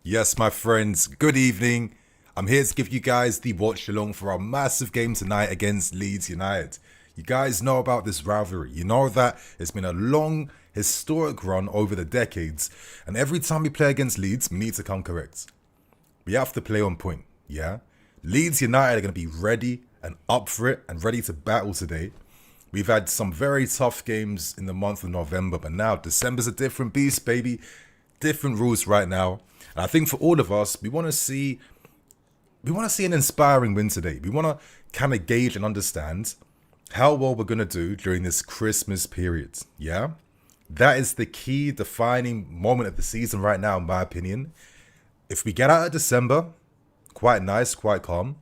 Yes, my friends, good evening. I'm here to give you guys the watch along for our massive game tonight against Leeds United. You guys know about this rivalry. You know that it's been a long, historic run over the decades. And every time we play against Leeds, we need to come correct. We have to play on point, yeah? Leeds United are going to be ready and up for it and ready to battle today. We've had some very tough games in the month of November, but now December's a different beast, baby. Different rules right now. And I think for all of us, we want to see an inspiring win today. We want to kind of gauge and understand how well we're going to do during this Christmas period. Yeah? That is the key defining moment of the season right now, in my opinion. If we get out of December, quite nice, quite calm,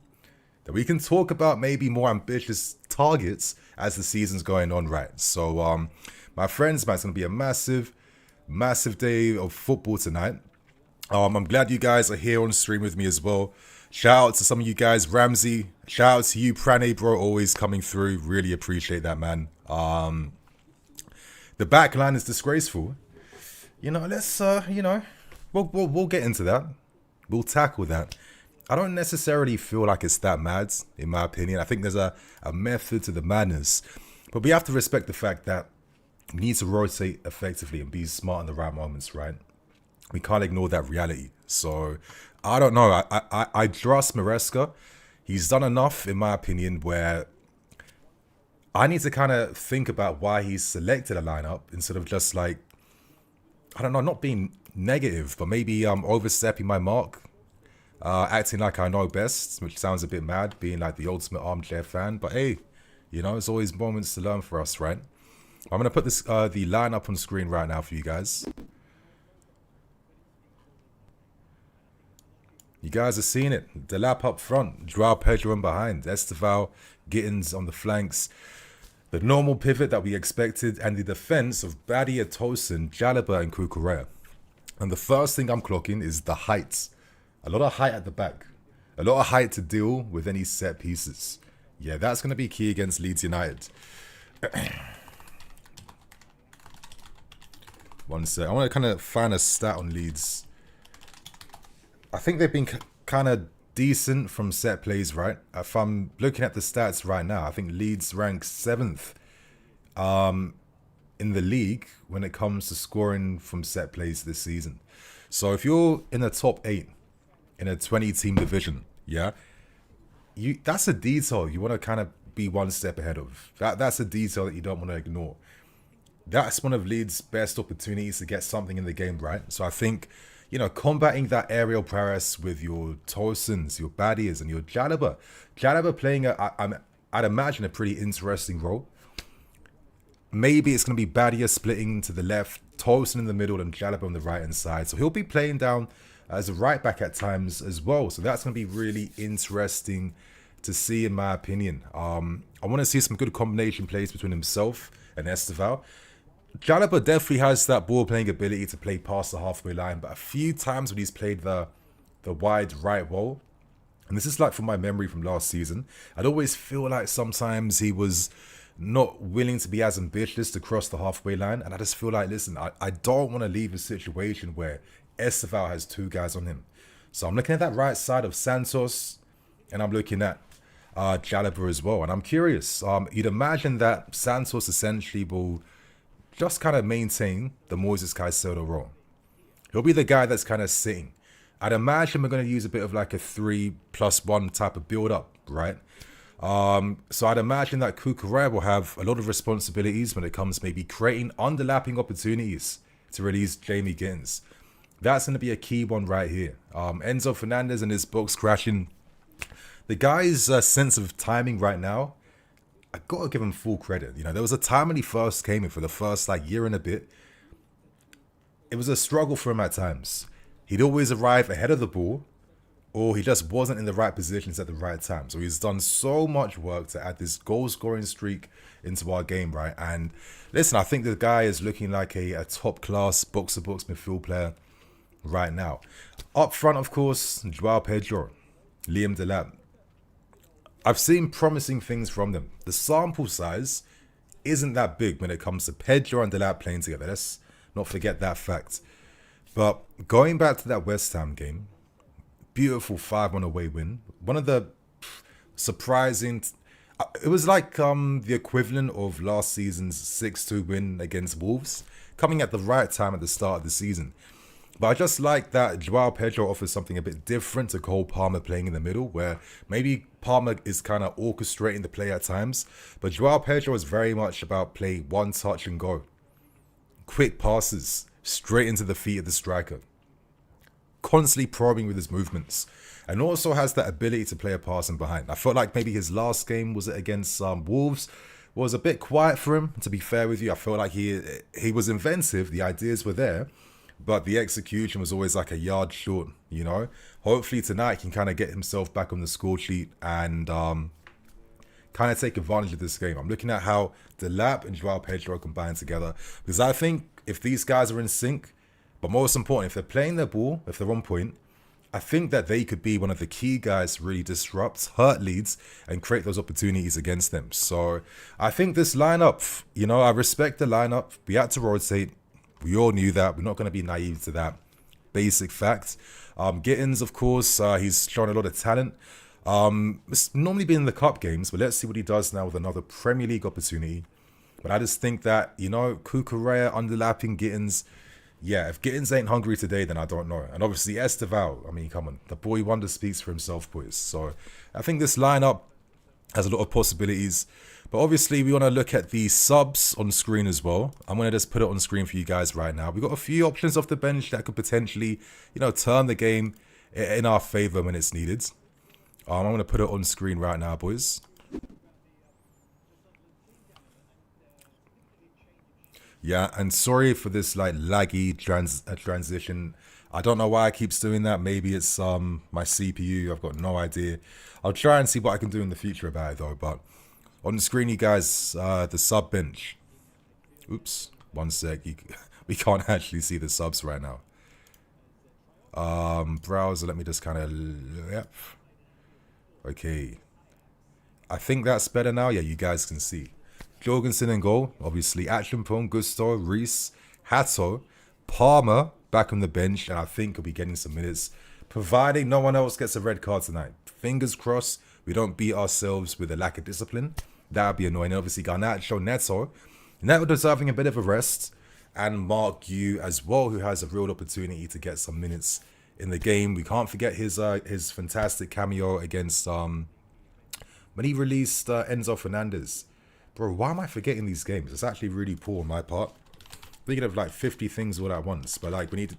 then we can talk about maybe more ambitious targets as the season's going on, right? So, my friends, man, it's going to be a massive day of football tonight. I'm glad you guys are here on stream with me as well. Shout out to some of you guys. Ramsey, shout out to you. Prane, bro, always coming through. Really appreciate that, man. The back line is disgraceful. Let's, we'll get into that. We'll tackle that. I don't necessarily feel like it's that mad, in my opinion. I think there's a method to the madness. But we have to respect the fact that we need to rotate effectively and be smart in the right moments, right? We can't ignore that reality. So, I don't know. I trust Maresca. He's done enough, in my opinion, where I need to kind of think about why he's selected a lineup instead of just like, I don't know, not being negative, but maybe overstepping my mark, acting like I know best, which sounds a bit mad, being like the ultimate armchair fan. But hey, it's always moments to learn for us, right? I'm going to put this the lineup on screen right now for you guys. You guys are seeing it. Delap up front, Joao Pedro in behind, Esteval, Gittins on the flanks. The normal pivot that we expected, and the defense of Badia, Tosin, Jalaba, and Kukurea. And the first thing I'm clocking is the height. A lot of height at the back. A lot of height to deal with any set pieces. Yeah, that's going to be key against Leeds United. One sec. I want to kind of find a stat on Leeds. I think they've been kind of decent from set plays, right? If I'm looking at the stats right now, I think Leeds ranks 7th in the league when it comes to scoring from set plays this season. So if you're in the top 8 in a 20-team division, yeah, that's a detail you want to kind of be one step ahead of. That's a detail that you don't want to ignore. That's one of Leeds' best opportunities to get something in the game, right? So I think, combating that aerial prowess with your Tosins, your Badias, and your Jalaba. Jalaba playing, I'd imagine, a pretty interesting role. Maybe it's going to be Badia splitting to the left, Tosin in the middle, and Jalaba on the right-hand side. So he'll be playing down as a right-back at times as well. So that's going to be really interesting to see, in my opinion. I want to see some good combination plays between himself and Esteval. Jalaba definitely has that ball-playing ability to play past the halfway line, but a few times when he's played the wide right wall, and this is like from my memory from last season, I'd always feel like sometimes he was not willing to be as ambitious to cross the halfway line, and I just feel like, listen, I don't want to leave a situation where Esteval has 2 guys on him. So I'm looking at that right side of Santos, and I'm looking at Jalaba as well, and I'm curious. You'd imagine that Santos essentially will just kind of maintain the Moises Caicedo role. He'll be the guy that's kind of sitting. I'd imagine we're going to use a bit of like a 3+1 type of build-up, right? So I'd imagine that Kukurea will have a lot of responsibilities when it comes to maybe creating underlapping opportunities to release Jamie Gittins. That's going to be a key one right here. Enzo Fernandez and his box crashing. The guy's sense of timing right now, I gotta give him full credit. There was a time when he first came in for the first year and a bit. It was a struggle for him at times. He'd always arrive ahead of the ball, or he just wasn't in the right positions at the right time. So he's done so much work to add this goal-scoring streak into our game, right? And listen, I think the guy is looking like a top-class box-to-box midfield player right now. Up front, of course, Joao Pedro, Liam Delap. I've seen promising things from them. The sample size isn't that big when it comes to Pedro and Delap playing together. Let's not forget that fact. But going back to that West Ham game, beautiful 5-1 away win. One of the surprising. It was like the equivalent of last season's 6-2 win against Wolves, coming at the right time at the start of the season. But I just like that Joao Pedro offers something a bit different to Cole Palmer playing in the middle, where maybe Palmer is kind of orchestrating the play at times. But Joao Pedro is very much about play one touch and go. Quick passes straight into the feet of the striker. Constantly probing with his movements. And also has that ability to play a pass in behind. I felt like maybe his last game, was it against Wolves, was a bit quiet for him, to be fair with you. I felt like he was inventive, the ideas were there, but the execution was always like a yard short, you know. Hopefully tonight he can kind of get himself back on the score sheet and kind of take advantage of this game. I'm looking at how Delap and Joao Pedro combine together, because I think if these guys are in sync, but most important, if they're playing their ball, if they're on point, I think that they could be one of the key guys to really disrupt, hurt Leeds, and create those opportunities against them. So I think this lineup, you know, I respect the lineup. We had to rotate. We all knew that. We're not going to be naive to that basic fact. Gittins, of course, he's shown a lot of talent. It's normally been in the cup games, but let's see what he does now with another Premier League opportunity. But I just think that, you know, Cucurella underlapping Gittins. Yeah, if Gittins ain't hungry today, then I don't know. And obviously Esteval, I mean, come on. The boy wonder speaks for himself, boys. So I think this lineup has a lot of possibilities. But obviously, we want to look at the subs on screen as well. I'm going to just put it on screen for you guys right now. We've got a few options off the bench that could potentially, you know, turn the game in our favour when it's needed. I'm going to put it on screen right now, boys. Yeah, and sorry for this like laggy transition. I don't know why it keeps doing that. Maybe it's my CPU. I've got no idea. I'll try and see what I can do in the future about it though. But on the screen, you guys, the sub bench. Oops, one sec. We can't actually see the subs right now. Browser, let me just kind of, yep. Okay. I think that's better now. Yeah, you guys can see. Jorgensen in goal, obviously. Atchimpong, Gusto, Reese, Hato, Palmer back on the bench, and I think he'll be getting some minutes, providing no one else gets a red card tonight. Fingers crossed we don't beat ourselves with a lack of discipline. That would be annoying. Obviously, Garnacho, Neto deserving a bit of a rest, and Mark Yu as well, who has a real opportunity to get some minutes in the game. We can't forget his fantastic cameo against when he released Enzo Fernandez. Bro, why am I forgetting these games? It's actually really poor on my part. Thinking of like 50 things all at once. But like, we need to...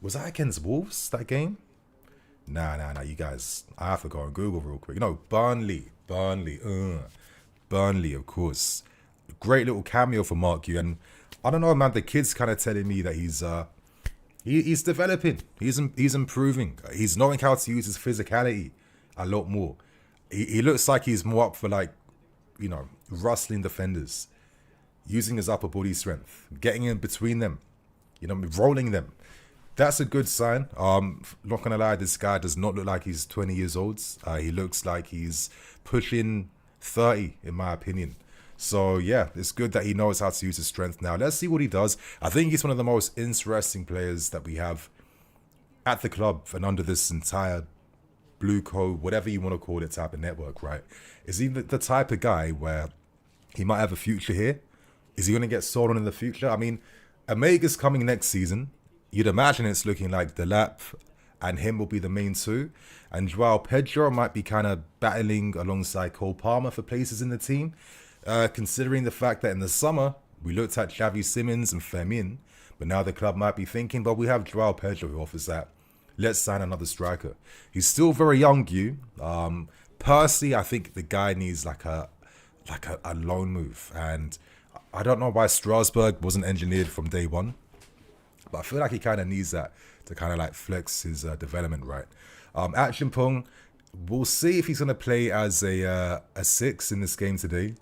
Was that against Wolves, that game? Nah, you guys. I have to go on Google real quick. No, Burnley, of course. Great little cameo for Mark Yu. And I don't know, man, the kid's kind of telling me that he's developing. He's improving. He's knowing how to use his physicality a lot more. He looks like he's more up for like, you know, rustling defenders, using his upper body strength, getting in between them, you know, rolling them. That's a good sign. Not gonna lie, this guy does not look like he's 20 years old. He looks like he's pushing 30, in my opinion. So yeah, it's good that he knows how to use his strength now. Let's see what he does. I think he's one of the most interesting players that we have at the club and under this entire blue code, whatever you want to call it, type of network, right? Is he the type of guy where he might have a future here? Is he going to get sold on in the future? I mean, Omega's coming next season. You'd imagine it's looking like Delap and him will be the main two. And Joao Pedro might be kind of battling alongside Cole Palmer for places in the team. Considering the fact that in the summer, we looked at Xavi Simons and Fermin, but now the club might be thinking, but we have Joao Pedro who offers that. Let's sign another striker. He's still very young, you. Personally, I think the guy needs like a loan move. And I don't know why Strasbourg wasn't engineered from day one. But I feel like he kind of needs that to kind of like flex his development, right? Atchimpong, we'll see if he's going to play as a 6 in this game today.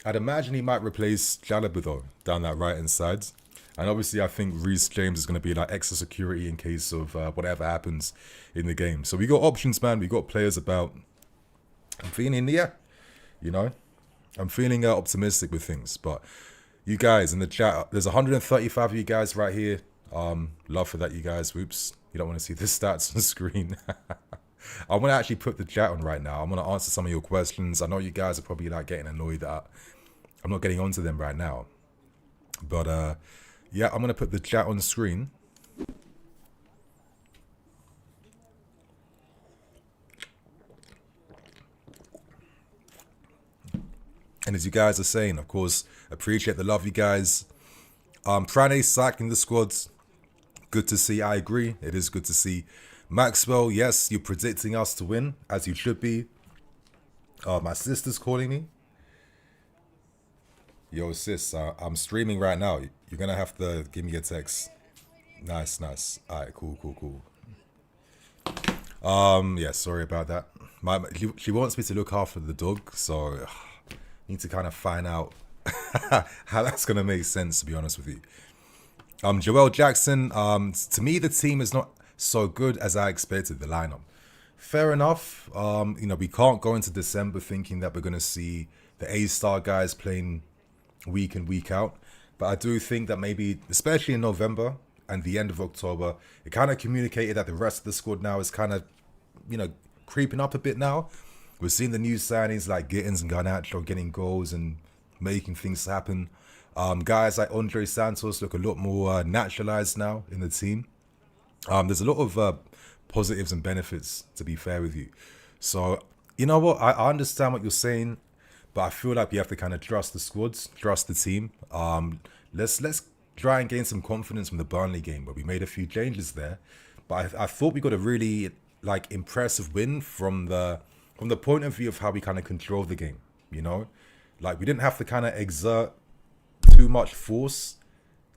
I'd imagine he might replace Jalabou though, down that right-hand side. And obviously, I think Reece James is going to be like extra security in case of whatever happens in the game. So we got options, man. We got players about. I'm feeling, yeah, you know, I'm feeling optimistic with things. But you guys in the chat, there's 135 of you guys right here. Love for that, you guys. Whoops. You don't want to see the stats on the screen. I want to actually put the chat on right now. I'm going to answer some of your questions. I know you guys are probably like getting annoyed that I'm not getting onto them right now. But yeah, I'm going to put the chat on the screen. And as you guys are saying, of course, appreciate the love, you guys. Prane sacked in the squads. Good to see. I agree. It is good to see. Maxwell, yes, you're predicting us to win, as you should be. My sister's calling me. Yo, sis, I'm streaming right now. You're going to have to give me a text. Nice, nice. All right, cool, cool, cool. Yeah, sorry about that. She wants me to look after the dog, so need to kind of find out how that's going to make sense, to be honest with you. Joel Jackson, to me, the team is not so good as I expected, the lineup. Fair enough. You know, we can't go into December thinking that we're going to see the A-star guys playing week in, week out. But I do think that maybe, especially in November and the end of October, it kind of communicated that the rest of the squad now is kind of, you know, creeping up a bit now. We're seeing the new signings like Gittins and Garnacho getting goals and making things happen. Guys like Andre Santos look a lot more naturalized now in the team. There's a lot of positives and benefits, to be fair with you. So, you know what? I understand what you're saying, but I feel like we have to kind of trust the squads, trust the team. Let's try and gain some confidence from the Burnley game, where we made a few changes there. But I thought we got a really like impressive win from the point of view of how we kind of control the game. You know, like we didn't have to kind of exert too much force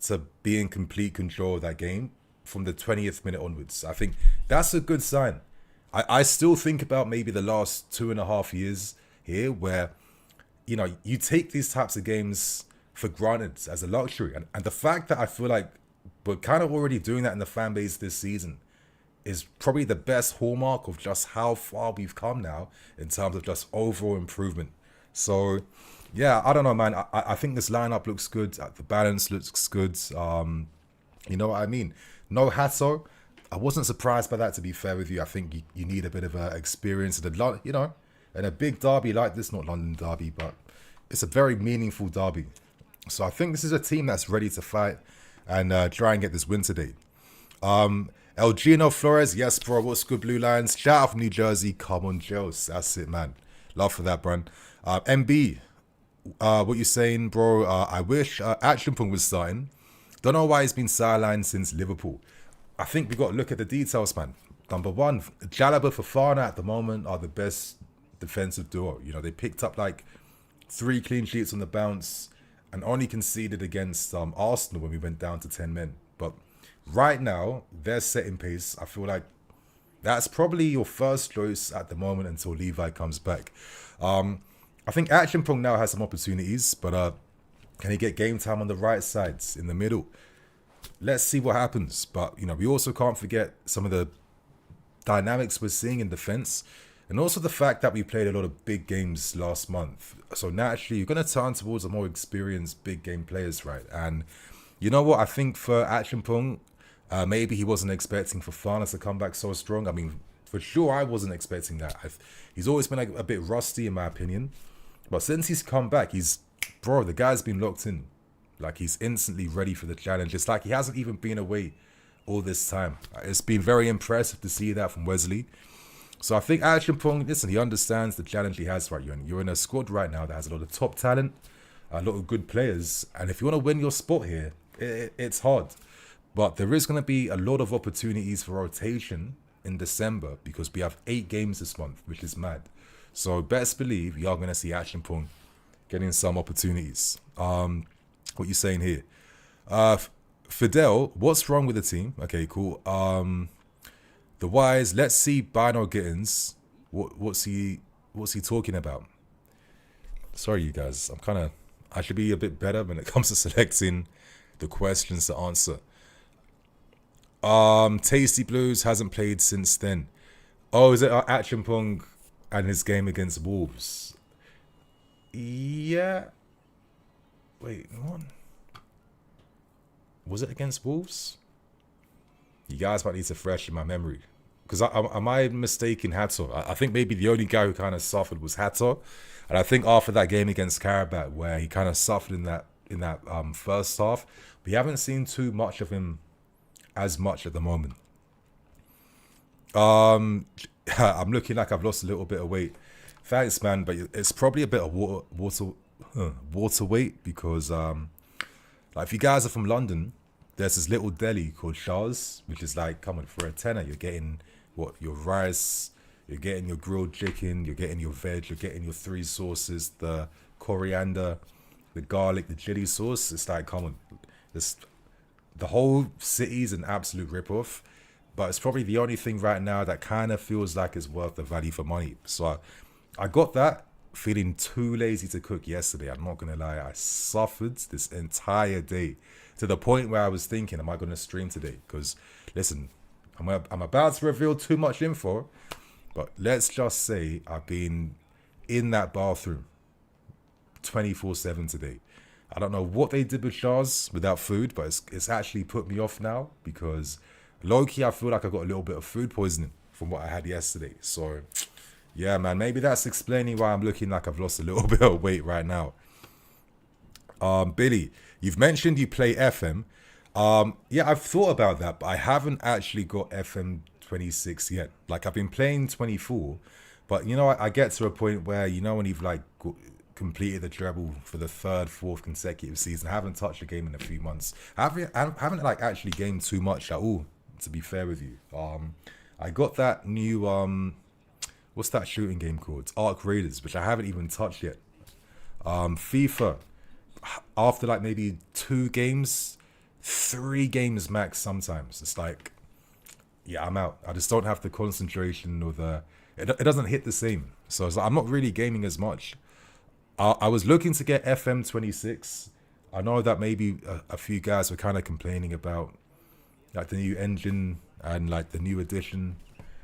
to be in complete control of that game from the 20th minute onwards. I think that's a good sign. I still think about maybe the last 2.5 years here where, you know, you take these types of games for granted as a luxury. And the fact that I feel like we're kind of already doing that in the fan base this season is probably the best hallmark of just how far we've come now in terms of just overall improvement. So, yeah, I don't know, man. I think this lineup looks good. The balance looks good. You know what I mean? No Hato. I wasn't surprised by that, to be fair with you. I think you need a bit of experience in a, you know, in a big derby like this, not London derby, but it's a very meaningful derby. So I think this is a team that's ready to fight and try and get this win today. Elgino Flores, yes, bro. What's good, Blue Lions? Shout out from New Jersey. Come on, Joes. That's it, man. Love for that, bro. MB, what you saying, bro? I wish Watchalong was starting. Don't know why he's been sidelined since Liverpool. I think we got to look at the details, man. Number one, Jalaba Fofana at the moment are the best defensive duo. You know, they picked up like 3 clean sheets on the bounce and only conceded against Arsenal when we went down to 10 men. But right now, they're setting pace. I feel like that's probably your first choice at the moment until Levi comes back. I think Watchalong now has some opportunities, but can he get game time on the right sides in the middle? Let's see what happens. But, you know, we also can't forget some of the dynamics we're seeing in defense, and also the fact that we played a lot of big games last month. So naturally, you're going to turn towards the more experienced big game players, right? And you know what? I think for Watchalong, maybe he wasn't expecting Fofana to come back so strong. I mean, for sure, I wasn't expecting that. He's always been like a bit rusty, in my opinion. But since he's come back, bro, the guy's been locked in. Like, he's instantly ready for the challenge. It's like he hasn't even been away all this time. It's been very impressive to see that from Wesley. So I think Watchalong, listen, he understands the challenge he has, right? You're in a squad right now that has a lot of top talent, a lot of good players. And if you want to win your spot here, it's hard. But there is going to be a lot of opportunities for rotation in December because we have 8 games this month, which is mad. So best believe you are going to see Watchalong getting some opportunities. What you saying here? Fidel, what's wrong with the team? Okay, cool. The Wise, let's see Bino Gittins. What's he talking about? Sorry, you guys. I should be a bit better when it comes to selecting the questions to answer. Tasty Blues hasn't played since then. Oh, is it Watchalong and his game against Wolves? Yeah. Wait, what? Was it against Wolves? You guys might need to freshen my memory. Because am I mistaken Hatter? I think maybe the only guy who kind of suffered was Hatter. And I think after that game against Karabakh, where he kind of suffered in that first half, we haven't seen too much of him as much at the moment. I'm looking like I've lost a little bit of weight. Thanks, man, but it's probably a bit of water weight because like if you guys are from London, there's this little deli called Shah's, which is like, come on, for a tenner, you're getting what, your rice, you're getting your grilled chicken, you're getting your veg, you're getting your 3 sauces, the coriander, the garlic, the chili sauce. It's like, come on, the whole city's an absolute rip-off, but it's probably the only thing right now that kind of feels like it's worth the value for money. So I got that, feeling too lazy to cook yesterday. I'm not gonna lie, I suffered this entire day to the point where I was thinking, am I gonna stream today? Because listen, I'm about to reveal too much info, but let's just say I've been in that bathroom 24/7 today. I don't know what they did with Shah's without food, but it's actually put me off now because low-key I feel like I got a little bit of food poisoning from what I had yesterday. So yeah, man, maybe that's explaining why I'm looking like I've lost a little bit of weight right now. Billy, you've mentioned you play FM. Yeah, I've thought about that, but I haven't actually got FM 26 yet. Like, I've been playing 24, but you know, I get to a point where, you know, when you've like completed the treble for the 3rd, 4th consecutive season, I haven't touched a game in a few months. I haven't like actually gamed too much at all, to be fair with you. I got that new what's that shooting game called? Ark Raiders, which I haven't even touched yet. FIFA, after like maybe 2 games, 3 games max sometimes. It's like, yeah, I'm out. I just don't have the concentration or it doesn't hit the same. So it's like, I'm not really gaming as much. I was looking to get FM 26. I know that maybe a few guys were kind of complaining about like the new engine and like the new edition.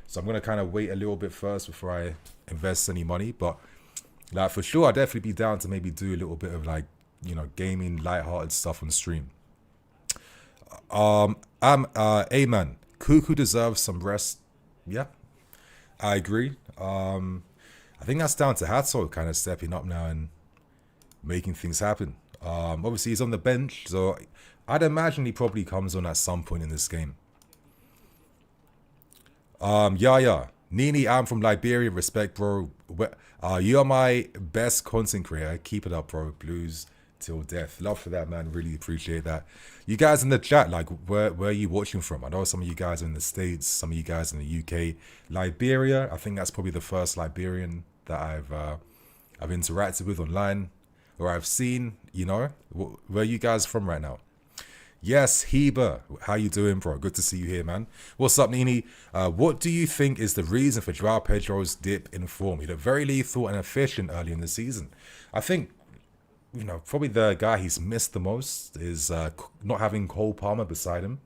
So I'm going to kind of wait a little bit first before I invest any money. But like for sure, I'd definitely be down to maybe do a little bit of like, you know, gaming, lighthearted stuff on stream. Amen. Cuckoo deserves some rest. Yeah, I agree. I think that's down to Hato kind of stepping up now and making things happen. Obviously, he's on the bench, so I'd imagine he probably comes on at some point in this game. Yeah. Nini, I'm from Liberia. Respect, bro. You are my best content creator. Keep it up, bro. Blues till death. Love for that, man. Really appreciate that. You guys in the chat, like, where are you watching from? I know some of you guys are in the States, some of you guys in the UK. Liberia, I think that's probably the first Liberian that I've interacted with online or I've seen, you know. Where are you guys from right now? Yes, Heber, how you doing, bro? Good to see you here, man. What's up, Nini? What do you think is the reason for Joao Pedro's dip in form? He looked very lethal and efficient early in the season. I think, you know, probably the guy he's missed the most is not having Cole Palmer beside him.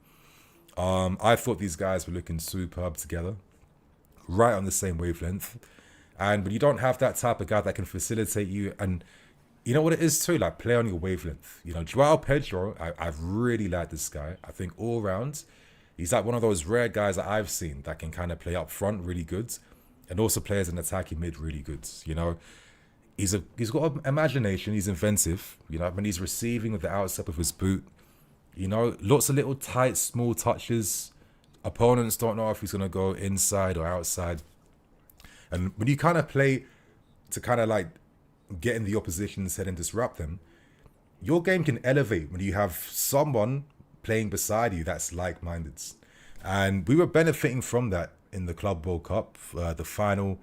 I thought these guys were looking superb together, right on the same wavelength. And when you don't have that type of guy that can facilitate you, and you know what it is too, like play on your wavelength. You know, Joao Pedro, I've really liked this guy. I think all round, he's like one of those rare guys that I've seen that can kind of play up front really good, and also play as an attacking mid really good. You know, he's got an imagination. He's inventive. You know, when he's receiving with the outstep of his boot, you know, lots of little tight, small touches. Opponents don't know if he's gonna go inside or outside. And when you kind of play to kind of like get in the opposition's head and disrupt them, your game can elevate when you have someone playing beside you that's like-minded. And we were benefiting from that in the Club World Cup, the final,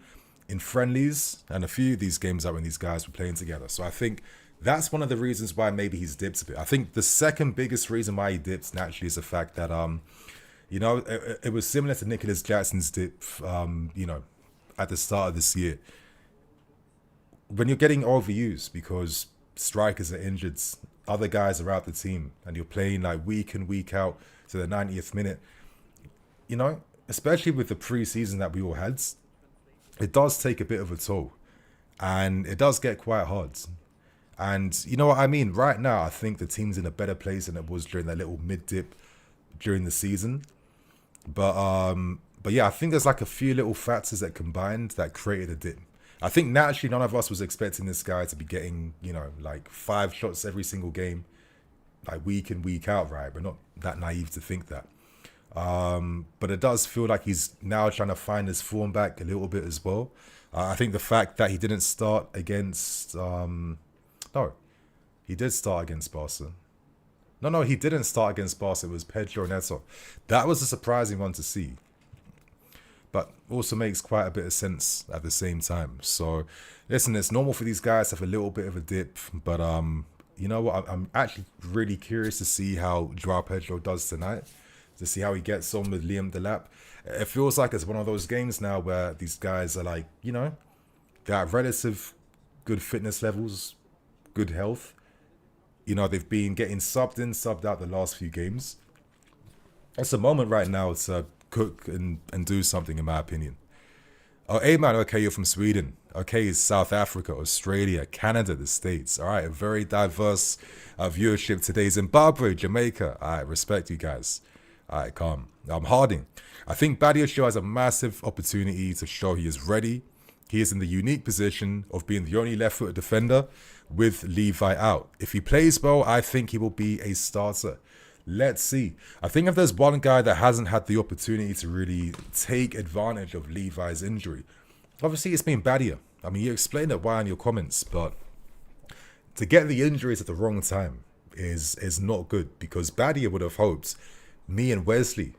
in friendlies, and a few of these games out when these guys were playing together. So I think that's one of the reasons why maybe he's dipped a bit. I think the second biggest reason why he dips naturally is the fact that, you know, it was similar to Nicholas Jackson's dip, you know, at the start of this year. When you're getting overused because strikers are injured, other guys are out the team, and you're playing like week in, week out to the 90th minute, you know, especially with the pre-season that we all had, it does take a bit of a toll, and it does get quite hard. And you know what I mean? Right now, I think the team's in a better place than it was during that little mid-dip during the season. But yeah, I think there's like a few little factors that combined that created a dip. I think naturally none of us was expecting this guy to be getting, you know, like 5 shots every single game, like week in, week out, right? We're not that naive to think that. But it does feel like he's now trying to find his form back a little bit as well. I think the fact that he didn't start against, no, he did start against Barca. No, he didn't start against Barca. It was Pedro Neto. That was a surprising one to see, but also makes quite a bit of sense at the same time. So, listen, it's normal for these guys to have a little bit of a dip, but you know what? I'm actually really curious to see how Joao Pedro does tonight, to see how he gets on with Liam Delap. It feels like it's one of those games now where these guys are like, you know, they're at relative good fitness levels, good health. You know, they've been getting subbed in, subbed out the last few games. It's a moment right now to cook and do something, in my opinion. Oh, hey man, okay, you're from Sweden. Okay, South Africa, Australia, Canada, the States. All right, a very diverse viewership today. Zimbabwe, Jamaica. All right, respect you guys. All right, calm. Harding. I think Badiashile has a massive opportunity to show he is ready. He is in the unique position of being the only left-footed defender with Levi out. If he plays well, I think he will be a starter. Let's see. I think if there's one guy that hasn't had the opportunity to really take advantage of Levi's injury, obviously it's been Badia. I mean, you explained it why in your comments, but to get the injuries at the wrong time is not good, because Badia would have hoped me and Wesley,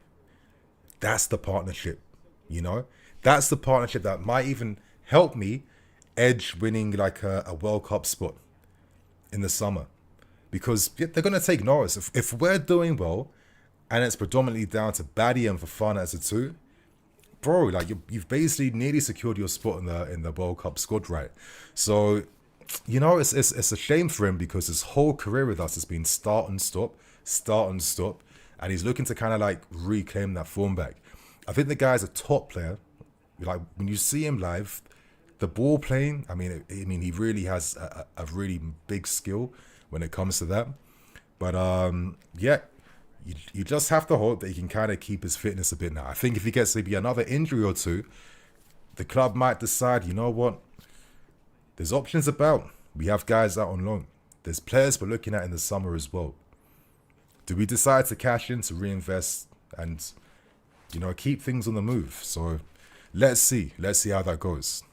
that's the partnership, you know? That's the partnership that might even help me edge winning like a World Cup spot in the summer. Because they're going to take Norris. If we're doing well, and it's predominantly down to Badia and Fofana as a two, bro, like you've basically nearly secured your spot in the World Cup squad, right? So, you know, it's a shame for him, because his whole career with us has been start and stop, and he's looking to kind of like reclaim that form back. I think the guy's a top player. Like when you see him live, the ball playing, I mean, he really has a really big skill when it comes to that. But yeah, you just have to hope that he can kind of keep his fitness a bit now. I think if he gets maybe another injury or two, the club might decide, you know what, there's options about. We have guys out on loan. There's players we're looking at in the summer as well. Do we decide to cash in, to reinvest, and, you know, keep things on the move? So let's see how that goes.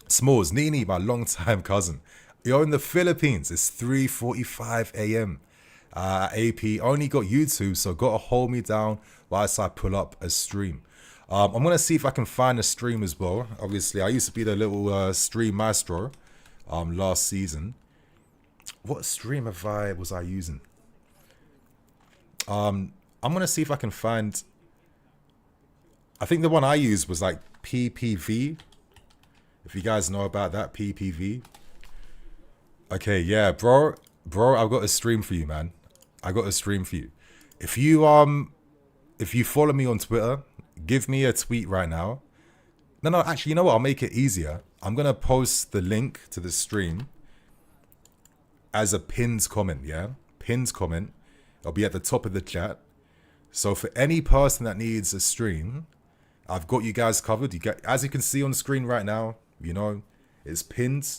Smalls, Nini, my long-time cousin. You're in the Philippines. It's 3:45 a.m. AP only got YouTube, so got to hold me down whilst I pull up a stream. I'm going to see if I can find a stream as well. Obviously, I used to be the little stream maestro last season. What stream was I using? I'm going to see if I can find... I think the one I used was like PPV. If you guys know about that, PPV. Okay, yeah, bro, I've got a stream for you, man. I got a stream for you. If you follow me on Twitter, give me a tweet right now. No, actually, you know what? I'll make it easier. I'm gonna post the link to the stream as a pinned comment. Yeah, pinned comment. It'll be at the top of the chat. So for any person that needs a stream, I've got you guys covered. As you can see on the screen right now, you know, it's pinned.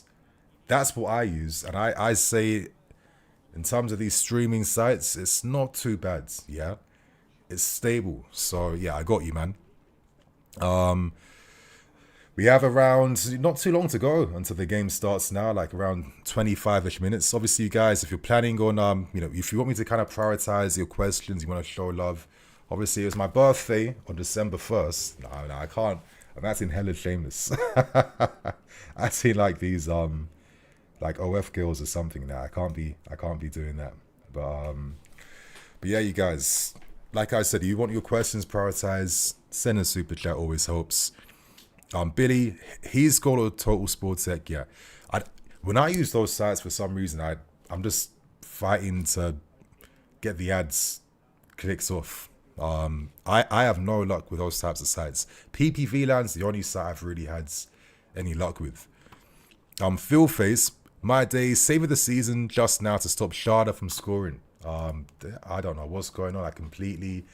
That's what I use. And I say, in terms of these streaming sites, it's not too bad. Yeah, it's stable. So yeah, I got you, man. We have around, not too long to go until the game starts now, like around 25-ish minutes. Obviously, you guys, if you're planning on, you know, if you want me to kind of prioritize your questions, you want to show love. Obviously, it was my birthday on December 1st. No, I can't. I'm acting hella shameless. Acting like these, like OF girls or something now. I can't be doing that. But yeah, you guys, like I said, you want your questions prioritized, send a super chat, always helps. Billy, he's got a Total Sport Tech. Yeah, when I use those sites, for some reason, I'm just fighting to get the ads clicks off. I have no luck with those types of sites. PPV Land's the only site I've really had any luck with. Phil Face, my day, save of the season just now to stop Sharda from scoring. I don't know what's going on. I completely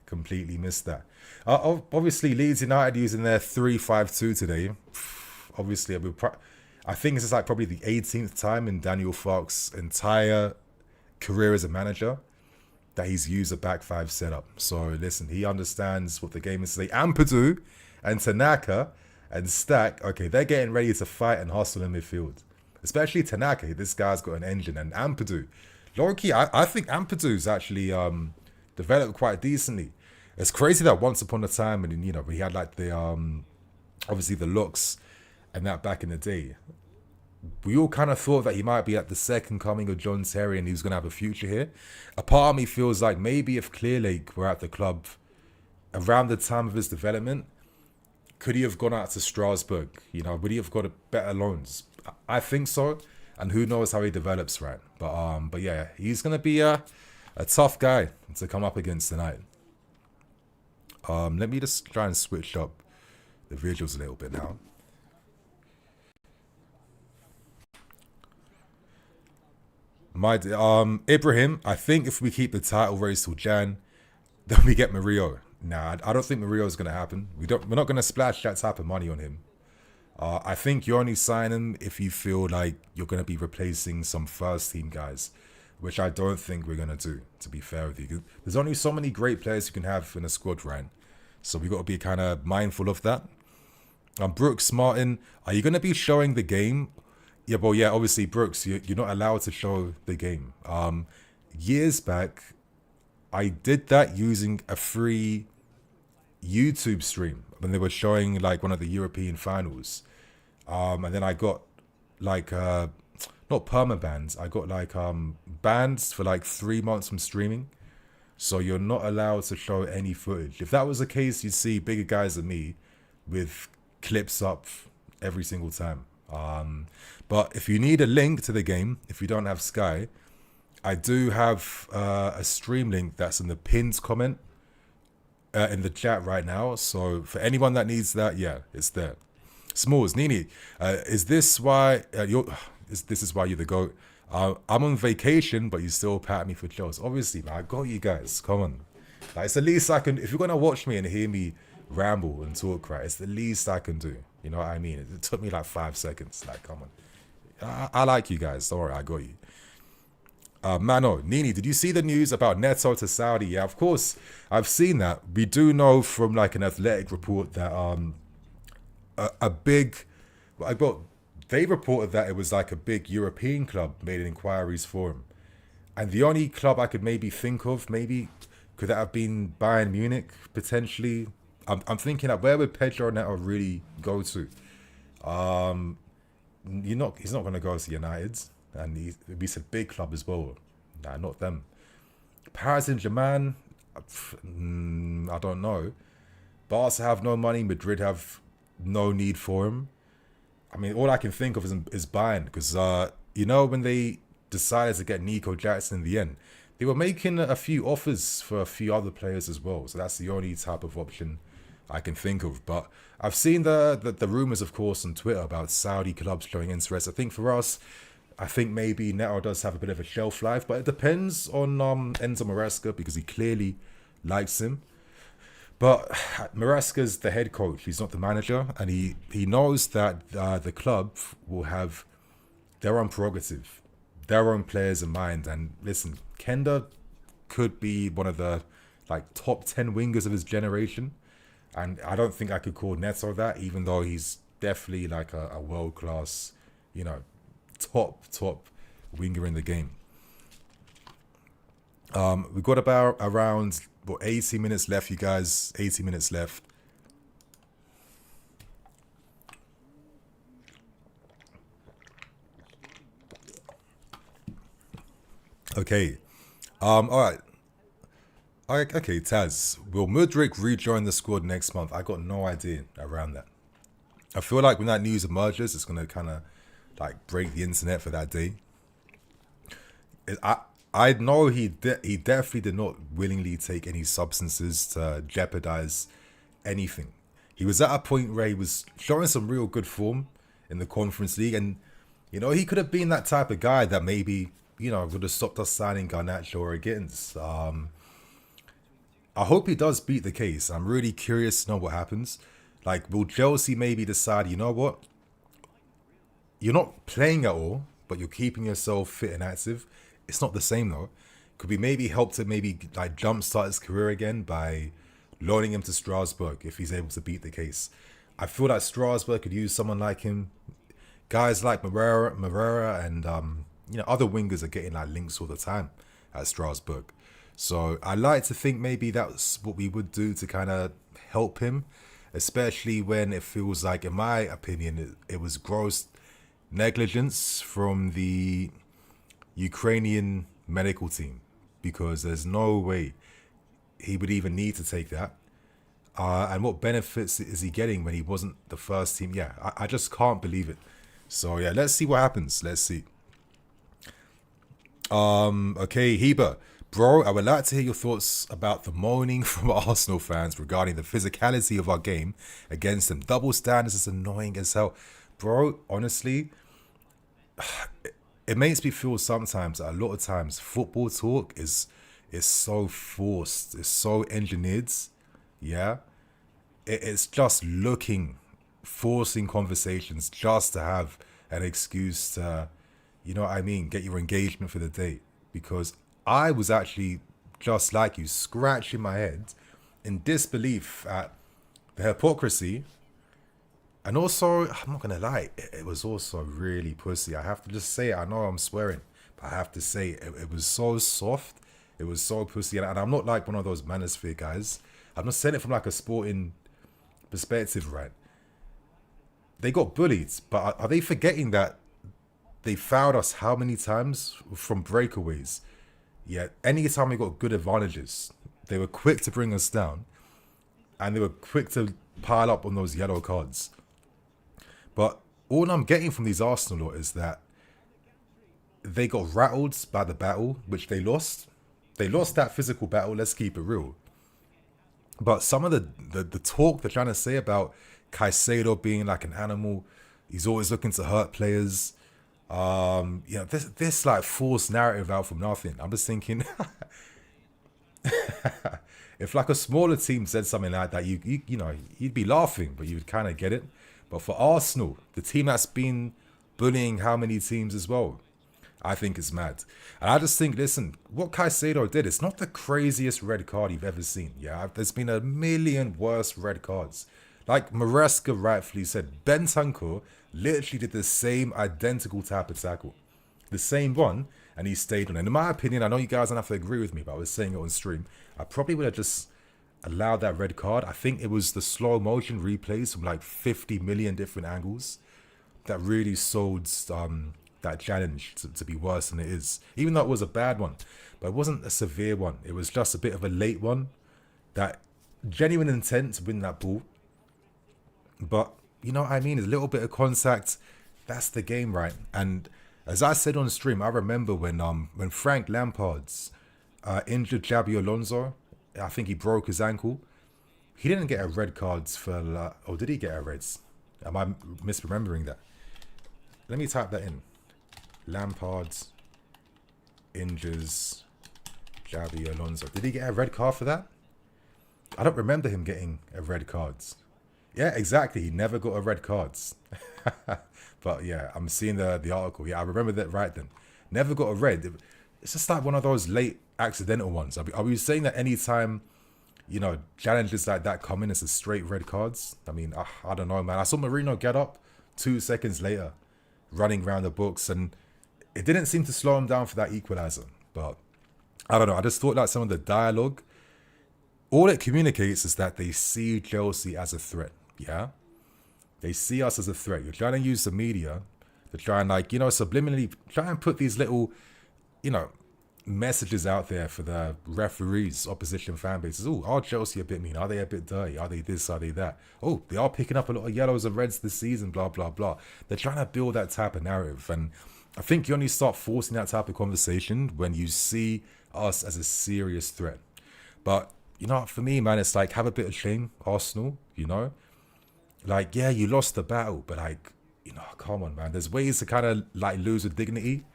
Completely missed that. Obviously, Leeds United using their 3-5-2 today. Obviously, I think this is like probably the 18th time in Daniel Farke's entire career as a manager that he's used a back five setup. So listen, he understands what the game is today. Ampadu and Tanaka and Stack, okay, they're getting ready to fight and hustle in midfield. Especially Tanaka, this guy's got an engine. And Ampadu, low-key, I think Ampadu's actually developed quite decently. It's crazy that once upon a time, and you know, we had like the obviously the looks and that back in the day. We all kind of thought that he might be like the second coming of John Terry and he was going to have a future here. A part of me feels like maybe if Clearlake were at the club around the time of his development, could he have gone out to Strasbourg? You know, would he have got a better loans? I think so. And who knows how he develops, right? But yeah, he's going to be a tough guy to come up against tonight. Let me just try and switch up the visuals a little bit now. Ibrahim, I think if we keep the title race till Jan, then we get Murillo. Nah, I don't think Murillo is going to happen. We're not going to splash that type of money on him. I think you only sign him if you feel like you're going to be replacing some first team guys, which I don't think we're going to do, to be fair with you. There's only so many great players you can have in a squad, right? So we got to be kind of mindful of that. Brooks, Martin, are you going to be showing the game? Yeah, well, yeah, obviously, Brooks, you're not allowed to show the game. Years back, I did that using a free YouTube stream when they were showing like one of the European finals. And then I got like, not permabans, I got like bans for like 3 months from streaming. So you're not allowed to show any footage. If that was the case, you'd see bigger guys than me with clips up every single time. But if you need a link to the game, if you don't have Sky, I do have a stream link that's in the pinned comment in the chat right now. So for anyone that needs that, yeah, it's there. Smalls, Nini, is this why this is why you're the GOAT? I'm on vacation, but you still pat me for jokes. Obviously, man, I got you guys. Come on. Like, it's the least I can. If you're gonna watch me and hear me ramble and talk, right, it's the least I can do. You know what I mean? It took me like 5 seconds. Like, come on. I like you guys. Don't worry, I got you. Mano, Nini, did you see the news about Neto to Saudi? Yeah, of course, I've seen that. We do know from like an athletic report that a big, well, they reported that it was like a big European club made inquiries for him. And the only club I could maybe think of, maybe, could that have been Bayern Munich, potentially? I'm thinking that where would Pedro Neto really go to? He's not going to go to United. And we said big club as well. Nah, not them. Paris Saint-Germain, I don't know. Barca have no money. Madrid have no need for him. I mean, all I can think of is Bayern. Because, you know, when they decided to get Nico Jackson in the end, they were making a few offers for a few other players as well. So that's the only type of option I can think of. But I've seen the rumours, of course, on Twitter about Saudi clubs showing interest. I think for us, I think maybe Neto does have a bit of a shelf life, but it depends on Enzo Maresca because he clearly likes him. But Maresca's the head coach; he's not the manager, and he knows that the club will have their own prerogative, their own players in mind. And listen, Kenda could be one of the like top 10 wingers of his generation, and I don't think I could call Neto that, even though he's definitely like a world class, you know, top winger in the game. We've got about around 80 minutes left, you guys. 80 minutes left. Okay. All right. Okay, Taz. Will Mudryk rejoin the squad next month? I got no idea around that. I feel like when that news emerges, it's gonna kind of like break the internet for that day. I know he definitely did not willingly take any substances to jeopardize anything. He was at a point where he was showing some real good form in the Conference League, and you know, he could have been that type of guy that maybe, you know, would have stopped us signing Garnacho or Gittins. I hope he does beat the case. I'm really curious to know what happens. Like, will Chelsea maybe decide, you know what? You're not playing at all, but you're keeping yourself fit and active. It's not the same though. Could we maybe help to maybe like jumpstart his career again by loaning him to Strasbourg if he's able to beat the case? I feel like Strasbourg could use someone like him. Guys like Moreira and other wingers are getting like links all the time at Strasbourg. So I like to think maybe that's what we would do to kind of help him, especially when it feels like, in my opinion, it was gross negligence from the Ukrainian medical team, because there's no way he would even need to take that. And what benefits is he getting when he wasn't the first team? Yeah, I just can't believe it. So yeah, let's see what happens. Let's see. Okay, Heba. Bro, I would like to hear your thoughts about the moaning from Arsenal fans regarding the physicality of our game against them. Double standards is annoying as hell. Bro, honestly, it makes me feel sometimes, a lot of times, football talk is so forced. It's so engineered. Yeah. It's just forcing conversations just to have an excuse to, you know what I mean, get your engagement for the day. Because I was actually, just like you, scratching my head in disbelief at the hypocrisy. And also, I'm not going to lie, it was also really pussy. I have to just say it. I know I'm swearing, but I have to say it was so soft. It was so pussy. And I'm not like one of those manosphere guys. I'm not saying it from like a sporting perspective, right? They got bullied, but are they forgetting that they fouled us how many times from breakaways? Yeah, anytime we got good advantages, they were quick to bring us down, and they were quick to pile up on those yellow cards. But all I'm getting from these Arsenal lot is that they got rattled by the battle, which they lost. They lost that physical battle, let's keep it real. But some of the talk they're trying to say about Caicedo being like an animal, he's always looking to hurt players. This like forced narrative out from nothing. I'm just thinking, if like a smaller team said something like that, you'd be laughing, but you would kind of get it. But for Arsenal, the team that's been bullying how many teams as well, I think it's mad. And I just think, listen, what Caicedo did, it's not the craziest red card you've ever seen. Yeah, there's been a million worse red cards. Like Maresca rightfully said, Bentancur literally did the same identical type of tackle. The same one, and he stayed on it. And in my opinion, I know you guys don't have to agree with me, but I was saying it on stream, I probably would have just allowed that red card. I think it was the slow motion replays from like 50 million different angles that really sold that challenge to be worse than it is. Even though it was a bad one, but it wasn't a severe one. It was just a bit of a late one. That genuine intent to win that ball. But, you know what I mean? A little bit of contact, that's the game, right? And as I said on stream, I remember when Frank Lampard's injured Xabi Alonso, I think he broke his ankle. He didn't get a red card for, or did he get a red? Am I misremembering that? Let me type that in. Lampard injures Xabi Alonso. Did he get a red card for that? I don't remember him getting a red card. Yeah, exactly. He never got a red card. But yeah, I'm seeing the article. Yeah, I remember that right then. Never got a red. It's just like one of those late accidental ones. Are we saying that anytime, challenges like that come in, it's a straight red cards? I mean, I don't know, man. I saw Marino get up 2 seconds later, running around the books, and it didn't seem to slow him down for that equalizer. But I don't know. I just thought like some of the dialogue, all it communicates is that they see Chelsea as a threat. Yeah, they see us as a threat. You're trying to use the media to try and subliminally try and put these little, messages out there for the referees, opposition fan bases. Oh, are Chelsea a bit mean? Are they a bit dirty? Are they this? Are they that? Oh, they are picking up a lot of yellows and reds this season, blah, blah, blah. They're trying to build that type of narrative. And I think you only start forcing that type of conversation when you see us as a serious threat. But, for me, man, it's like, have a bit of shame, Arsenal, Like, yeah, you lost the battle, but like, come on, man. There's ways to kind of like lose with dignity.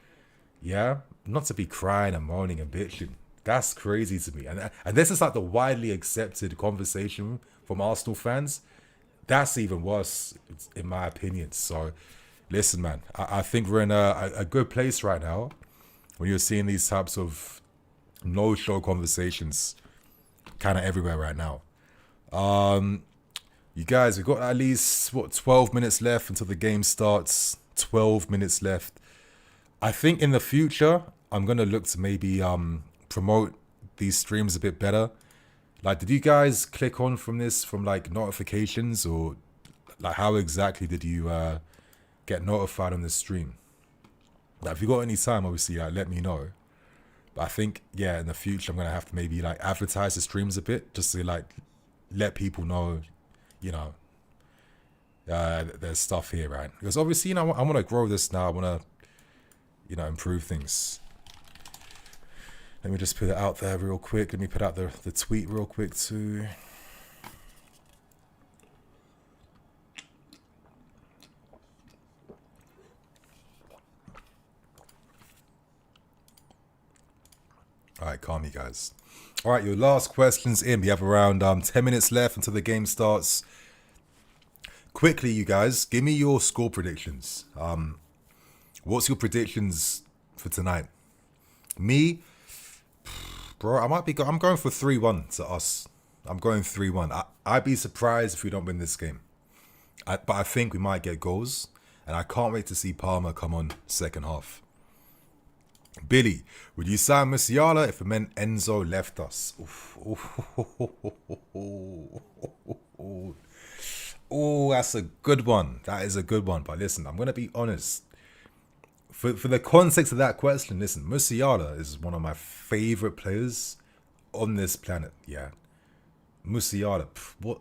Yeah, not to be crying and moaning and bitching. That's crazy to me. And this is like the widely accepted conversation from Arsenal fans. That's even worse, in my opinion. So, listen, man, I think we're in a good place right now when you're seeing these types of no-show conversations kind of everywhere right now. You guys, we've got at least, 12 minutes left until the game starts. 12 minutes left. I think in the future, I'm going to look to maybe promote these streams a bit better. Like, did you guys click on from this from like notifications, or like how exactly did you get notified on this stream? Like, if you got any time, obviously, like, let me know. But I think, yeah, in the future, I'm going to have to maybe like advertise the streams a bit, just to like let people know, you know, there's stuff here, right? Because obviously, you know, I want to grow this now. I want to, you know, improve things. Let me just put it out there real quick. Let me put out the tweet real quick too. All right, calm you guys. All right, your last question's in. We have around 10 minutes left until the game starts. Quickly, you guys, give me your score predictions. What's your predictions for tonight? Me, bro, I'm going for 3-1 to us. I'm going 3-1. I'd be surprised if we don't win this game. But I think we might get goals. And I can't wait to see Palmer come on second half. Billy, would you sign Musiala if it meant Enzo left us? Oh, that's a good one. That is a good one. But listen, I'm going to be honest. For the context of that question, listen, Musiala is one of my favorite players on this planet. Yeah. Musiala, what?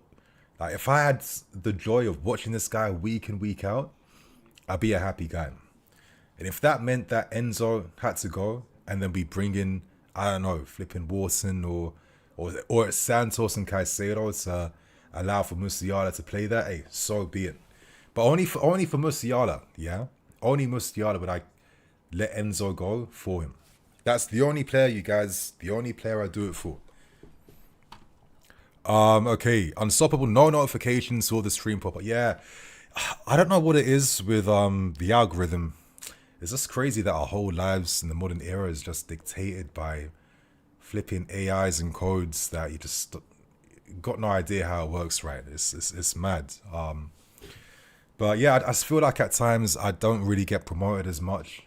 Like, if I had the joy of watching this guy week in, week out, I'd be a happy guy. And if that meant that Enzo had to go, and then we bring in, I don't know, flipping Wharton or Santos and Caicedo to allow for Musiala to play that, hey, so be it. But only for Musiala, yeah? Only Musiala would I let Enzo go for him. That's the only player, you guys, the only player I do it for. Okay, Unstoppable, no notifications for the stream pop-up. Yeah, I don't know what it is with the algorithm. It's just crazy that our whole lives in the modern era is just dictated by flipping AIs and codes that you just got no idea how it works, right? It's mad. But yeah, I just feel like at times I don't really get promoted as much.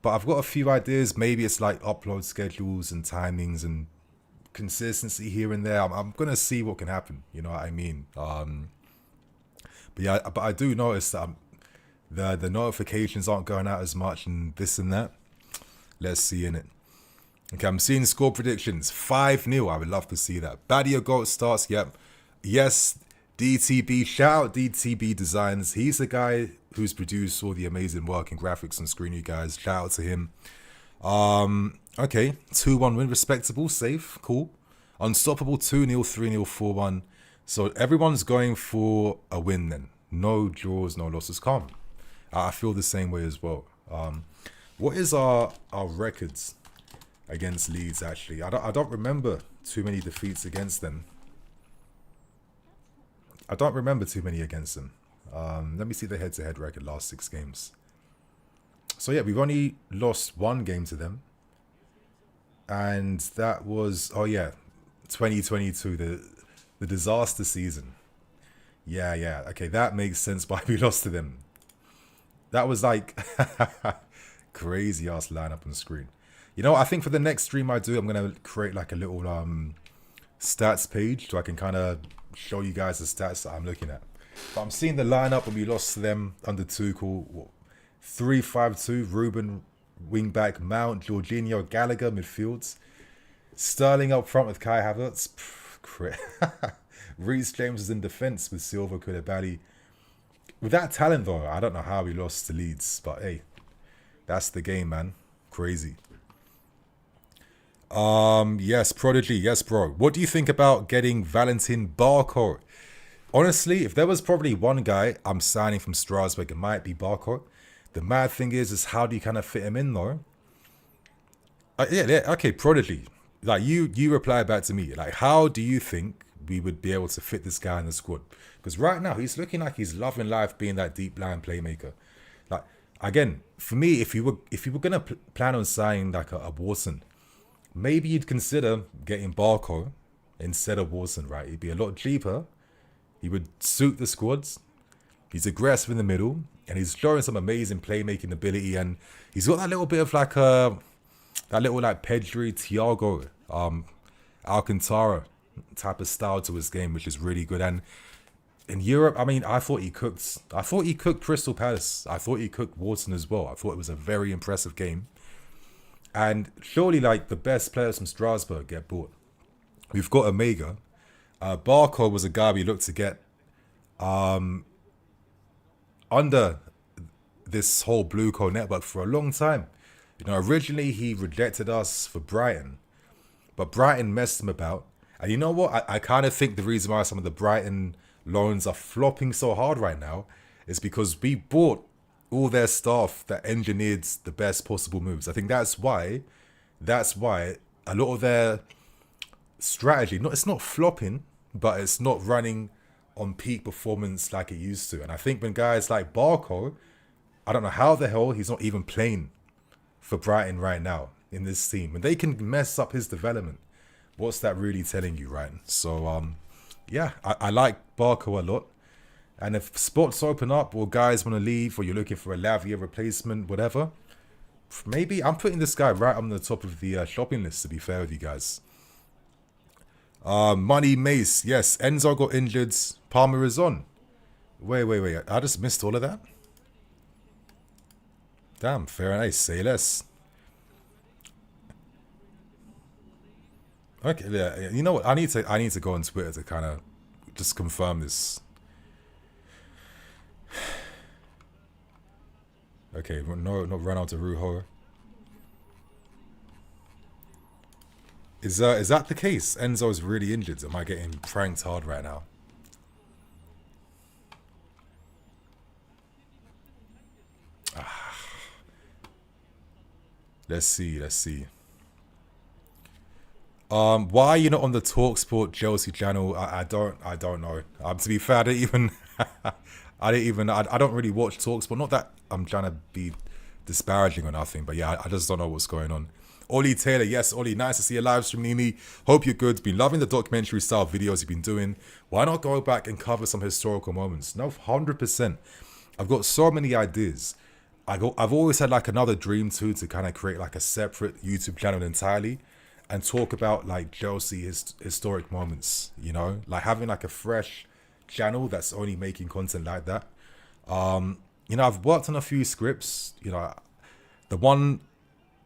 But I've got a few ideas. Maybe it's like upload schedules and timings and consistency here and there. I'm gonna see what can happen. You know what I mean? But yeah, but I do notice that the notifications aren't going out as much and this and that. Let's see in it. Okay, I'm seeing score predictions. 5-0. I would love to see that. Badio goal starts. Yep. Yes. DTB. Shout out DTB Designs. He's the guy who's produced all the amazing work and graphics on screen, you guys. Shout out to him. Okay. 2-1 win. Respectable. Safe. Cool. Unstoppable. 2-0, 3-0, 4-1. So everyone's going for a win then. No draws, no losses. Calm. I feel the same way as well. What is our records against Leeds, actually? I don't remember too many defeats against them. I don't remember too many against them. Let me see the head-to-head record last 6 games. So yeah, we've only lost 1 game to them. And that was, 2022, the disaster season. Yeah. Okay, that makes sense why we lost to them. That was like crazy ass lineup on screen. You know, I think for the next stream I do, I'm gonna create like a little stats page so I can kind of show you guys the stats that I'm looking at. But I'm seeing the lineup when we lost to them under Tuchel. 3-5-2, Ruben wingback, Mount, Jorginho, Gallagher midfields, Sterling up front with Kai Havertz. Reece James is in defence with Silva, Koulibaly. With that talent, though, I don't know how we lost to Leeds. But, hey, that's the game, man. Crazy. Yes, Prodigy. Yes, bro. What do you think about getting Valentin Barco? Honestly, if there was probably one guy I'm signing from Strasbourg, it might be Barco. The mad thing is how do you kind of fit him in, though? Yeah, okay, Prodigy. Like you reply back to me. Like, how do you think we would be able to fit this guy in the squad? Because right now he's looking like he's loving life, being that deep line playmaker. Like again, for me, if you were gonna plan on signing like a Watson, maybe you'd consider getting Barco instead of Watson. Right, it'd be a lot cheaper. He would suit the squads. He's aggressive in the middle, and he's showing some amazing playmaking ability, and he's got that little bit of like that little like Pedri, Thiago, Alcantara type of style to his game, which is really good. And in Europe, I mean, I thought he cooked Crystal Palace. I thought he cooked Wharton as well. I thought it was a very impressive game. And surely, like, the best players from Strasbourg get bought. We've got Omega. Barco was a guy we looked to get under this whole Blue Co network for a long time. You know, originally he rejected us for Brighton, but Brighton messed him about. And you know what? I kind of think the reason why some of the Brighton loans are flopping so hard right now is because we bought all their staff that engineered the best possible moves. I think that's why a lot of their strategy, it's not flopping, but it's not running on peak performance like it used to. And I think when guys like Barco, I don't know how the hell he's not even playing for Brighton right now in this team. When they can mess up his development, what's that really telling you, right? So, yeah, I like Barco a lot. And if spots open up or guys want to leave or you're looking for a Lavia replacement, whatever, maybe I'm putting this guy right on the top of the shopping list, to be fair with you guys. Money Mace, yes, Enzo got injured, Palmer is on. Wait, I just missed all of that? Damn, fair and nice, say less. Okay, yeah, you know what? I need to go on Twitter to kind of just confirm this. Okay, no, not run out to Ruho. Is that the case? Enzo's really injured. Am I getting pranked hard right now? Let's see. Why are you not on the TalkSport Chelsea channel? I don't know. To be fair, I don't really watch TalkSport. Not that I'm trying to be disparaging or nothing, but yeah, I just don't know what's going on. Ollie Taylor, yes, Ollie, nice to see a live stream, Nini. Hope you're good. Been loving the documentary style videos you've been doing. Why not go back and cover some historical moments? No, 100%. I've got so many ideas. I've always had like another dream too, to kind of create like a separate YouTube channel entirely and talk about like Chelsea historic moments, you know, like having like a fresh channel that's only making content like that. You know, I've worked on a few scripts. You know, the one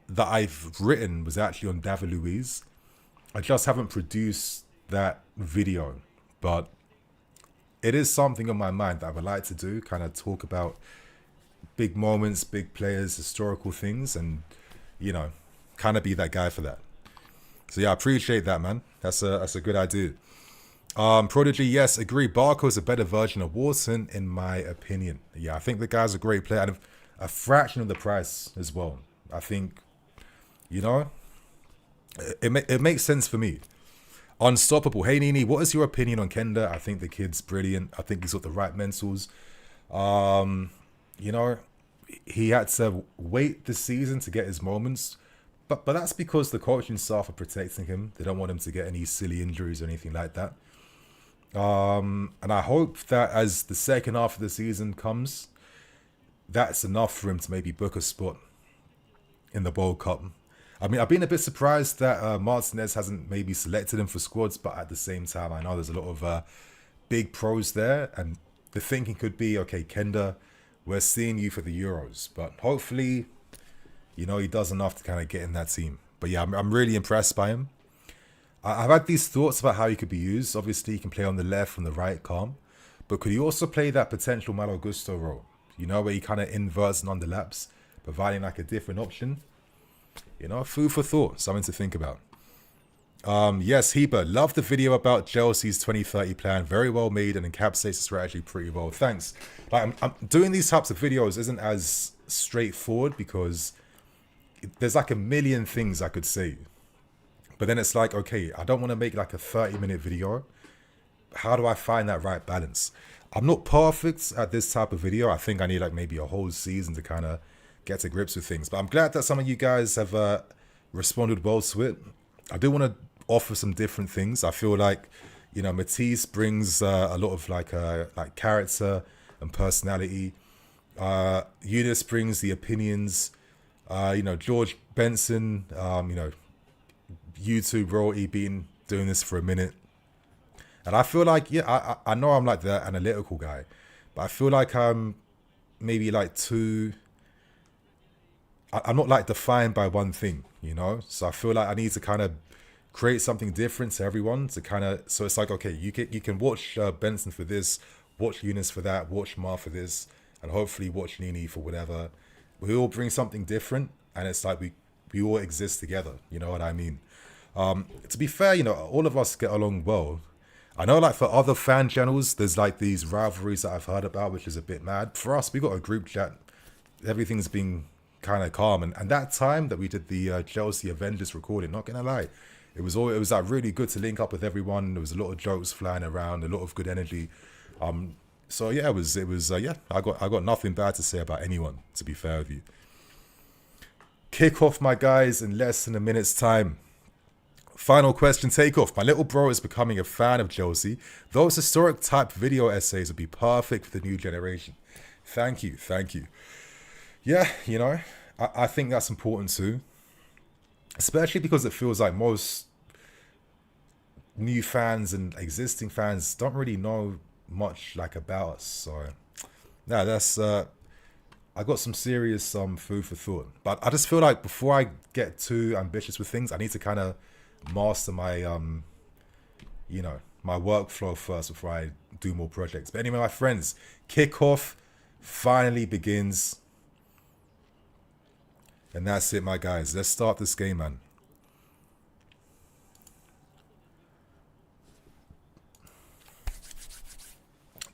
that I've written was actually on David Luiz. I just haven't produced that video, but it is something on my mind that I would like to do, kind of talk about big moments, big players, historical things, and, you know, kind of be that guy for that. So yeah, I appreciate that, man. That's a good idea. Prodigy, yes, agree. Barco is a better version of Watson, in my opinion. Yeah, I think the guy's a great player, and a fraction of the price as well. I think, you know, it makes sense for me. Unstoppable. Hey, Nini, what is your opinion on Kenda? I think the kid's brilliant. I think he's got the right mentals. You know, he had to wait this season to get his moments. But that's because the coaching staff are protecting him. They don't want him to get any silly injuries or anything like that. And I hope that as the second half of the season comes, that's enough for him to maybe book a spot in the World Cup. I mean, I've been a bit surprised that Martinez hasn't maybe selected him for squads, but at the same time, I know there's a lot of big pros there, and the thinking could be, okay, Kenda, we're seeing you for the Euros, but hopefully, you know, he does enough to kind of get in that team. But yeah, I'm really impressed by him. I've had these thoughts about how he could be used. Obviously, he can play on the left, on the right, calm. But could he also play that potential Malo Gusto role? You know, where he kind of inverts and underlaps, providing like a different option. You know, food for thought, something to think about. Yes, Heber, love the video about Chelsea's 2030 plan. Very well made and encapsulates the strategy pretty well. Thanks. Like, I'm doing these types of videos isn't as straightforward because there's like a million things I could say. But then it's like, okay, I don't want to make like a 30-minute video. How do I find that right balance? I'm not perfect at this type of video. I think I need like maybe a whole season to kind of get to grips with things. But I'm glad that some of you guys have responded well to it. I do want to offer some different things. I feel like, you know, Matisse brings a lot of like character and personality. Eunice brings the opinions. You know, George Benson, you know, YouTube royalty, been doing this for a minute. And I feel like, yeah, I know I'm like the analytical guy, but I feel like I'm maybe like I'm not like defined by one thing, you know? So I feel like I need to kind of create something different to everyone to kind of, so it's like, okay, you can watch Benson for this, watch Eunice for that, watch Mar for this, and hopefully watch Nini for whatever. We all bring something different, and it's like we all exist together, you know what I mean? To be fair, you know, all of us get along well. I know like for other fan channels, there's like these rivalries that I've heard about, which is a bit mad. For us, we got a group chat. Everything's been kind of calm. And that time that we did the Chelsea Avengers recording, not gonna lie, it was like really good to link up with everyone. There was a lot of jokes flying around, a lot of good energy. So yeah, it was yeah, I got nothing bad to say about anyone, to be fair with you. Kick off, my guys, in less than a minute's time. Final question, takeoff. My little bro is becoming a fan of Chelsea. Those historic type video essays would be perfect for the new generation. Thank you. Yeah, you know, I think that's important too. Especially because it feels like most new fans and existing fans don't really know much like about us. So, yeah, that's I got some serious food for thought. But I just feel like before I get too ambitious with things, I need to kind of master my you know, my workflow first before I do more projects. But anyway, my friends, kickoff finally begins. And that's it, my guys. Let's start this game, man.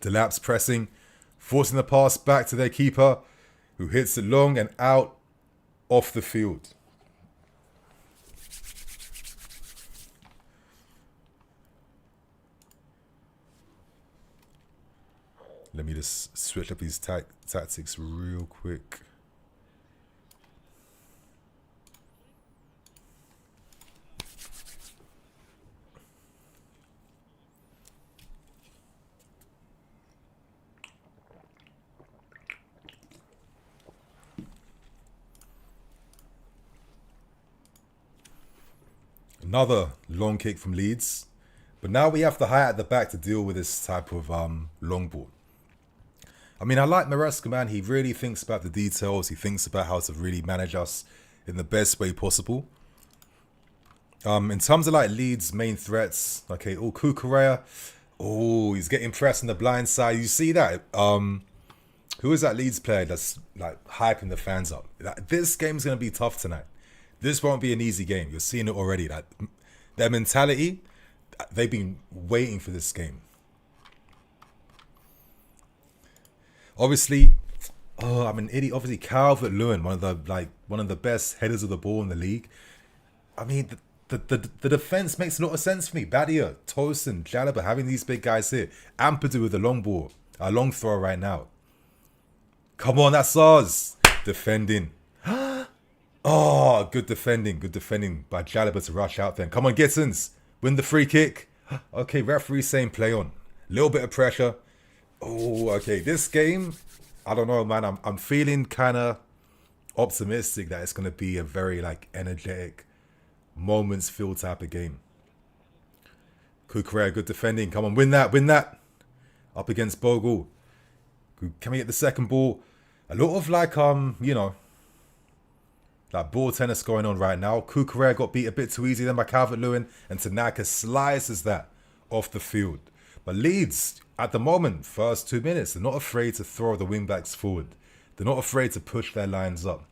Delap's pressing, forcing the pass back to their keeper, who hits it long and out off the field. Let me just switch up these tactics real quick. Another long kick from Leeds. But now we have the height at the back to deal with this type of long ball. I mean, I like Maresca, man. He really thinks about the details. He thinks about how to really manage us in the best way possible. In terms of like Leeds' main threats, okay, Cucurella. Oh, he's getting pressed on the blind side. You see that? Who is that Leeds player that's like hyping the fans up? This game's going to be tough tonight. This won't be an easy game. You're seeing it already. That their mentality, they've been waiting for this game. Obviously, I'm an idiot. Obviously, Calvert-Lewin, one of the best headers of the ball in the league. I mean, the defense makes a lot of sense for me. Badia, Tosin, Jalaba, having these big guys here. Ampadu with the long ball, a long throw right now. Come on, that's ours. Defending. Oh, good defending by Jalaba to rush out then. Come on, Gittins, win the free kick. Okay, referee saying play on. Little bit of pressure. Oh, okay. This game, I don't know, man. I'm feeling kind of optimistic that it's going to be a very like energetic, moments-filled type of game. Cucurella, good defending. Come on, win that. Up against Bogle. Can we get the second ball? A lot of like, you know, like ball tennis going on right now. Cucurella got beat a bit too easy then by Calvert-Lewin, and Tanaka slices that off the field. But Leeds, at the moment, first 2 minutes, they're not afraid to throw the wing-backs forward. They're not afraid to push their lines up.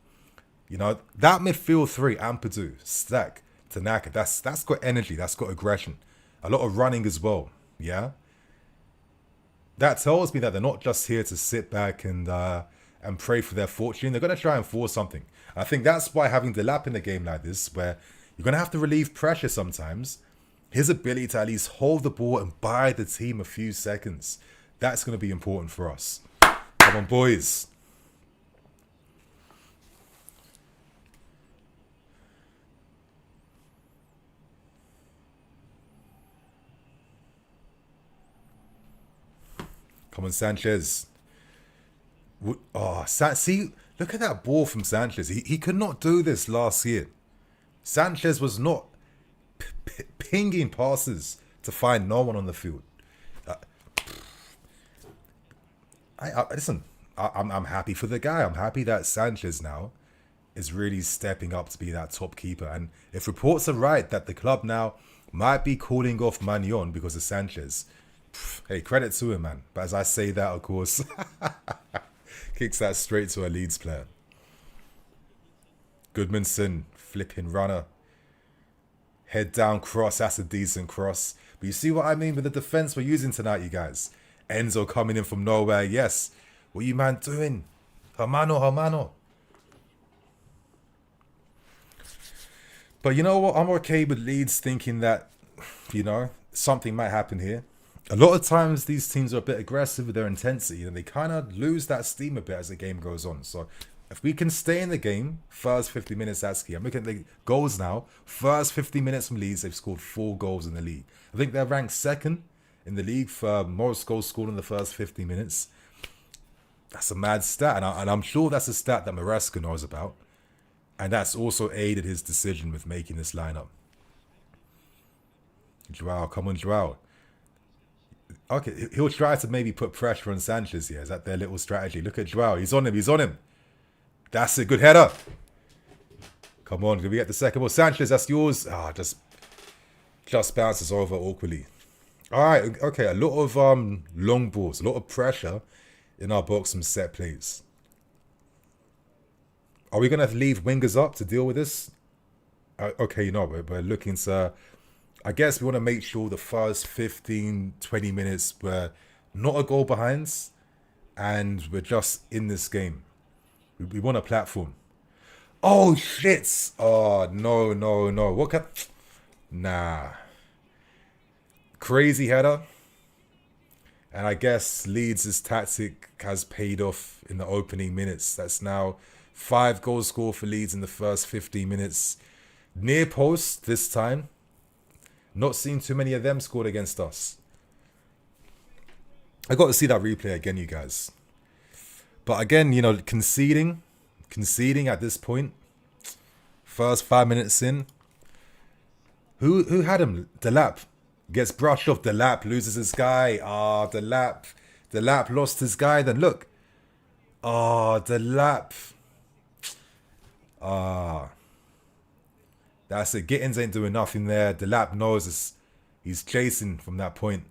You know, that midfield three, Ampadu, Stack, Tanaka, that's got energy, that's got aggression. A lot of running as well, yeah? That tells me that they're not just here to sit back and and pray for their fortune. They're going to try and force something. I think that's why having Delap in a game like this, where you're going to have to relieve pressure sometimes, his ability to at least hold the ball and buy the team a few seconds, that's going to be important for us. Come on, boys. Come on, Sanchez. Oh, see, look at that ball from Sanchez. He could not do this last year. Sanchez was not pinging passes to find no one on the field. Listen, I'm happy for the guy. I'm happy that Sanchez now is really stepping up to be that top keeper. And if reports are right that the club now might be calling off Magnon because of Sanchez, hey, credit to him, man. But as I say that, of course, kicks that straight to a Leeds player. Goodmanson, flipping runner. Head down cross, that's a decent cross. But you see what I mean with the defense we're using tonight, you guys. Enzo coming in from nowhere, yes. What are you man doing? Hermano. But you know what? I'm okay with Leeds thinking that, something might happen here. A lot of times these teams are a bit aggressive with their intensity and they kind of lose that steam a bit as the game goes on. So if we can stay in the game, first 50 minutes, that's key. I'm looking at the goals now. First 50 minutes from Leeds, they've scored 4 goals in the league. I think they're ranked second in the league for most goals scored in the first 50 minutes. That's a mad stat. And I'm sure that's a stat that Maresca knows about. And that's also aided his decision with making this lineup. Joao, come on, Joao. Okay, he'll try to maybe put pressure on Sanchez here. Is that their little strategy? Look at Joao. He's on him. That's a good header. Come on, can we get the second ball? Sanchez, that's yours. Just bounces over awkwardly. All right, okay, a lot of long balls, a lot of pressure in our box from set plays. Are we going to leave wingers up to deal with this? Okay, we're looking to... I guess we want to make sure the first 15, 20 minutes we're not a goal behind and we're just in this game. We want a platform. Oh, shit. Oh, no. What can... Nah. Crazy header. And I guess Leeds' tactic has paid off in the opening minutes. That's now 5 goals scored for Leeds in the first 15 minutes. Near post this time. Not seen too many of them scored against us. I got to see that replay again, you guys. But again, conceding at this point. First 5 minutes in. Who had him? Delap. Gets brushed off. Delap loses his guy. Delap lost his guy. Then look. Delap. That's it. Gittins ain't doing nothing there. Delap knows he's chasing from that point.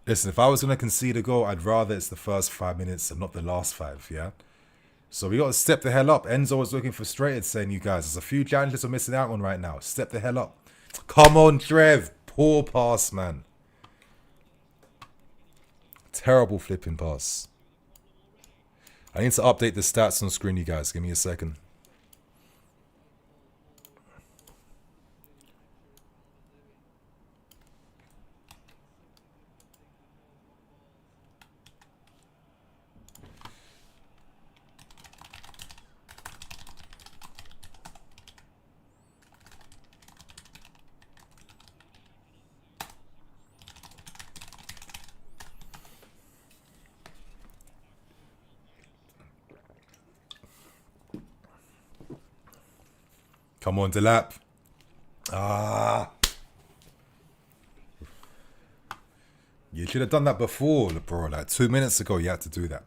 Listen, if I was going to concede a goal, I'd rather it's the first 5 minutes and not the last 5, yeah? So we got to step the hell up. Enzo was looking frustrated, saying, you guys, there's a few challenges we're missing out on right now. Step the hell up. Come on, Trev. Poor pass, man. Terrible flipping pass. I need to update the stats on screen, you guys. Give me a second. Come on, Delap. You should have done that before, bro. Like 2 minutes ago, you had to do that.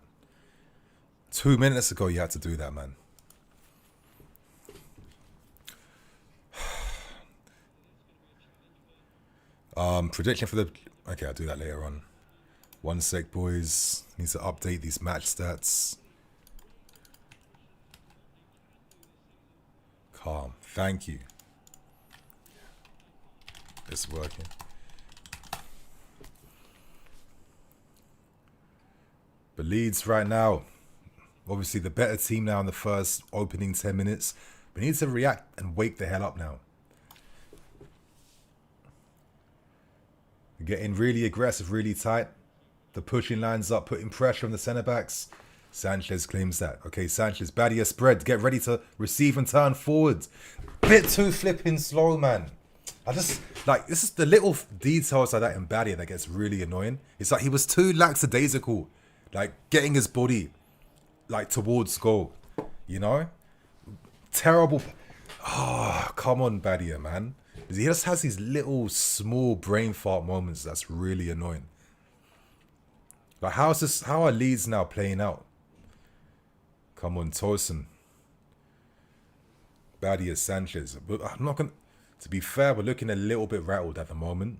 2 minutes ago, you had to do that, man. Prediction for the... Okay, I'll do that later on. One sec, boys. Need to update these match stats. Calm. Thank you. It's working. But Leeds right now, obviously the better team now in the first opening 10 minutes. We need to react and wake the hell up now. Getting really aggressive, really tight. The pushing lines up, putting pressure on the centre-backs. Sanchez claims that. Okay, Sanchez, Badia spread. Get ready to receive and turn forward. Bit too flipping slow, man. I just, like, this is the little details like that in Badia that gets really annoying. It's like he was too lackadaisical. Like, getting his body, like, towards goal. You know? Terrible. Oh, come on, Badia, man. He just has these little small brain fart moments that's really annoying. Like, how are Leeds now playing out? Come on, Tosin. Badia, Sanchez. But I'm not going to be fair, we're looking a little bit rattled at the moment.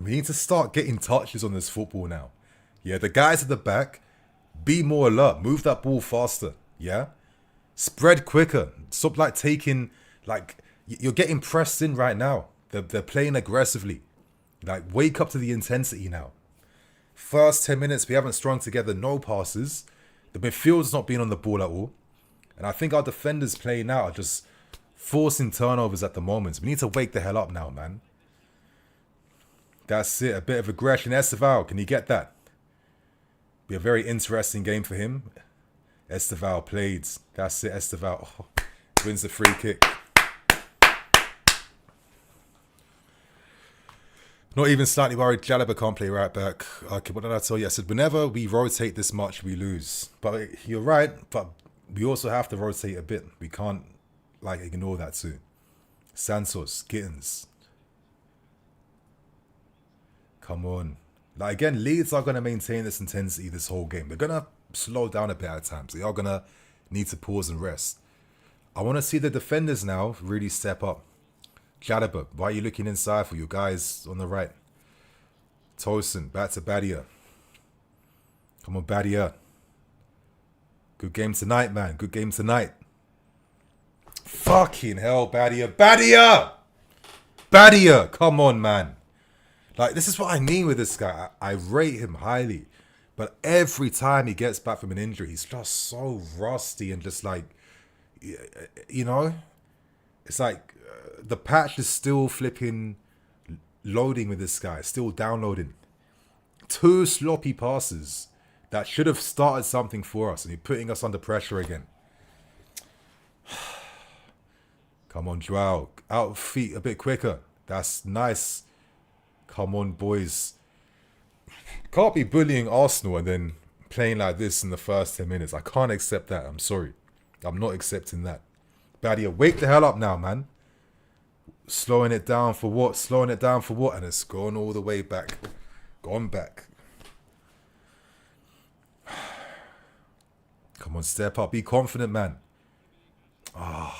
We need to start getting touches on this football now. Yeah, the guys at the back, be more alert. Move that ball faster. Yeah? Spread quicker. Stop, like, taking, like, you're getting pressed in right now. They're playing aggressively. Like, wake up to the intensity now. First 10 minutes, we haven't strung together no passes. The midfield's not being on the ball at all. And I think our defenders playing now are just forcing turnovers at the moment. We need to wake the hell up now, man. That's it. A bit of aggression. Esteval, can he get that? Be a very interesting game for him. Esteval played. That's it, Esteval. Oh, wins the free kick. Not even slightly worried. Jalaba can't play right back. Okay, what did I tell you? I said, whenever we rotate this much, we lose. But you're right. But we also have to rotate a bit. We can't, like, ignore that too. Santos, Gittins. Come on. Like, again, Leeds are going to maintain this intensity this whole game. They're going to slow down a bit at times. They are going to need to pause and rest. I want to see the defenders now really step up. Jalaba, why are you looking inside for your guys on the right? Tosin, back to Badia. Come on, Badia. Good game tonight, man. Good game tonight. Fucking hell, Badia. Badia! Badia! Come on, man. Like, this is what I mean with this guy. I rate him highly. But every time he gets back from an injury, he's just so rusty and just like, you know? It's like the patch is still flipping loading with this guy. Still downloading. 2 sloppy passes that should have started something for us. And you're putting us under pressure again. Come on, Joao. Out of feet a bit quicker. That's nice. Come on, boys. Can't be bullying Arsenal and then playing like this in the first 10 minutes. I can't accept that. I'm sorry. I'm not accepting that. Badia, wake the hell up now, man. Slowing it down for what? Slowing it down for what? And it's gone all the way back. Gone back. Come on, step up. Be confident, man. Oh.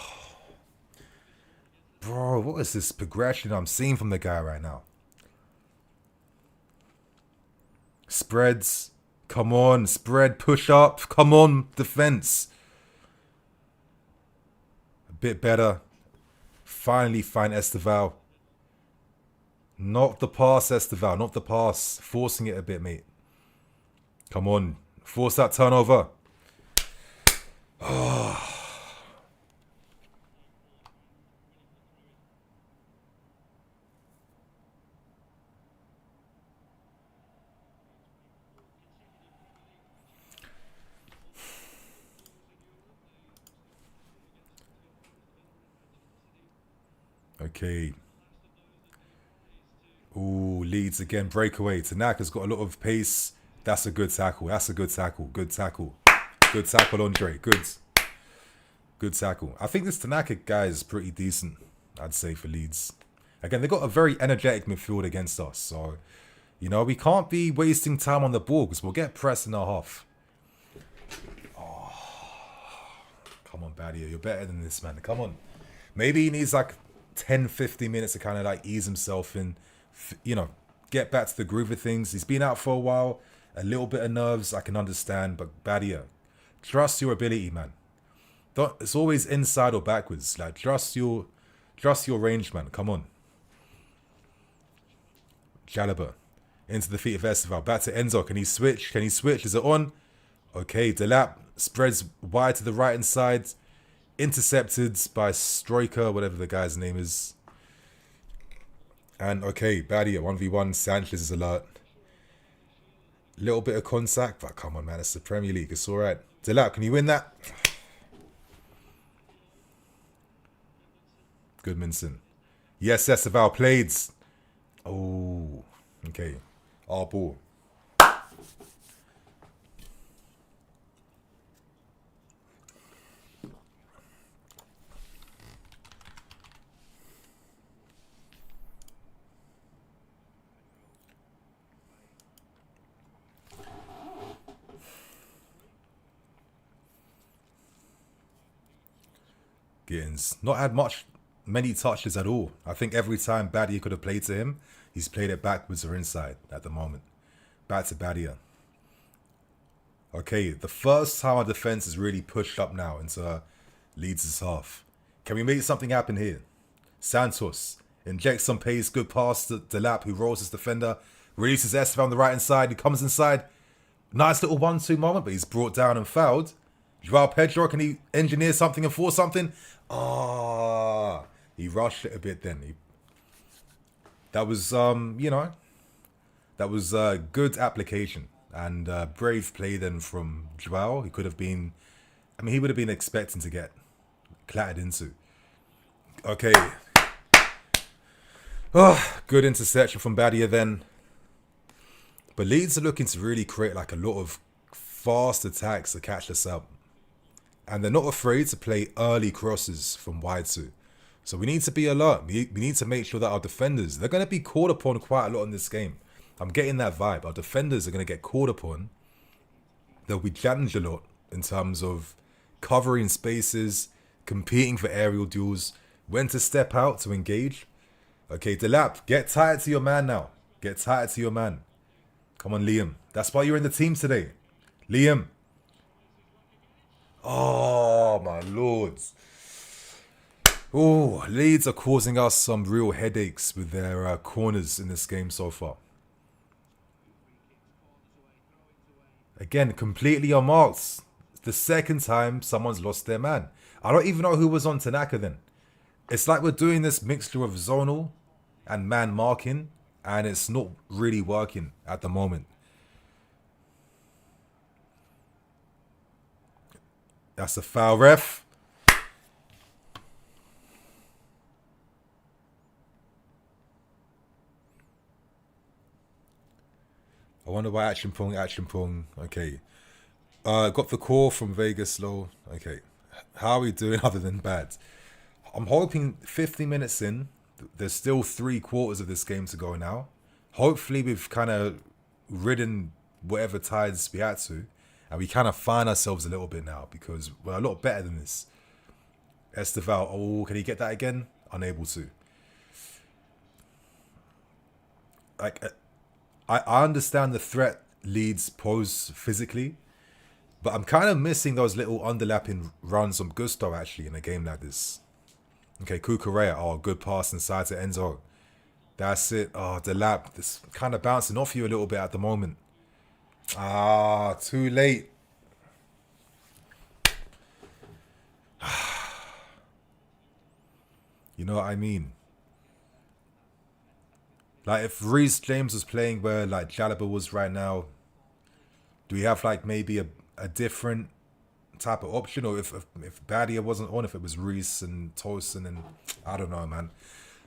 Bro, what is this progression I'm seeing from the guy right now? Spreads. Come on, spread, push up. Come on, defense. A bit better. Finally find Esteval. Not the pass, Esteval. Not the pass. Forcing it a bit, mate. Come on. Force that turnover. Oh. Okay. Ooh, Leeds again. Breakaway. Tanaka's got a lot of pace. That's a good tackle. That's a good tackle. Good tackle. Good tackle, Andre. Good. Good tackle. I think this Tanaka guy is pretty decent, I'd say, for Leeds. Again, they've got a very energetic midfield against us. So, you know, we can't be wasting time on the ball because we'll get pressed in our half. Oh. Come on, Badia. You're better than this, man. Come on. Maybe he needs like 10, 15 minutes to kind of like ease himself in, you know, get back to the groove of things. He's been out for a while. A little bit of nerves, I can understand. But Badia, trust your ability, man. It's always inside or backwards. Like, trust your range, man. Come on. Chalobah into the feet of Esteval. Back to Enzo. Can he switch? Can he switch? Is it on? Okay, Delap spreads wide to the right hand side. Intercepted by Stroika, whatever the guy's name is. And okay, Badia 1v1. Sanchez is alert. Little bit of contact, but come on, man. It's the Premier League. It's all right. Delap, can you win that? Goodmanson. Yes, Esteval played. Oh, okay. Our ball. Gittins. Not had many touches at all. I think every time Badia could have played to him, he's played it backwards or inside at the moment. Back to Badia. Okay, the first time our defense is really pushed up now into Leeds' half. Can we make something happen here? Santos injects some pace, good pass to Delap, who rolls his defender, releases Estevan on the right hand side, he comes inside. Nice little 1-2 moment, but he's brought down and fouled. Joao Pedro, can he engineer something and force something? He rushed it a bit then. That was, that was a good application and brave play then from Joao. He could have been, he would have been expecting to get clattered into. Okay. Good interception from Badia then. But Leeds are looking to really create like a lot of fast attacks to catch us up. And they're not afraid to play early crosses from wide too. So we need to be alert. We need to make sure that our defenders, they're going to be called upon quite a lot in this game. I'm getting that vibe. Our defenders are going to get called upon. They'll be challenged a lot in terms of covering spaces, competing for aerial duels, when to step out to engage. Okay, Delap, get tired to your man now. Get tired to your man. Come on, Liam. That's why you're in the team today. Liam. Oh, my lords. Oh, Leeds are causing us some real headaches with their corners in this game so far. Again, completely unmarked. It's the second time someone's lost their man. I don't even know who was on Tanaka then. It's like we're doing this mixture of zonal and man marking, and it's not really working at the moment. That's a foul, ref. I wonder why action pong. Okay. Got the call from Vegas Low. Okay. How are we doing other than bad? I'm hoping 50 minutes in, there's still 3/4 of this game to go now. Hopefully we've kind of ridden whatever tides we had to. And we kind of find ourselves a little bit now because we're a lot better than this. Esteval, oh, can he get that again? Unable to. Like, I understand the threat Leeds pose physically, but I'm kind of missing those little underlapping runs from Gusto actually in a game like this. Okay, Cucurella, oh, good pass inside to Enzo. That's it. Oh, Delap, this kind of bouncing off you a little bit at the moment. Too late. You know what I mean? Like if Reece James was playing where like Chalobah was right now, do we have like maybe a different type of option? Or if Badia wasn't on, if it was Reece and Tosin and I don't know, man.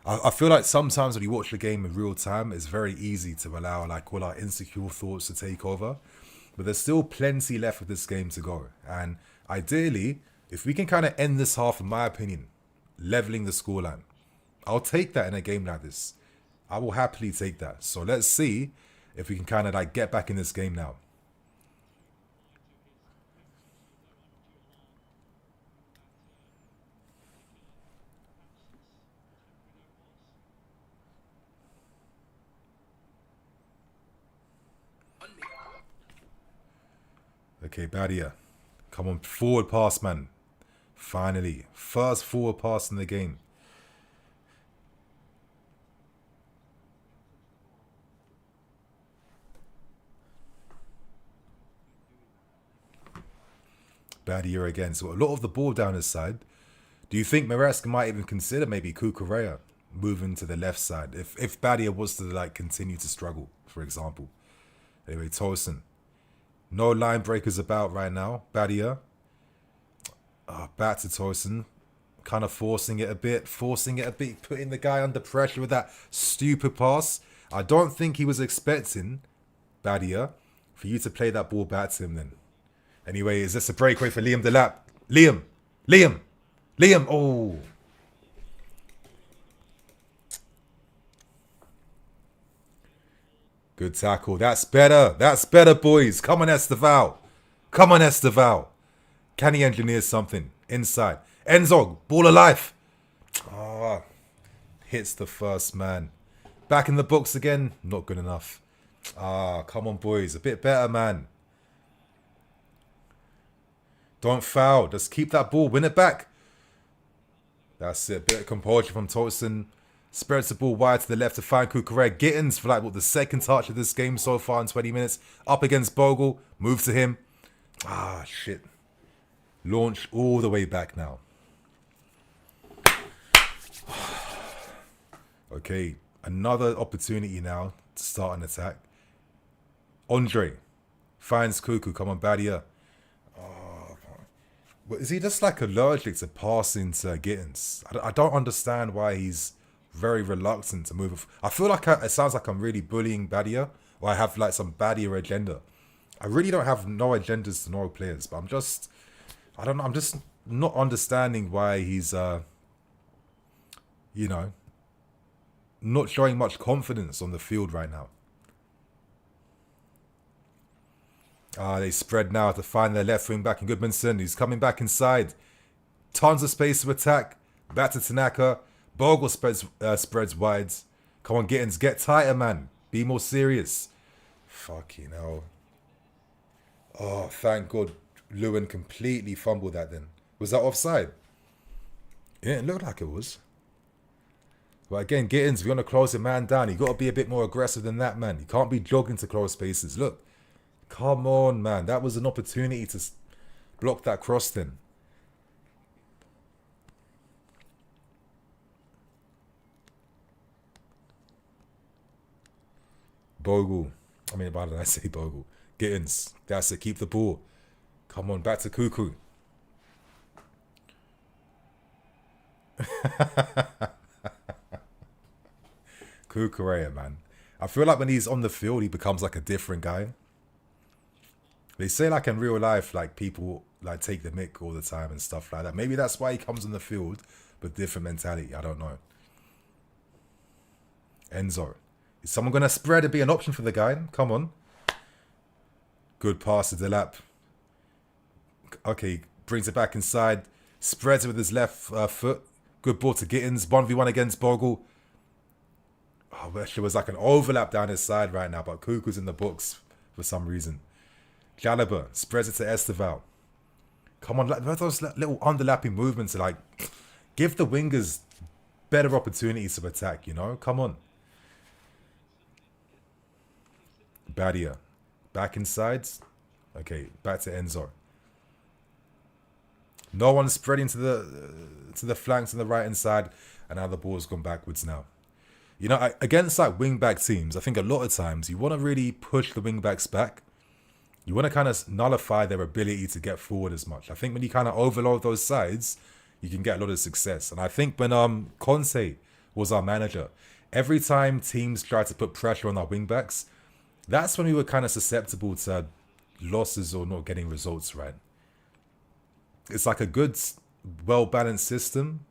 I feel like sometimes when you watch the game in real time, it's very easy to allow like all our insecure thoughts to take over. But there's still plenty left of this game to go. And ideally, if we can kind of end this half, in my opinion, leveling the scoreline, I'll take that in a game like this. I will happily take that. So let's see if we can kind of like get back in this game now. Okay, Badia. Come on, forward pass, man. Finally. First forward pass in the game. Badia again. So a lot of the ball down his side. Do you think Maresca might even consider maybe Cucurella moving to the left side if Badia was to like continue to struggle, for example? Anyway, Tosin. No line breakers about right now. Badia. Back to Tosin. Kind of forcing it a bit. Putting the guy under pressure with that stupid pass. I don't think he was expecting, Badia, for you to play that ball back to him then. Anyway, is this a breakaway for Liam Delap? Liam! Oh! Good tackle. That's better, boys. Come on, Esteval. Can he engineer something? Inside. Enzo, ball of life. Oh, hits the first man. Back in the books again. Not good enough. Come on, boys. A bit better, man. Don't foul. Just keep that ball. Win it back. That's it. Bit of composure from Tosin. Spreads the ball wide to the left to find Cucurella. Gittins for the second touch of this game so far in 20 minutes. Up against Bogle. Move to him. Shit. Launch all the way back now. Okay. Another opportunity now to start an attack. Andre finds Cuckoo. Come on, Badia. Is he just allergic to passing to Gittins? I don't understand why he's very reluctant to move. I feel like it sounds like I'm really bullying Badia, or I have some Badia agenda. I really don't have no agendas to no players, but I'm just not understanding why he's not showing much confidence on the field right now. They spread now to find their left wing back in Goodmanson. He's coming back inside. Tons of space to attack. Back to Tanaka. Bogle spreads wide. Come on, Gittins. Get tighter, man. Be more serious. Fucking hell. Oh, thank God. Lewin completely fumbled that then. Was that offside? Yeah, it looked like it was. But again, Gittins, if you want to close a man down, you got to be a bit more aggressive than that, man. You can't be jogging to close spaces. Look. Come on, man. That was an opportunity to block that cross then. Bogle. Why did I say Bogle? Gittins. That's it. Keep the ball. Come on, back to Cuckoo. Cucurella, man. I feel like when he's on the field, he becomes a different guy. They say in real life, people take the mick all the time and stuff like that. Maybe that's why he comes on the field, but different mentality. I don't know. Enzo. Is someone going to spread and be an option for the guy? Come on. Good pass to Delap. Okay, brings it back inside. Spreads it with his left foot. Good ball to Gittins. 1v1 against Bogle. Oh, there was an overlap down his side right now, but Cuckoo's in the books for some reason. Jalaba spreads it to Esteval. Come on, those little underlapping movements are give the wingers better opportunities to attack, Come on. Badia. Back inside. Okay, back to Enzo. No one spreading to the flanks on the right hand side, and now the ball's gone backwards now. Against wing-back teams, I think a lot of times you want to really push the wing-backs back. You want to kind of nullify their ability to get forward as much. I think when you kind of overload those sides, you can get a lot of success. And I think when Conte was our manager, every time teams tried to put pressure on our wing-backs, that's when we were kind of susceptible to losses or not getting results right. It's a good, well-balanced system,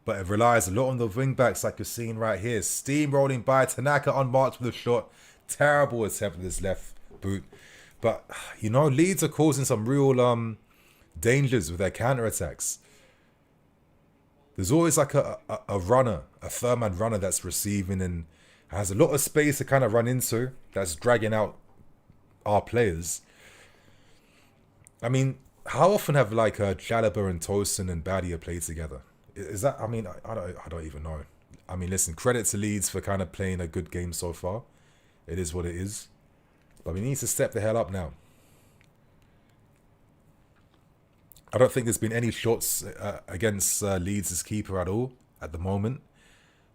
but it relies a lot on the wing-backs like you're seeing right here. Steamrolling by, Tanaka unmarked with a shot. Terrible attempt with his left boot. But, Leeds are causing some real dangers with their counter-attacks. There's always a runner, a third-man runner that's receiving and has a lot of space to kind of run into. That's dragging out our players. I mean, how often have like Chalobah and Tosin and Badia played together? Is that? I mean, I don't even know. I mean, listen, credit to Leeds for kind of playing a good game so far. It is what it is. But we need to step the hell up now. I don't think there's been any shots against Leeds' keeper at all at the moment.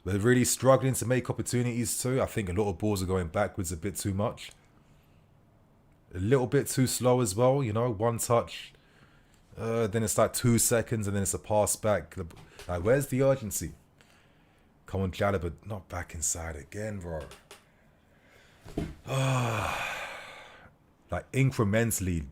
They're really struggling to make opportunities too. I think a lot of balls are going backwards a bit too much. A little bit too slow as well, you know, one touch. Then it's like 2 seconds and then it's a pass back. Like, where's the urgency? Come on, Chalobah, not back inside again, bro. Like, incrementally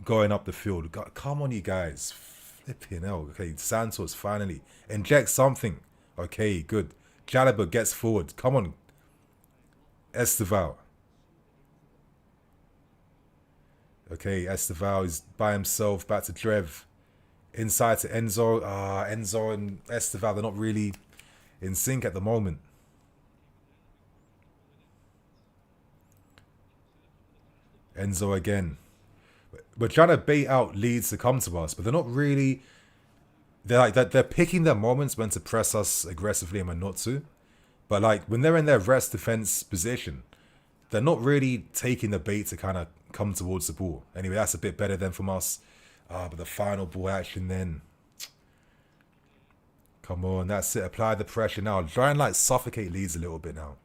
going up the field. Come on, you guys. Flipping hell. Okay, Santos, finally. Inject something. Okay, good. Chalobah gets forward. Come on. Esteval. Okay, Esteval is by himself. Back to Trev. Inside to Enzo. Enzo and Esteval, they're not really in sync at the moment. Enzo again. We're trying to bait out Leeds to come to us, but they're not really. They're like they're picking their moments when to press us aggressively and when not to. But like when they're in their rest defense position, they're not really taking the bait to kind of come towards the ball. Anyway, that's a bit better than from us. But the final ball action then. Come on, that's it. Apply the pressure now. Try and like suffocate Leeds a little bit now.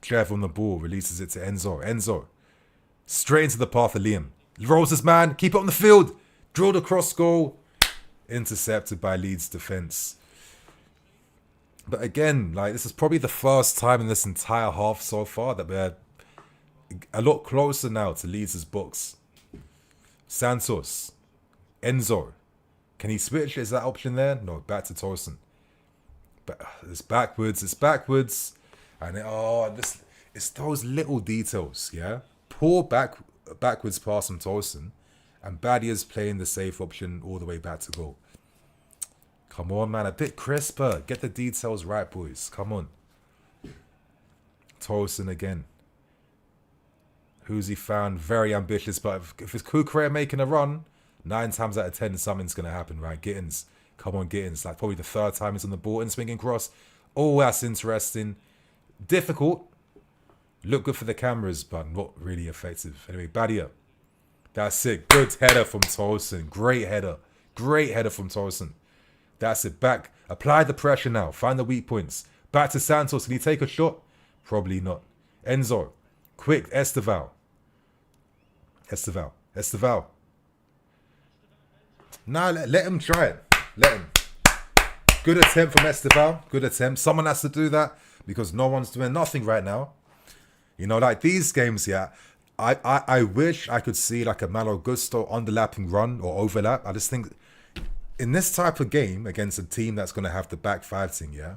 Trev on the ball, releases it to Enzo. Enzo. Straight into the path of Liam. Rolls his man, keep it on the field. Drilled across goal. Intercepted by Leeds defence. But again, like this is probably the first time in this entire half so far that we're a lot closer now to Leeds' box. Santos. Enzo. Can he switch? Is that option there? No, back to Tosin. But it's backwards, And it's those little details, yeah? Poor backwards pass from Tosin. And Badia's playing the safe option all the way back to goal. Come on, man. A bit crisper. Get the details right, boys. Come on. Tosin again. Who's he found? Very ambitious. But if it's Kukurea making a run, 9 times out of 10, something's going to happen, right? Gittins. Come on, Gittins. Like probably the 3rd time he's on the ball and swinging cross. Oh, that's interesting. Difficult. Look good for the cameras, but not really effective. Anyway, Badia. That's it. Good header from Tosin. Great header. Great header from Tosin. That's it. Back. Apply the pressure now. Find the weak points. Back to Santos. Can he take a shot? Probably not. Enzo. Quick. Esteval. Nah, let him try it. Let him. Good attempt from Esteval. Good attempt. Someone has to do that because no one's doing nothing right now. You know, like these games, yeah. I wish I could see like a Malo Gusto underlapping run or overlap. I just think in this type of game against a team that's going to have the back 5 thing, yeah,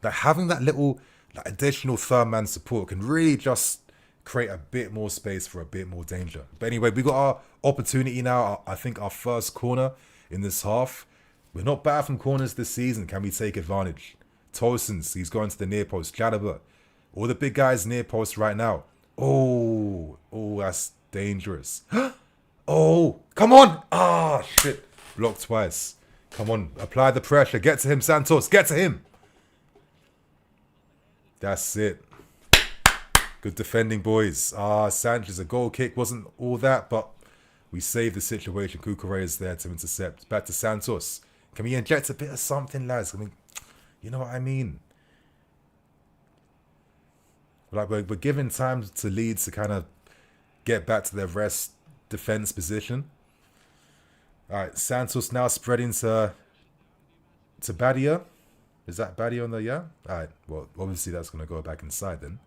that having that little like, additional 3rd man support can really just create a bit more space for a bit more danger. But anyway, we got our opportunity now. I think our first corner in this half. We're not bad from corners this season. Can we take advantage? Tosin's, he's going to the near post. Chalobah, all the big guys near post right now. Oh, that's dangerous. Oh, come on. Shit. Blocked twice. Come on, apply the pressure. Get to him, Santos. Get to him. That's it. Good defending, boys. Sanchez, a goal kick wasn't all that, but we saved the situation. Kukurea is there to intercept. Back to Santos. Can we inject a bit of something, lads? I mean, you know what I mean? Like we're giving time to Leeds to kind of get back to their rest defense position. All right, Santos now spreading to Badia. Is that Badia on the yeah? All right. Well, obviously that's going to go back inside then.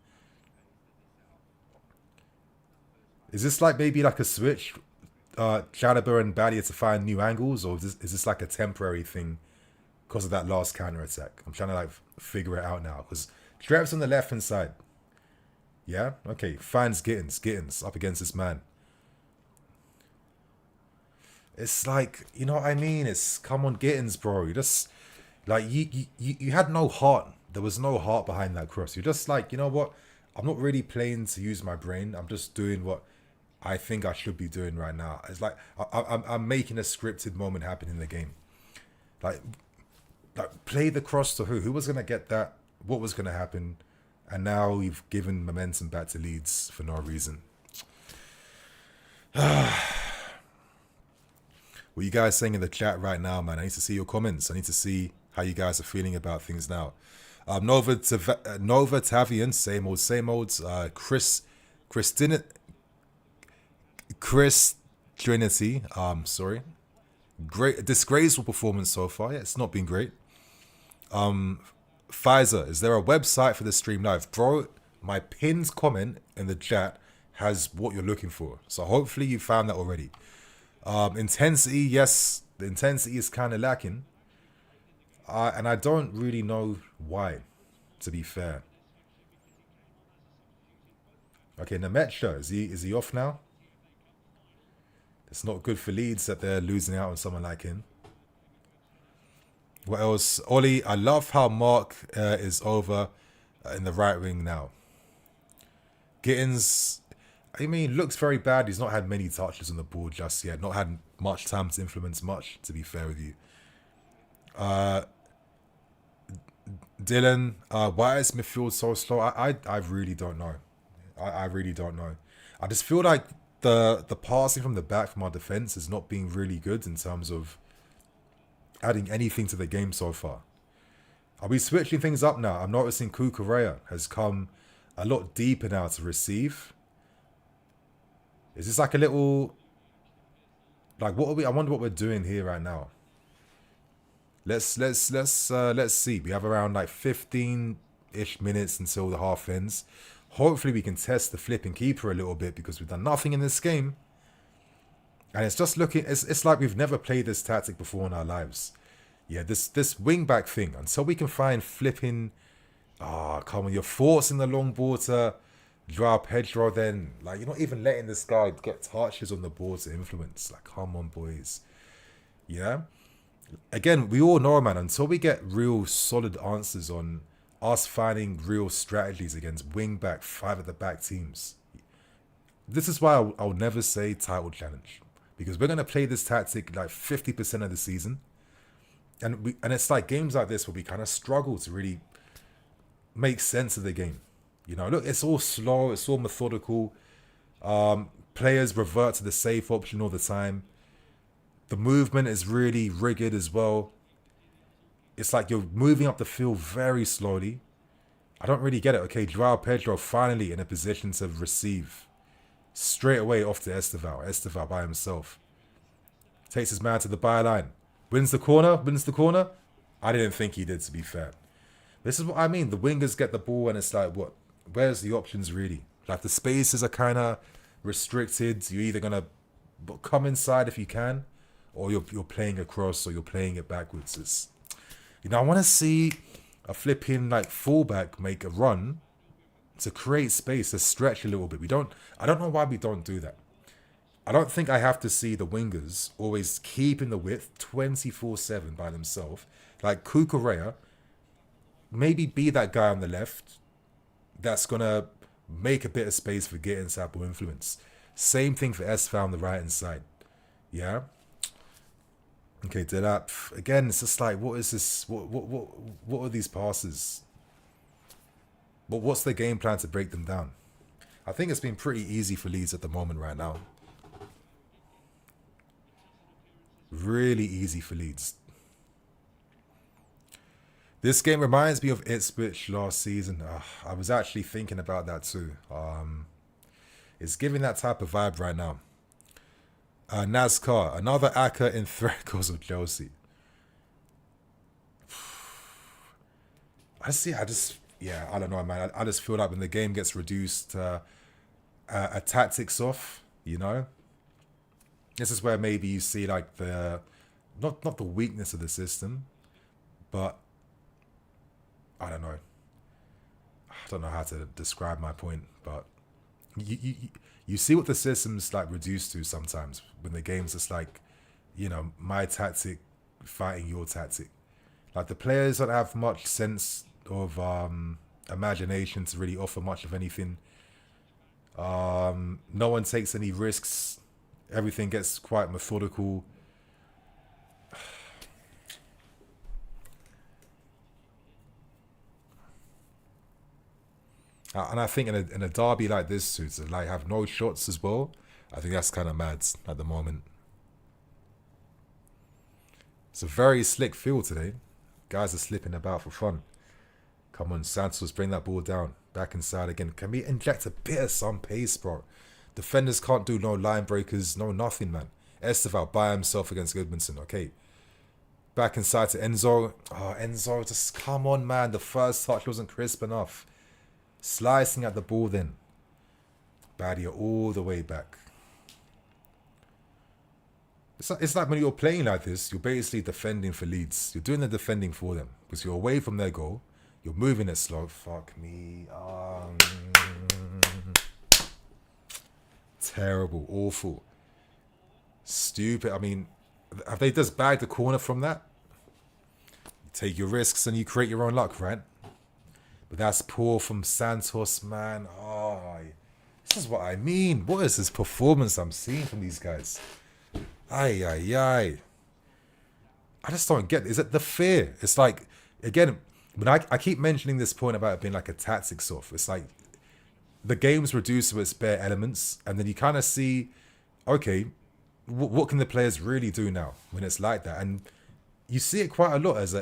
Is this like maybe like a switch, Chalobah and Badia to find new angles, or is this like a temporary thing because of that last counter attack? I'm trying to like figure it out now because Trev's on the left hand side. Yeah? Okay. Finds Gittins up against this man. It's like, you know what I mean? It's, come on, Gittins, bro. You just, like, you had no heart. There was no heart behind that cross. You're just like, you know what? I'm not really playing to use my brain. I'm just doing what I think I should be doing right now. It's like I'm making a scripted moment happen in the game. Like, play the cross to who? Who was gonna get that? What was gonna happen? And now we've given momentum back to Leeds for no reason. What you guys saying in the chat right now, man? I need to see your comments. I need to see how you guys are feeling about things now. Nova Tavian, same old. Chris Trinity, sorry. Great, disgraceful performance so far. Yeah, it's not been great. Pfizer, is there a website for the stream live? Bro, my pinned comment in the chat has what you're looking for. So hopefully you found that already. Intensity, yes, the intensity is kind of lacking. And I don't really know why, to be fair. Okay, Nemecha, is he off now? It's not good for Leeds that they're losing out on someone like him. What else? Ollie, I love how Mark is over in the right wing now. Gittins, I mean, looks very bad. He's not had many touches on the ball just yet. Not had much time to influence much, to be fair with you. Dylan, why is midfield so slow? I really don't know. I really don't know. I just feel like the passing from the back from our defense is not being really good in terms of adding anything to the game so far. Are we switching things up now? I'm noticing Kukurea has come a lot deeper now to receive. Is this like a little, like, what are we? I wonder what we're doing here right now. Let's see. We have around like 15-ish minutes until the half ends. Hopefully we can test the flipping keeper a little bit because we've done nothing in this game. And it's just looking, it's like we've never played this tactic before in our lives. Yeah, this wing back thing, until we can find flipping, come on, you're forcing the long ball to draw Pedro then. Like, you're not even letting this guy get touches on the ball to influence. Like, come on, boys. Yeah? Again, we all know, man, until we get real solid answers on us finding real strategies against wing-back, 5-at-the-back teams. This is why I'll never say title challenge. Because we're going to play this tactic like 50% of the season. And it's like games like this where we kind of struggle to really make sense of the game. You know, look, it's all slow, it's all methodical. Players revert to the safe option all the time. The movement is really rigged as well. It's like you're moving up the field very slowly. I don't really get it. Okay, Joao Pedro finally in a position to receive. Straight away off to Esteval. Esteval by himself. Takes his man to the byline. Wins the corner. I didn't think he did, to be fair. This is what I mean. The wingers get the ball and it's like, what? Where's the options really? Like the spaces are kind of restricted. You're either going to come inside if you can, or you're playing across, or you're playing it backwards. It's, you know, I want to see a flipping like fullback make a run to create space, to stretch a little bit. I don't know why we don't do that. I don't think I have to see the wingers always keeping the width 24/7 by themselves. Like Kukurea, maybe be that guy on the left that's going to make a bit of space for getting Sabo influence. Same thing for Esfa on the right hand side. Yeah? Okay, Delap. Again, it's just like, what is this? What are these passes? What's the game plan to break them down? I think it's been pretty easy for Leeds at the moment right now. Really easy for Leeds. This game reminds me of Ipswich last season. I was actually thinking about that too. It's giving that type of vibe right now. NASCAR, another Aka in threat because of Chelsea. I don't know, man. I just feel like when the game gets reduced, a tactics off, you know. This is where maybe you see like the, not the weakness of the system, but I don't know. I don't know how to describe my point, but you see what the system's like reduced to sometimes when the game's just like, you know, my tactic fighting your tactic. Like the players don't have much sense of imagination to really offer much of anything. No one takes any risks. Everything gets quite methodical. And I think in a derby like this, to like have no shots as well, I think that's kind of mad at the moment. It's a very slick field today. Guys are slipping about for fun. Come on, Santos, bring that ball down. Back inside again. Can we inject a bit of some pace, bro? Defenders can't do no line breakers, no nothing, man. Esteval by himself against Goodmanson, okay. Back inside to Enzo. Oh, Enzo, just come on, man. The first touch wasn't crisp enough. Slicing at the ball then. Badia all the way back. It's like when you're playing like this, you're basically defending for Leeds. You're doing the defending for them. Because you're away from their goal. You're moving it slow. Fuck me. Terrible. Awful. Stupid. I mean, have they just bagged the corner from that? You take your risks and you create your own luck, right? But that's poor from Santos, man. Oh, this is what I mean. What is this performance I'm seeing from these guys? Ay, ay, ay. I just don't get it. Is it the fear? It's like, again, when I keep mentioning this point about it being like a tactics off. It's like the game's reduced to its bare elements. And then you kind of see, okay, what can the players really do now when it's like that? And you see it quite a lot as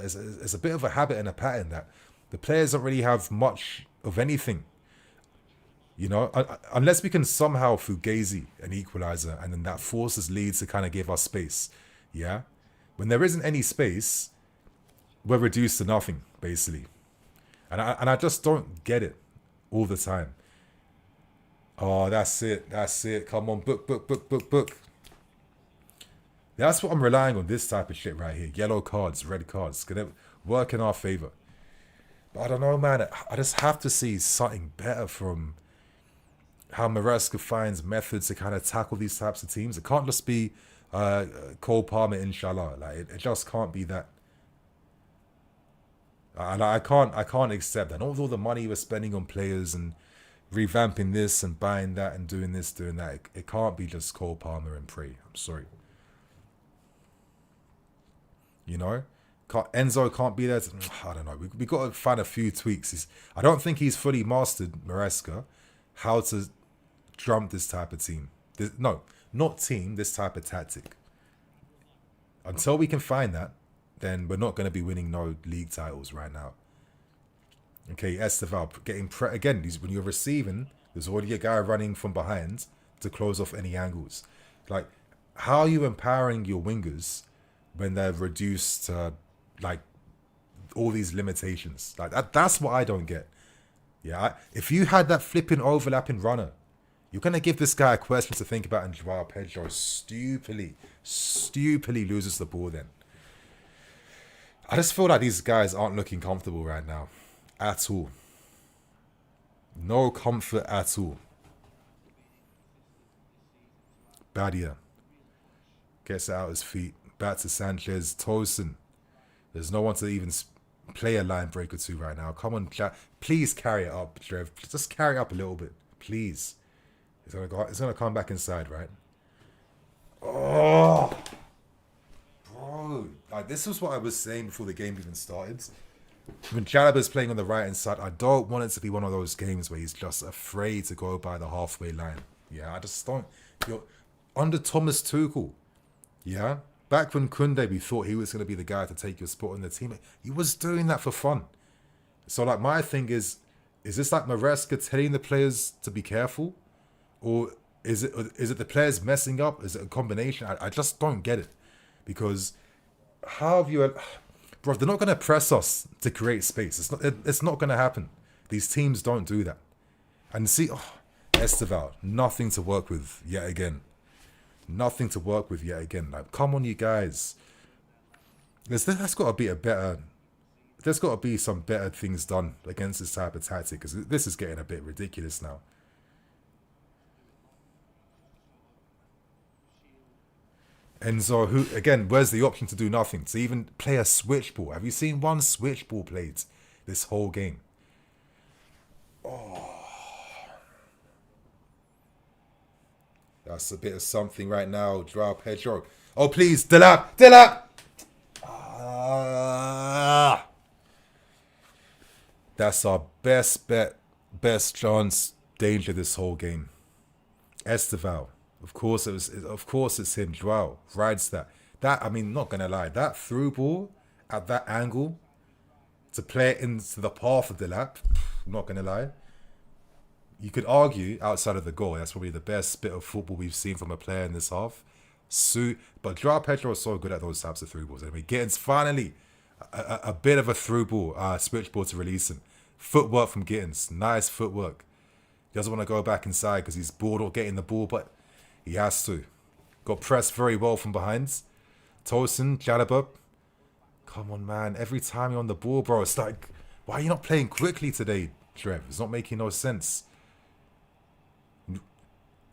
a bit of a habit and a pattern that the players don't really have much of anything. You know, unless we can somehow fugazi an equalizer and then that forces Leeds to kind of give us space. Yeah? When there isn't any space, we're reduced to nothing, basically. And I just don't get it all the time. Oh, that's it. That's it. Come on, book. That's what I'm relying on, this type of shit right here. Yellow cards, red cards. Gonna work in our favour. But I don't know, man. I just have to see something better from how Maresca finds methods to kind of tackle these types of teams. It can't just be Cole Palmer, inshallah. Like it just can't be that. And I can't accept that. All the money we're spending on players and revamping this and buying that and doing this, doing that, it can't be just Cole Palmer and pray. I'm sorry. You know? Enzo can't be there. I don't know. We got to find a few tweaks. I don't think he's fully mastered, Maresca, how to drum this type of team. This type of tactic. Until we can find that, then we're not going to be winning no league titles right now. Okay, Esteval getting again. When you're receiving, there's already a guy running from behind to close off any angles. Like, how are you empowering your wingers when they're reduced to like all these limitations? Like that's what I don't get. Yeah, if you had that flipping overlapping runner, you're gonna give this guy a question to think about, and Joao Pedro stupidly loses the ball. Then I just feel like these guys aren't looking comfortable right now, at all. No comfort at all. Badia gets out his feet, back to Sanchez, Tosin. There's no one to even play a line break or two right now. Come on, please carry it up, Trev. Just carry it up a little bit, please. It's gonna come back inside, right? Oh, bro! Like, this was what I was saying before the game even started. When Jalaba's playing on the right hand side, I don't want it to be one of those games where he's just afraid to go by the halfway line. Yeah, I just don't. You're under Thomas Tuchel. Yeah. Back when Koundé, we thought he was going to be the guy to take your spot on the team. He was doing that for fun. So, like, my thing is this like Maresca telling the players to be careful? Or is it the players messing up? Is it a combination? I just don't get it. Because how have you... Bro, they're not going to press us to create space. It's not going to happen. These teams don't do that. And see, Esteval, nothing to work with yet again. Nothing to work with yet again. Like, come on, you guys. There's got to be a better... There's got to be some better things done against this type of tactic, because this is getting a bit ridiculous now. Enzo, who, again, where's the option to do nothing? To even play a switch ball. Have you seen one switch ball played this whole game? Oh. That's a bit of something right now. Joao Pedro. Oh, please. Delap. That's our best bet, best chance, danger this whole game. Esteval. Of course it's him. Joao rides that. I mean, not gonna lie, that through ball at that angle to play it into the path of Delap, not gonna lie. You could argue outside of the goal, that's probably the best bit of football we've seen from a player in this half. But Joao Pedro is so good at those types of through balls. I mean, Gittins finally a bit of a through ball, switch ball to release him. Footwork from Gittins, nice footwork. He doesn't want to go back inside because he's bored or getting the ball, but he has to. Got pressed very well from behind. Tosin, Jalaba. Come on, man. Every time you're on the ball, bro, it's like, why are you not playing quickly today, Trev? It's not making no sense.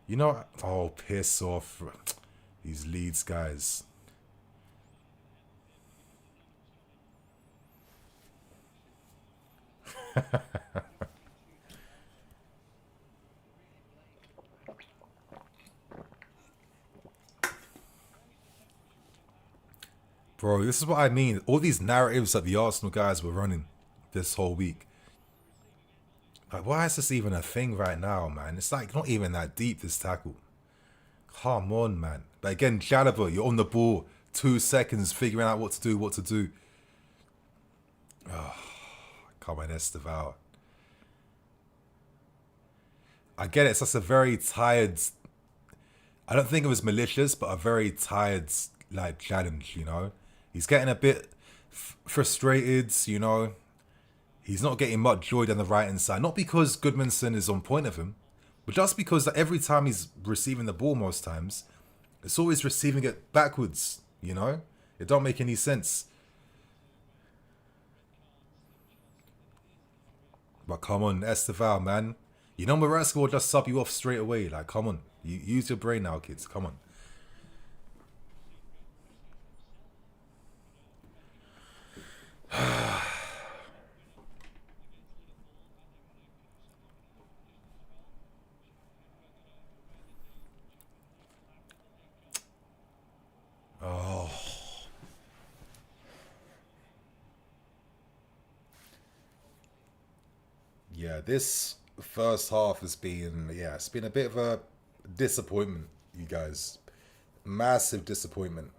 You know, oh, piss off. These Leeds guys. Bro, this is what I mean. All these narratives that the Arsenal guys were running this whole week. Like, why is this even a thing right now, man? It's like not even that deep, this tackle. Come on, man. But again, Jalaba, you're on the ball. 2 seconds figuring out what to do. Oh, come on, Esteval. I get it. It's just a very tired... I don't think it was malicious, but a very tired, like, challenge, you know? He's getting a bit frustrated, you know? He's not getting much joy down the right-hand side. Not because Goodmanson is on point of him, but just because every time he's receiving the ball most times, it's always receiving it backwards, you know? It don't make any sense. But come on, Esteval, man. You know Maresca will just sub you off straight away. Like, come on. You use your brain now, kids. Come on. Oh. Yeah, this first half has been, it's been a bit of a disappointment, you guys. Massive disappointment.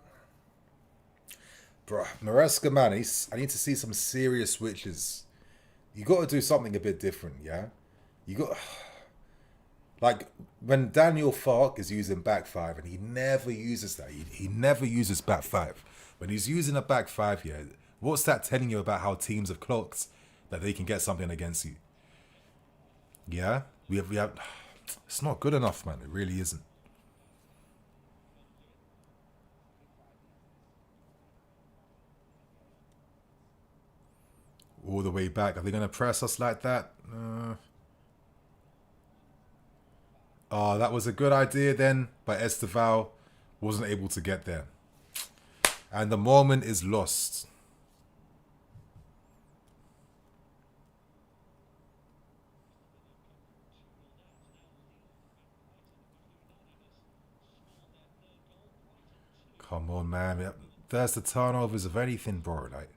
Bro, Maresca, man, I need to see some serious switches. You got to do something a bit different, yeah? You got... Like, when Daniel Fark is using back five, and he never uses that. He never uses back five. When he's using a back five here, what's that telling you about how teams have clocked that they can get something against you? Yeah? We have... It's not good enough, man. It really isn't. All the way back. Are they going to press us like that? Oh, that was a good idea then, but Esteval wasn't able to get there. And the moment is lost. Come on, man. There's the turnovers of anything, bro. Like,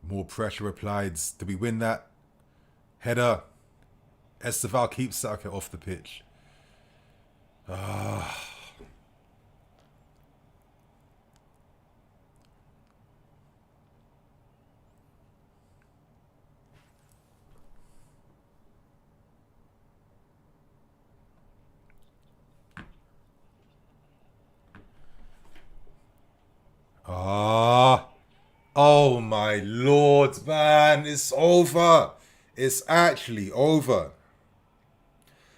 more pressure applied. Did we win that? Header. Esteval keeps it off the pitch. Oh my lord, man. It's over. It's actually over.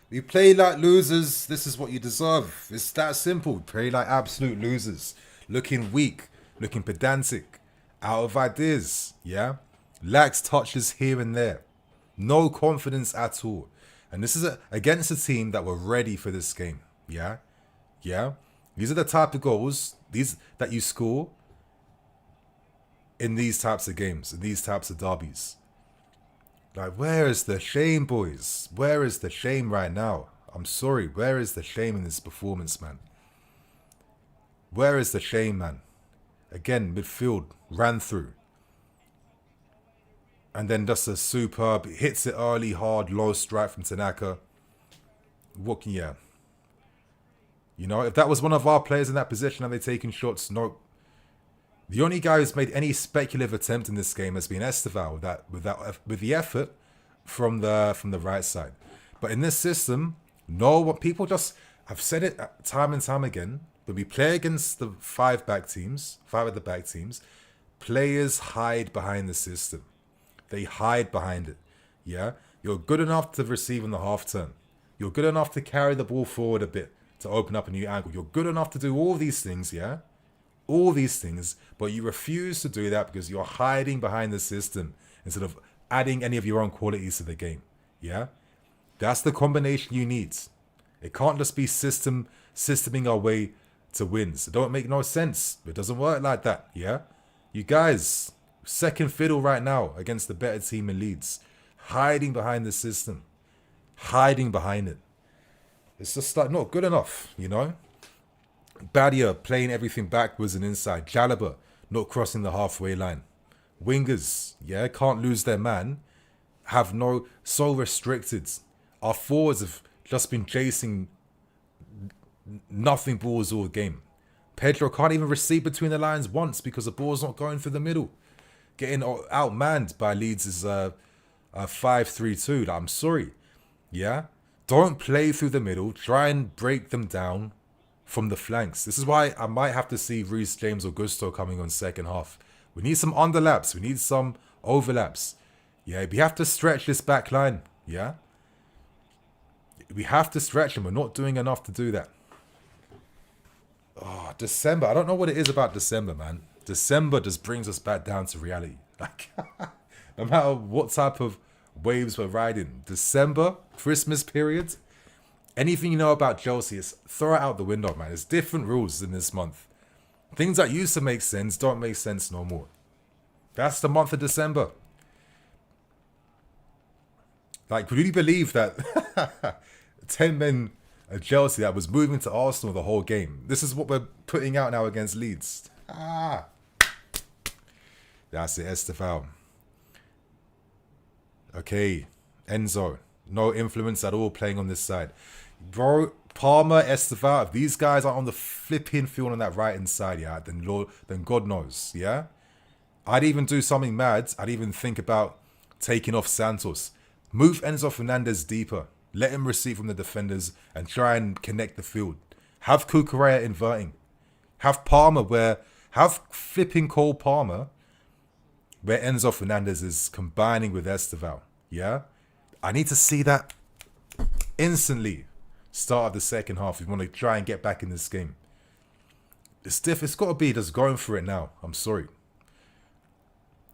You play like losers, this is what you deserve. It's that simple. Play like absolute losers. Looking weak, looking pedantic, out of ideas, yeah? Lacks touches here and there. No confidence at all. And this is against a team that were ready for this game, yeah? Yeah? These are the type of goals that you score in these types of games, in these types of derbies. Like, where is the shame, boys? Where is the shame right now? I'm sorry, where is the shame in this performance, man? Where is the shame, man? Again, midfield, ran through. And then just a superb, hits it early, hard, low strike from Tanaka. What can you... You know, if that was one of our players in that position, are they taking shots? No. The only guy who's made any speculative attempt in this game has been Esteval with the effort from the right side. But in this system, no, what people just... I've said it time and time again. When we play against the five of the back teams, players hide behind the system. They hide behind it. Yeah? You're good enough to receive in the half turn. You're good enough to carry the ball forward a bit to open up a new angle. You're good enough to do all these things, yeah? All these things, but you refuse to do that because you're hiding behind the system instead of adding any of your own qualities to the game, yeah? That's the combination you need. It can't just be systeming our way to wins. It don't make no sense. It doesn't work like that, yeah? You guys, second fiddle right now against the better team in Leeds. Hiding behind the system. Hiding behind it. It's just like not good enough, you know? Badia playing everything backwards and inside. Jalaba not crossing the halfway line. Wingers, yeah, can't lose their man. Have no... So restricted. Our forwards have just been chasing nothing balls all game. Pedro can't even receive between the lines once because the ball's not going through the middle. Getting outmanned by Leeds' 5-3-2. I'm sorry. Yeah? Don't play through the middle. Try and break them down from the flanks. This is why I might have to see Reece James or Gusto coming on second half. We need some underlaps. We need some overlaps. Yeah, we have to stretch this back line. Yeah? We have to stretch them. We're not doing enough to do that. Oh, December. I don't know what it is about December, man. December just brings us back down to reality. Like, no matter what type of waves we're riding. December, Christmas period, anything you know about Chelsea, is throw it out the window, man. There's different rules in this month. Things that used to make sense don't make sense no more. That's the month of December. Like, could you believe that 10 men at Chelsea that was moving to Arsenal the whole game? This is what we're putting out now against Leeds. That's it, Estefan. Okay, Enzo. No influence at all playing on this side. Bro, Palmer, Estefan, if these guys are on the flipping field on that right-hand side, yeah, then God knows, yeah? I'd even do something mad. I'd even think about taking off Santos. Move Enzo Fernandez deeper. Let him receive from the defenders and try and connect the field. Have Cucurella inverting. Have Palmer have flipping Cole Palmer where Enzo Fernandez is combining with Esteval. Yeah? I need to see that instantly. Start of the second half. We want to try and get back in this game. It's got to be just going for it now. I'm sorry.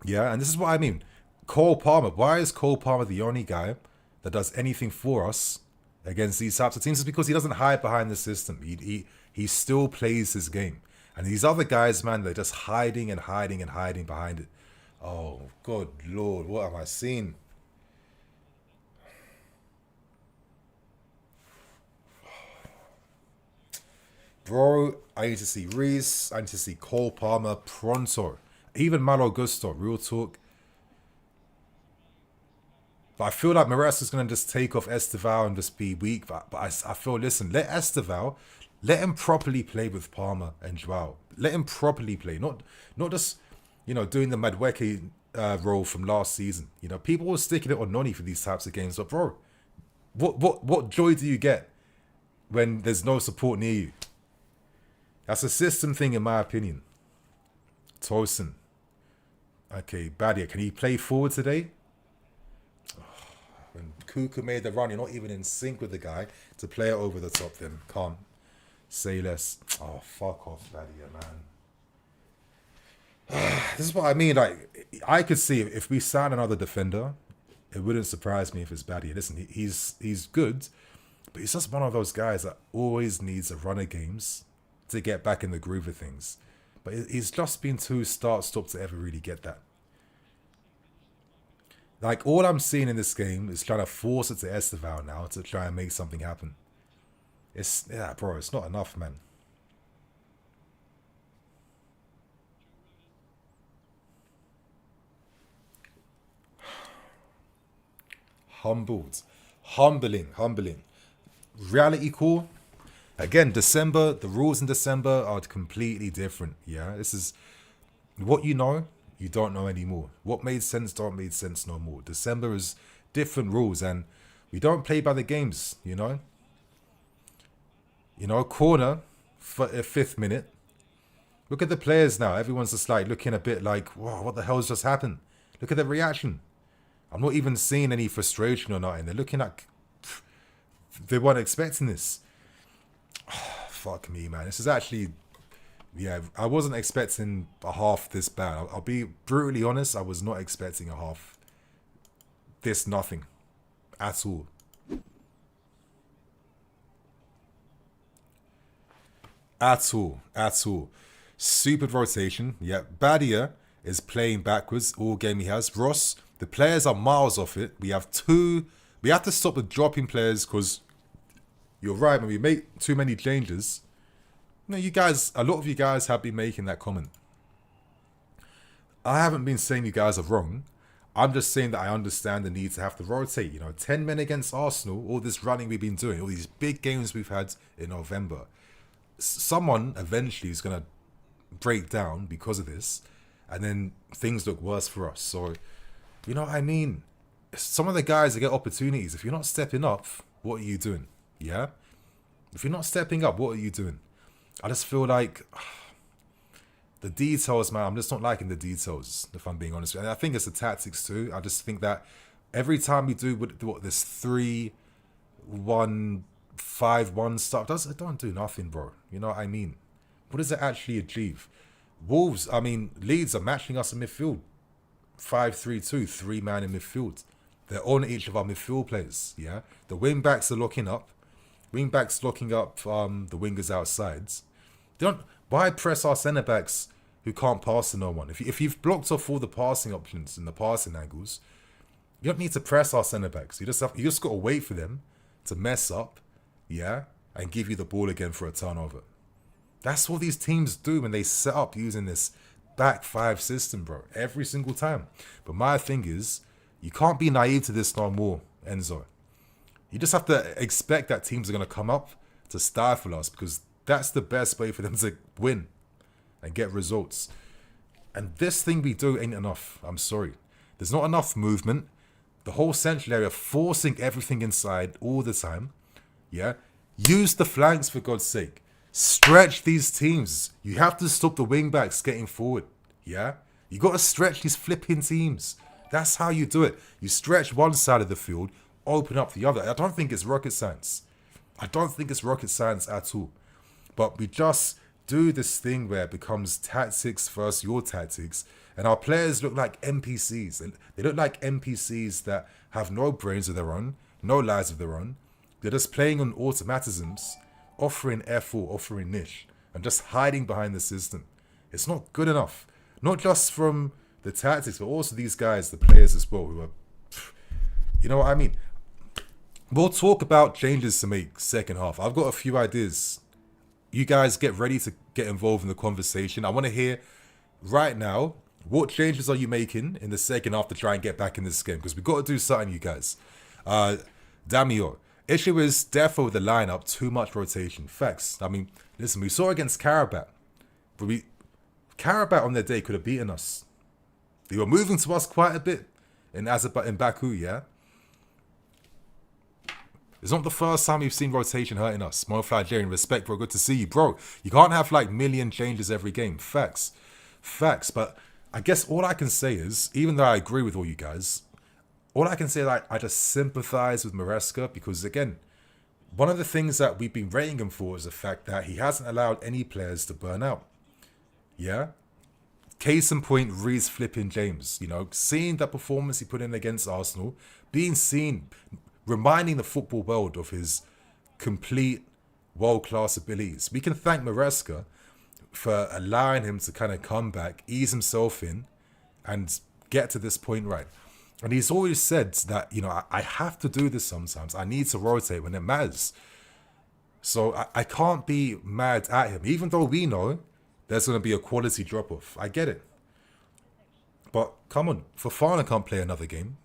Yeah, and this is what I mean. Cole Palmer. Why is Cole Palmer the only guy that does anything for us against these types of teams? It's because he doesn't hide behind the system. He still plays his game. And these other guys, man, they're just hiding and hiding and hiding behind it. Oh, good Lord, what am I seeing? Bro, I need to see Reece. I need to see Cole Palmer pronto. Even Malo Gusto, real talk. But I feel like Mares is going to just take off Esteval and just be weak. But I feel, listen, let Esteval, let him properly play with Palmer and Joao. Let him properly play. Not just, you know, doing the Madueke role from last season. You know, people were sticking it on Noni for these types of games. But bro, what joy do you get when there's no support near you? That's a system thing in my opinion. Tosin. Okay, Badia, can he play forward today? When Kuka made the run, you're not even in sync with the guy to play it over the top then. Can't say less. Oh, fuck off, Badia, man. This is what I mean. Like, I could see if we sign another defender, it wouldn't surprise me if it's Badia. Listen, he's good, but he's just one of those guys that always needs a run of games to get back in the groove of things. But he's just been too start-stop to ever really get that. Like, all I'm seeing in this game is trying to force it to Esteval now to try and make something happen. Yeah, bro, it's not enough, man. Humbled. Humbling. Reality call. Again, December, the rules in December are completely different. Yeah, this is what you know, you don't know anymore. What made sense don't make sense no more. December is different rules, and we don't play by the games, you know. Corner for a 5th minute. Look at the players now. Everyone's just like looking a bit like, wow, what the hell's just happened? Look at the reaction. I'm not even seeing any frustration or nothing. They're looking like they weren't expecting this. Oh, fuck me, man. This is actually, yeah, I wasn't expecting a half this bad. I'll be brutally honest. I was not expecting a half this nothing at all. At all. Stupid rotation. Yeah, Badia is playing backwards all game he has. Ross, the players are miles off it. We have to stop the dropping players because you're right, when we make too many changes. You guys, a lot of you guys have been making that comment. I haven't been saying you guys are wrong. I'm just saying that I understand the need to have to rotate. 10 men against Arsenal, all this running we've been doing, all these big games we've had in November. Someone eventually is going to break down because of this, and then things look worse for us. So, you know what I mean? Some of the guys that get opportunities, if you're not stepping up, what are you doing? Yeah? If you're not stepping up, what are you doing? I just feel like the details, man, I'm just not liking the details, if I'm being honest. And I think it's the tactics too. I just think that every time we do this 3-1, 5-1 stuff, it don't do nothing, bro. You know what I mean? What does it actually achieve? Leeds are matching us in midfield. 5-3-2, 3-man in midfield. They're on each of our midfield players, yeah? The wing backs are locking up. Wing backs locking up the wingers outside. Why press our centre backs who can't pass to no one? If you've blocked off all the passing options and the passing angles, you don't need to press our centre backs. You just got to wait for them to mess up, yeah, and give you the ball again for a turnover. That's what these teams do when they set up using this back 5 system, bro, every single time. But my thing is, you can't be naive to this no more, Enzo. You just have to expect that teams are going to come up to stifle us, because that's the best way for them to win and get results. And this thing we do ain't enough. I'm sorry. There's not enough movement. The whole central area forcing everything inside all the time. Yeah? Use the flanks, for God's sake. Stretch these teams. You have to stop the wing backs getting forward. Yeah? You got to stretch these flipping teams. That's how you do it. You stretch one side of the field, open up the other. I don't think it's rocket science. I don't think it's rocket science at all. But we just do this thing where it becomes tactics versus your tactics, and our players look like NPCs. And they look like NPCs that have no brains of their own, no lives of their own. They're just playing on automatisms, offering F4, offering niche, and just hiding behind the system. It's not good enough. Not just from the tactics, but also these guys, the players as well, who are, you know what I mean? We'll talk about changes to make second half. I've got a few ideas. You guys get ready to get involved in the conversation. I want to hear right now, what changes are you making in the second half to try and get back in this game? Because we've got to do something, you guys. Damio, issue is therefore with the lineup, too much rotation. Facts. Listen, we saw against Karabat. But Karabat on their day could have beaten us. They were moving to us quite a bit in Baku, yeah? It's not the first time we've seen rotation hurting us. Mofly Jerry, respect, bro. Good to see you. Bro, you can't have like million changes every game. Facts. But I guess all I can say is, even though I agree with all you guys, all I can say is I just sympathize with Maresca, because, again, one of the things that we've been rating him for is the fact that he hasn't allowed any players to burn out. Yeah? Case in point, Reece flipping James. Seeing that performance he put in against Arsenal, being seen, reminding the football world of his complete world-class abilities. We can thank Maresca for allowing him to kind of come back, ease himself in, and get to this point right. And he's always said that, I have to do this sometimes. I need to rotate when it matters. So I can't be mad at him, even though we know there's going to be a quality drop-off. I get it. But come on, Fofana can't play another game.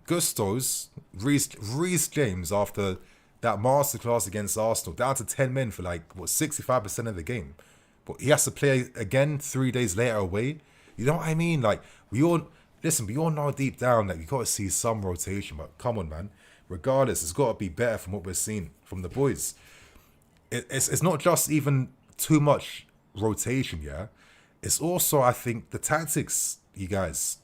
Gusto's, Reece James, after that masterclass against Arsenal, down to 10 men for 65% of the game. But he has to play again 3 days later away. You know what I mean? We all know deep down that you got to see some rotation. But come on, man. Regardless, it's got to be better from what we're seeing from the boys. It's not just even too much rotation, yeah? It's also, I think, the tactics, you guys,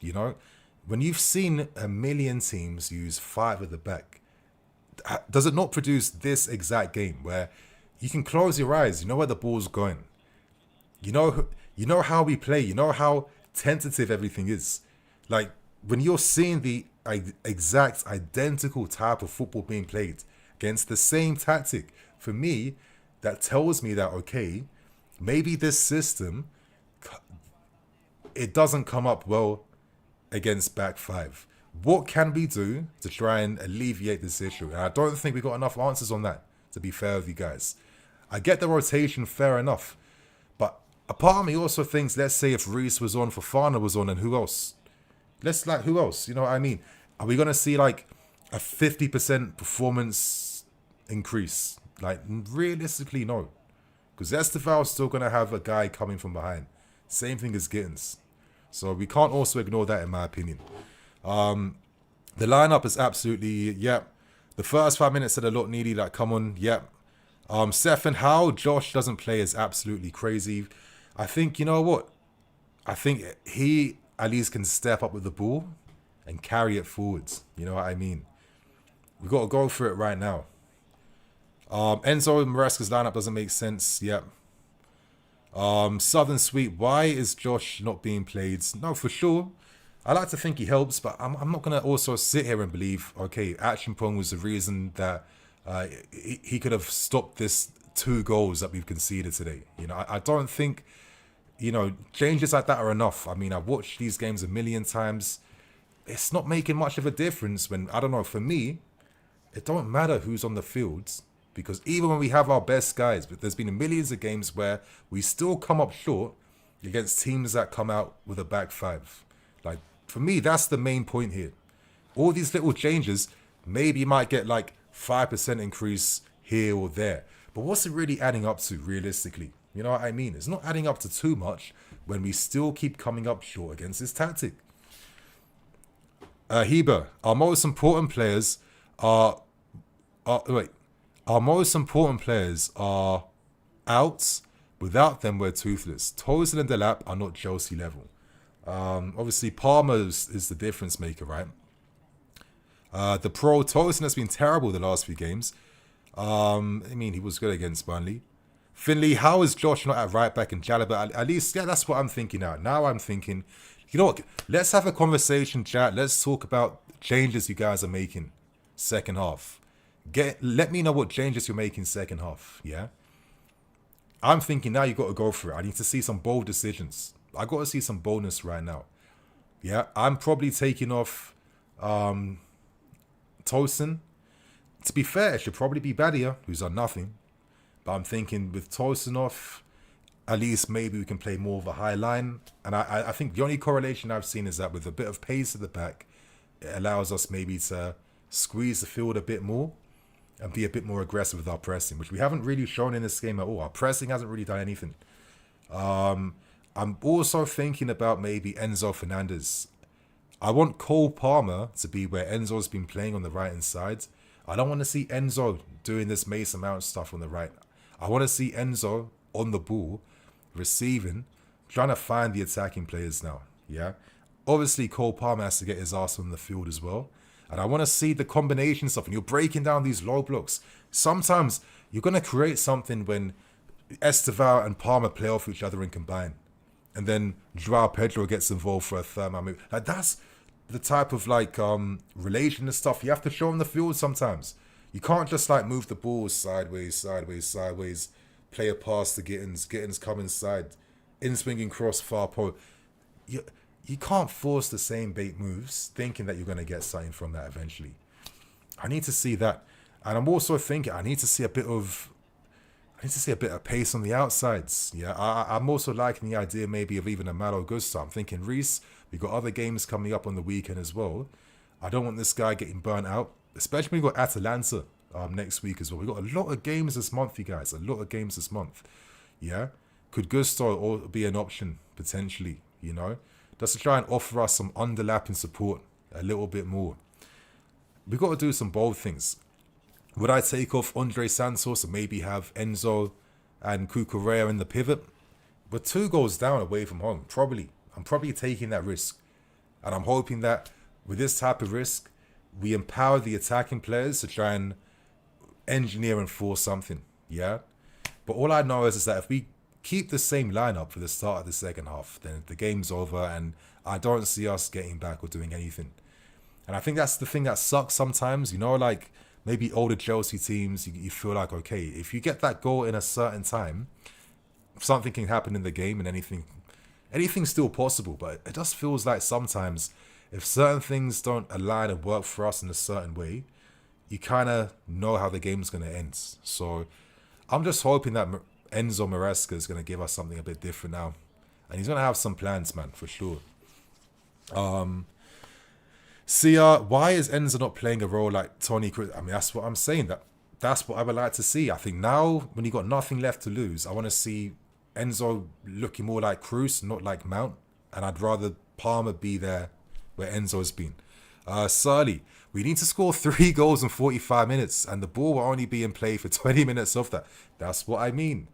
when you've seen a million teams use 5 at the back, does it not produce this exact game where you can close your eyes, you know where the ball's going, you know how we play, you know how tentative everything is. When you're seeing the exact identical type of football being played against the same tactic, for me, that tells me that, okay, maybe this system, it doesn't come up well against back 5. What can we do to try and alleviate this issue? And I don't think we got enough answers on that, to be fair with you guys. I get the rotation, fair enough. But a part of me also thinks, let's say if Reece was on, Fofana was on, and who else? Who else? You know what I mean? Are we going to see a 50% performance increase? Realistically, no. Because Esteval's still going to have a guy coming from behind. Same thing as Gittins. So we can't also ignore that, in my opinion. The lineup is absolutely, The first 5 minutes said a lot needy, come on, Seth and how Josh doesn't play is absolutely crazy. I think, you know what? I think he at least can step up with the ball and carry it forwards. You know what I mean? We got to go for it right now. Enzo Maresca's lineup doesn't make sense. Southern Sweet, why is Josh not being played? No, for sure. I like to think he helps, but I'm not going to also sit here and believe, okay, Action Pong was the reason that he could have stopped this 2 goals that we've conceded today. I don't think, changes like that are enough. I mean, I've watched these games a million times. It's not making much of a difference when, I don't know, for me, it don't matter who's on the field. Because even when we have our best guys, but there's been millions of games where we still come up short against teams that come out with a back 5. For me, that's the main point here. All these little changes, maybe you might get 5% increase here or there. But what's it really adding up to realistically? You know what I mean? It's not adding up to too much when we still keep coming up short against this tactic. Heber, our most important players are out. Without them, we're toothless. Tosin and Delap are not Chelsea level. Obviously, Palmer is the difference maker, right? The pro Tosin has been terrible the last few games. He was good against Burnley. Finley, how is Josh not at right back and Jalaba? At least, that's what I'm thinking now. Now I'm thinking, you know what? Let's have a conversation, chat. Let's talk about changes you guys are making second half. Let me know what changes you're making second half, yeah? I'm thinking now you got to go for it. I need to see some bold decisions. I got to see some boldness right now. Yeah, I'm probably taking off Tosin. To be fair, it should probably be Badia, who's done nothing. But I'm thinking with Tosin off, at least maybe we can play more of a high line. And I think the only correlation I've seen is that with a bit of pace at the back, it allows us maybe to squeeze the field a bit more and be a bit more aggressive with our pressing, which we haven't really shown in this game at all. Our pressing hasn't really done anything. I'm also thinking about maybe Enzo Fernandez. I want Cole Palmer to be where Enzo's been playing on the right-hand side. I don't want to see Enzo doing this Mason Mount stuff on the right. I want to see Enzo on the ball, receiving, trying to find the attacking players now. Yeah. Obviously, Cole Palmer has to get his ass on the field as well. And I want to see the combination stuff. And you're breaking down these low blocks. Sometimes you're going to create something when Esteval and Palmer play off each other and combine. And then Joao Pedro gets involved for a third man move. That's the type of relation and stuff you have to show on the field sometimes. You can't just move the ball sideways, play a pass to Gittins come inside, in swinging cross far post. you can't force the same bait moves thinking that you're going to get something from that eventually. I need to see that. And I'm also thinking I need to see a bit of pace on the outsides. Yeah, I'm also liking the idea maybe of even a Malo Gusto. I'm thinking Reece, we've got other games coming up on the weekend as well. I don't want this guy getting burnt out, especially when we've got Atalanta next week as well. We've got a lot of games this month, you guys. A lot of games this month. Yeah, could Gusto be an option potentially, you know? Just to try and offer us some underlapping support a little bit more. We've got to do some bold things. Would I take off Andre Santos and maybe have Enzo and Cucurella in the pivot? We're 2 goals down away from home. Probably. I'm probably taking that risk. And I'm hoping that with this type of risk, we empower the attacking players to try and engineer and force something. Yeah? But all I know is that if we keep the same lineup for the start of the second half, then the game's over and I don't see us getting back or doing anything. And I think that's the thing that sucks sometimes, you know, like maybe older Chelsea teams, you feel like, okay, if you get that goal in a certain time, something can happen in the game and anything's still possible. But it just feels like sometimes if certain things don't align and work for us in a certain way, you kind of know how the game's going to end. So I'm just hoping that Enzo Maresca is going to give us something a bit different now. And he's going to have some plans, man, for sure. Why is Enzo not playing a role like Toni Kroos? I mean, that's what I'm saying. That's what I would like to see. I think now, when you got nothing left to lose, I want to see Enzo looking more like Kroos, not like Mount. And I'd rather Palmer be there where Enzo's been. Surly, we need to score 3 goals in 45 minutes, and the ball will only be in play for 20 minutes of that. That's what I mean.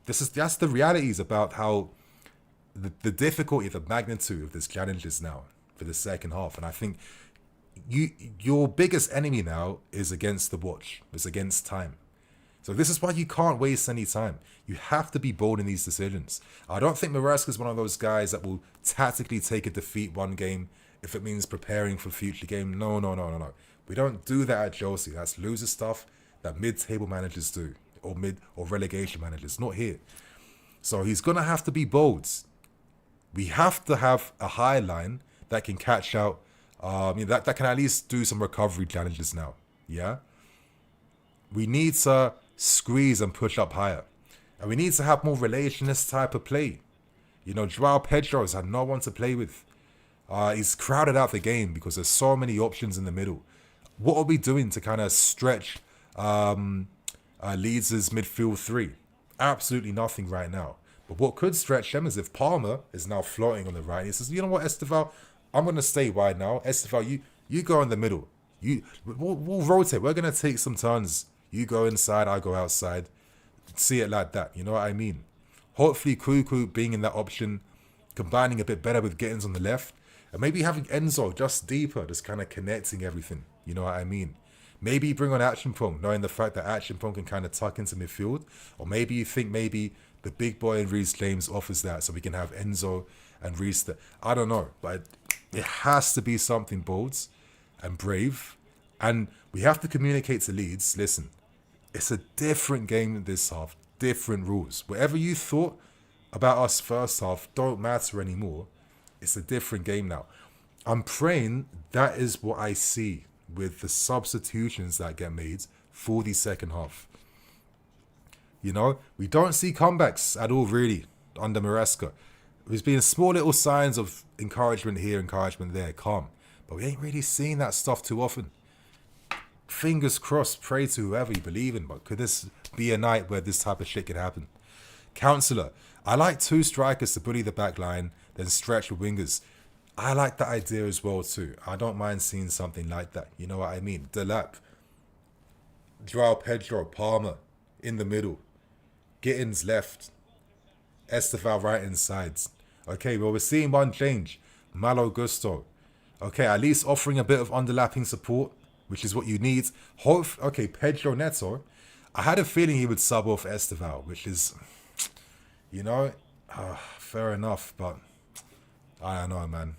That's the realities about how the difficulty, the magnitude of this challenge is now for the second half. And I think your biggest enemy now is against the watch. It's against time. So this is why you can't waste any time. You have to be bold in these decisions. I don't think Maresca is one of those guys that will tactically take a defeat one game if it means preparing for future game. No. We don't do that at Chelsea. That's loser stuff that mid-table managers do, or relegation managers. Not here. So he's gonna have to be bold. We have to have a high line that can catch out, that can at least do some recovery challenges now. Yeah. We need to squeeze and push up higher. And we need to have more relationist type of play. You know, Joao Pedro's had no one to play with. He's crowded out the game because there's so many options in the middle. What are we doing to kind of stretch Leeds' midfield 3? Absolutely nothing right now. But what could stretch them is if Palmer is now floating on the right. He says, you know what, Esteval, I'm going to stay wide now. Esteval, you go in the middle. We'll rotate. We're going to take some turns. You go inside, I go outside. See it like that. You know what I mean? Hopefully, Cuckoo being in that option, combining a bit better with Gittins on the left, and maybe having Enzo just deeper, just kind of connecting everything. You know what I mean? Maybe bring on Action-Pong, knowing the fact that Action-Pong can kind of tuck into midfield. Or maybe you think maybe the big boy in Reece James offers that, so we can have Enzo and Reece. I don't know, but it has to be something bold and brave. And we have to communicate to Leeds, listen, it's a different game this half, different rules. Whatever you thought about us first half don't matter anymore. It's a different game now. I'm praying that is what I see with the substitutions that get made for the second half. You know, we don't see comebacks at all really under Maresca. There's been small little signs of encouragement here, encouragement there, calm. But we ain't really seeing that stuff too often. Fingers crossed, pray to whoever you believe in, but could this be a night where this type of shit could happen? Councillor, I like 2 strikers to bully the back line, then stretch with wingers. I like that idea as well too. I don't mind seeing something like that. You know what I mean? Delap, Joao Pedro, Palmer in the middle, Gittins left, Esteval right inside. Okay, well, we're seeing one change. Malo Gusto. Okay, at least offering a bit of underlapping support, which is what you need. Okay, Pedro Neto. I had a feeling he would sub off Esteval, which is, you know, fair enough, but I don't know, man.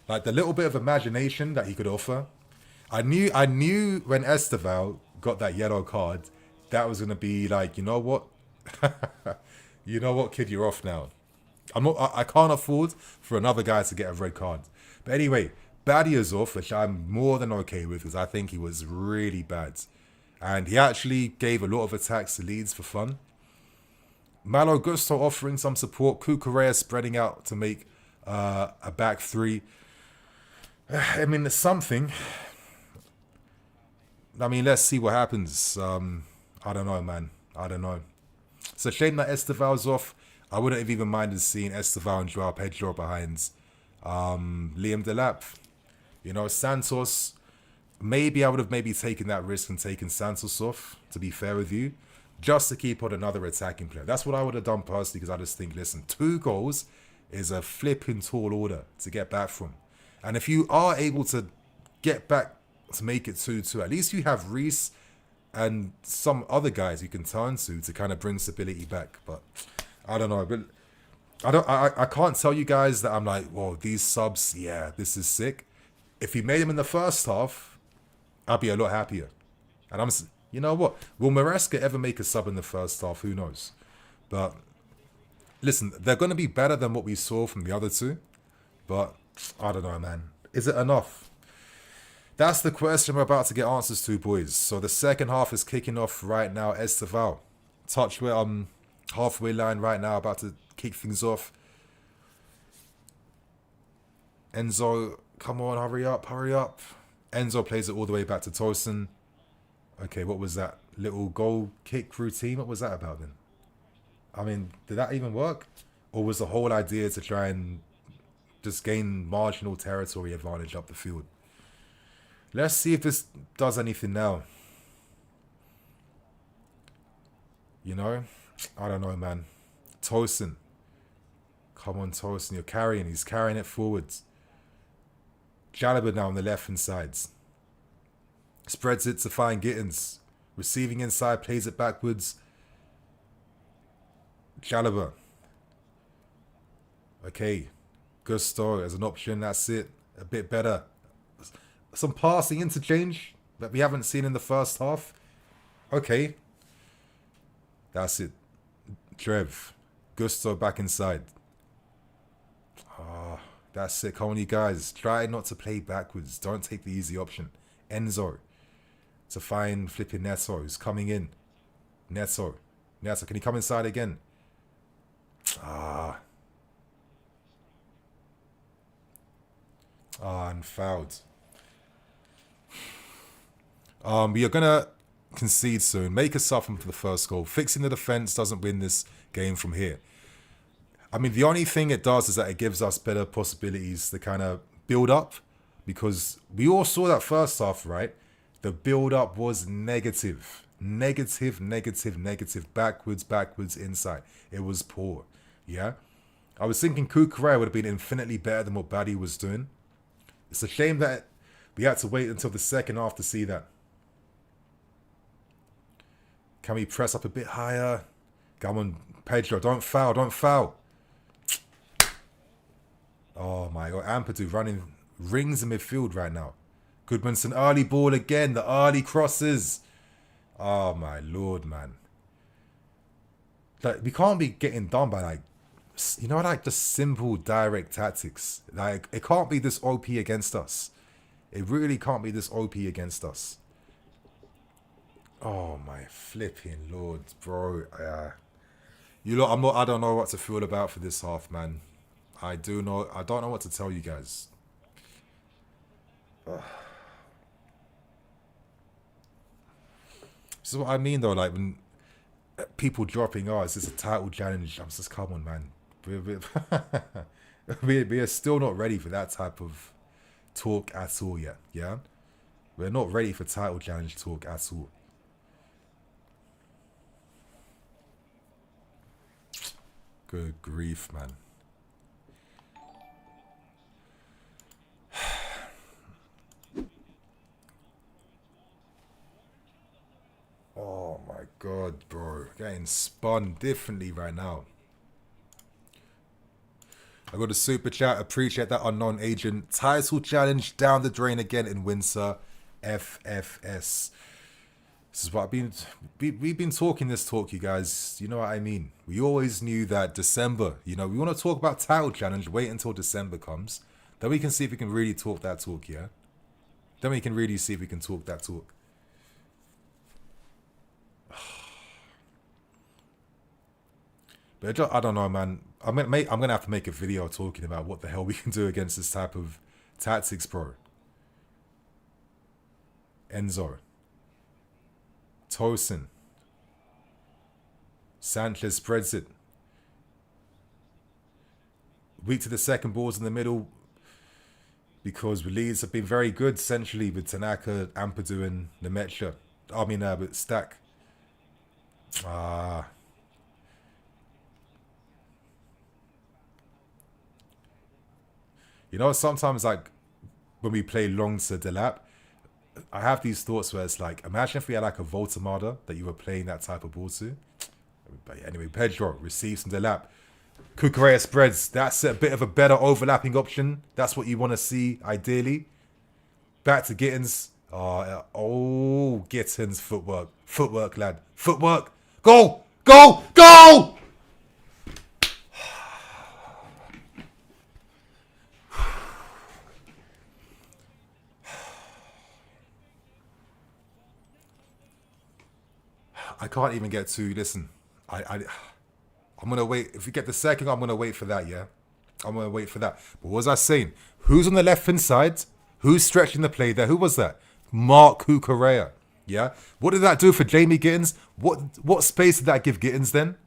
Like the little bit of imagination that he could offer. I knew when Esteval got that yellow card, that was going to be like, you know what? You know what, kid? You're off now. I can't afford for another guy to get a red card. But anyway, Badia's off, which I'm more than okay with because I think he was really bad. And he actually gave a lot of attacks to Leeds for fun. Malo Gusto offering some support. Cucurella spreading out to make a back three. I mean, it's something. I mean, let's see what happens. I don't know, man. I don't know. It's a shame that Esteval's off. I wouldn't have even minded seeing Esteval and Joao Pedro behind Liam Delap. You know, Santos, maybe I would have maybe taken that risk and taken Santos off, to be fair with you, just to keep on another attacking player. That's what I would have done personally, because I just think, listen, 2 goals is a flipping tall order to get back from. And if you are able to get back to make it 2-2, at least you have Reece and some other guys you can turn to kind of bring stability back. But I don't know. But I can't tell you guys that I'm like, whoa, these subs, yeah, this is sick. If you made them in the first half, I'd be a lot happier. And you know what? Will Maresca ever make a sub in the first half? Who knows? But listen, they're going to be better than what we saw from the other two. But I don't know, man. Is it enough? That's the question we're about to get answers to, boys. So the second half is kicking off right now. Esteval, touch with halfway line right now, about to kick things off. Enzo, come on, hurry up, hurry up. Enzo plays it all the way back to Tosin. Okay, what was that? Little goal kick routine? What was that about then? I mean, did that even work? Or was the whole idea to try and just gain marginal territory advantage up the field? Let's see if this does anything now. You know? I don't know, man. Tosin. Come on, Tosin. You're carrying. He's carrying it forwards. Jalaba now on the left-hand side. Spreads it to find Gittins. Receiving inside. Plays it backwards. Jalaba. Okay. Gusto as an option. That's it. A bit better. Some passing interchange that we haven't seen in the first half. Okay. That's it. Trev. Gusto back inside. That's it. Come on, you guys. Try not to play backwards. Don't take the easy option. Enzo. To find flipping Neto, who's coming in. Neto. Can he come inside again? And fouled. We are going to concede soon. Make a sub for the first goal. Fixing the defence doesn't win this game from here. I mean, the only thing it does is that it gives us better possibilities to kind of build up. Because we all saw that first half, right? The build-up was negative. Negative. Backwards, inside. It was poor. Yeah? I was thinking Cucurella would have been infinitely better than what Baddy was doing. It's a shame that we had to wait until the second half to see that. Can we press up a bit higher? Come on, Pedro, don't foul. Oh my God, Ampadu running rings in midfield right now. Goodmanson, early ball again, the early crosses. Oh my Lord, man. Like, we can't be getting done by like, you know, like just simple direct tactics. Like, it can't be this OP against us. It really can't be this OP against us. Oh my flipping Lord, bro. You lot, I don't know what to feel about for this half, man. I don't know what to tell you guys. This is what I mean though, like when people dropping, is this a title challenge? I'm just, come on, man. We are still not ready for that type of talk at all yet, yeah? We're not ready for title challenge talk at all. Good grief, man. Oh my God, bro. Getting spun differently right now. I got a super chat. Appreciate that, unknown agent. Title challenge down the drain again in Windsor. FFS. This is what we've been talking this talk, you guys. You know what I mean? We always knew that December, we want to talk about title challenge, wait until December comes. Then we can see if we can really talk that talk, yeah? Then we can really see if we can talk that talk. But I don't know, man. I'm gonna have to make a video talking about what the hell we can do against this type of tactics, bro. Enzo. Tosin. Sanchez spreads it. Weak to the second balls in the middle because Leeds have been very good essentially with Tanaka, Ampadu and Nemecha. But Stack. Sometimes like when we play long to Delap, I have these thoughts where it's like, imagine if we had like a Voltamada that you were playing that type of ball to. But anyway, Pedro receives from Delap. Cucurella spreads. That's a bit of a better overlapping option. That's what you want to see, ideally. Back to Gittins. Gittins footwork. Footwork, lad. Footwork. Go! Go! Go! I can't even get to, listen, I'm going to wait. If we get the second, I'm going to wait for that, yeah? I'm going to wait for that. But what was I saying? Who's on the left-hand side? Who's stretching the play there? Who was that? Mark Cucurella, yeah? What did that do for Jamie Gittins? What space did that give Gittins then?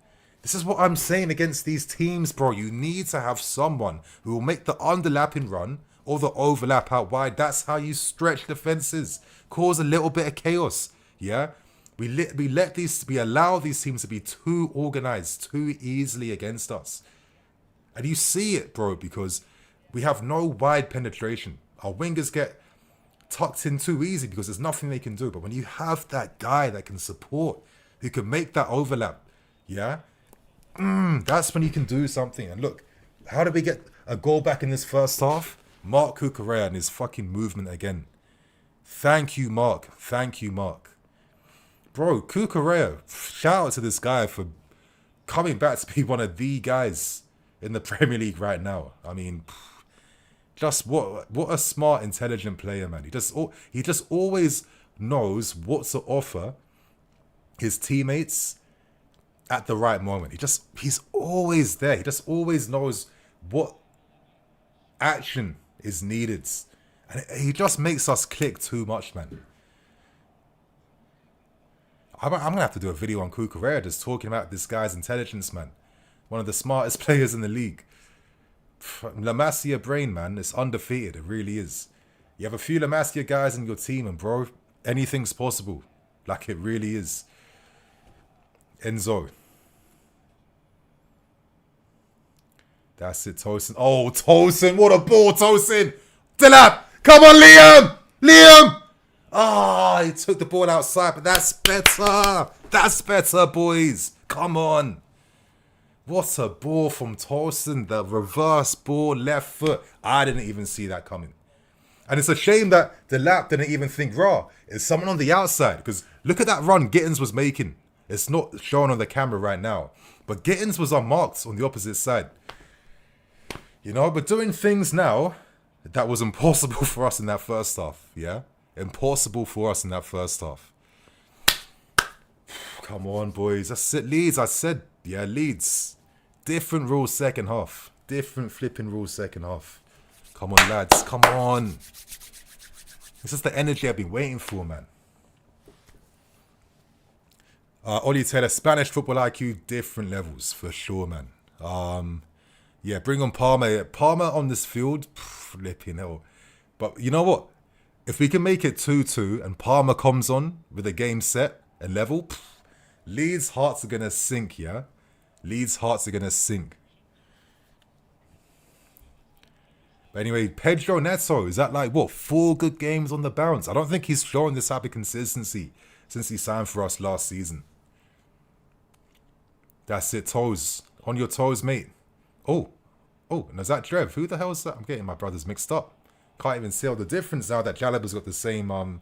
This is what I'm saying against these teams, bro. You need to have someone who will make the underlapping run or the overlap out wide. That's how you stretch defenses. Cause a little bit of chaos, yeah? We allow these teams to be too organized, too easily against us. And you see it, bro, because we have no wide penetration. Our wingers get tucked in too easy because there's nothing they can do. But when you have that guy that can support, who can make that overlap, yeah? That's when you can do something. And look, how did we get a goal back in this first half? Mark Cucurella and his fucking movement again. Thank you, Mark. Thank you, Mark. Bro, Cucurella, shout out to this guy for coming back to be one of the guys in the Premier League right now. I mean, just what a smart, intelligent player, man. He just always knows what to offer his teammates at the right moment. He's always there. He just always knows what action is needed. And he just makes us click too much, man. I'm going to have to do a video on Cucurella just talking about this guy's intelligence, man. One of the smartest players in the league. La Masia brain, man. It's undefeated. It really is. You have a few La Masia guys in your team and, bro, anything's possible. Like, it really is. Enzo. That's it, Tosin. Oh, Tosin. What a ball, Tosin. Delap. Come on, Liam. Liam. He took the ball outside, but that's better. That's better, boys. Come on. What a ball from Tosin. The reverse ball, left foot. I didn't even see that coming. And it's a shame that the lap didn't even think, is someone on the outside? Because look at that run Gittins was making. It's not shown on the camera right now. But Gittins was unmarked on the opposite side. But doing things now that was impossible for us in that first half, yeah? Impossible for us in that first half. Come on, boys. That's it, Leeds. I said, yeah, Leeds. Different rules second half. Different flipping rules second half. Come on, lads. Come on. This is the energy I've been waiting for, man. Ollie Taylor, Spanish football IQ, different levels, for sure, man. Yeah, bring on Palmer. Palmer on this field, flipping hell. But you know what? If we can make it 2-2 and Palmer comes on with a game set and level, Leeds' hearts are going to sink, yeah? Leeds' hearts are going to sink. But anyway, Pedro Neto, is that like, 4 good games on the bounce? I don't think he's shown this type of consistency since he signed for us last season. That's it, toes. On your toes, mate. Oh, and is that Drev? Who the hell is that? I'm getting my brothers mixed up. Can't even see all the difference now that Jalaba's got the same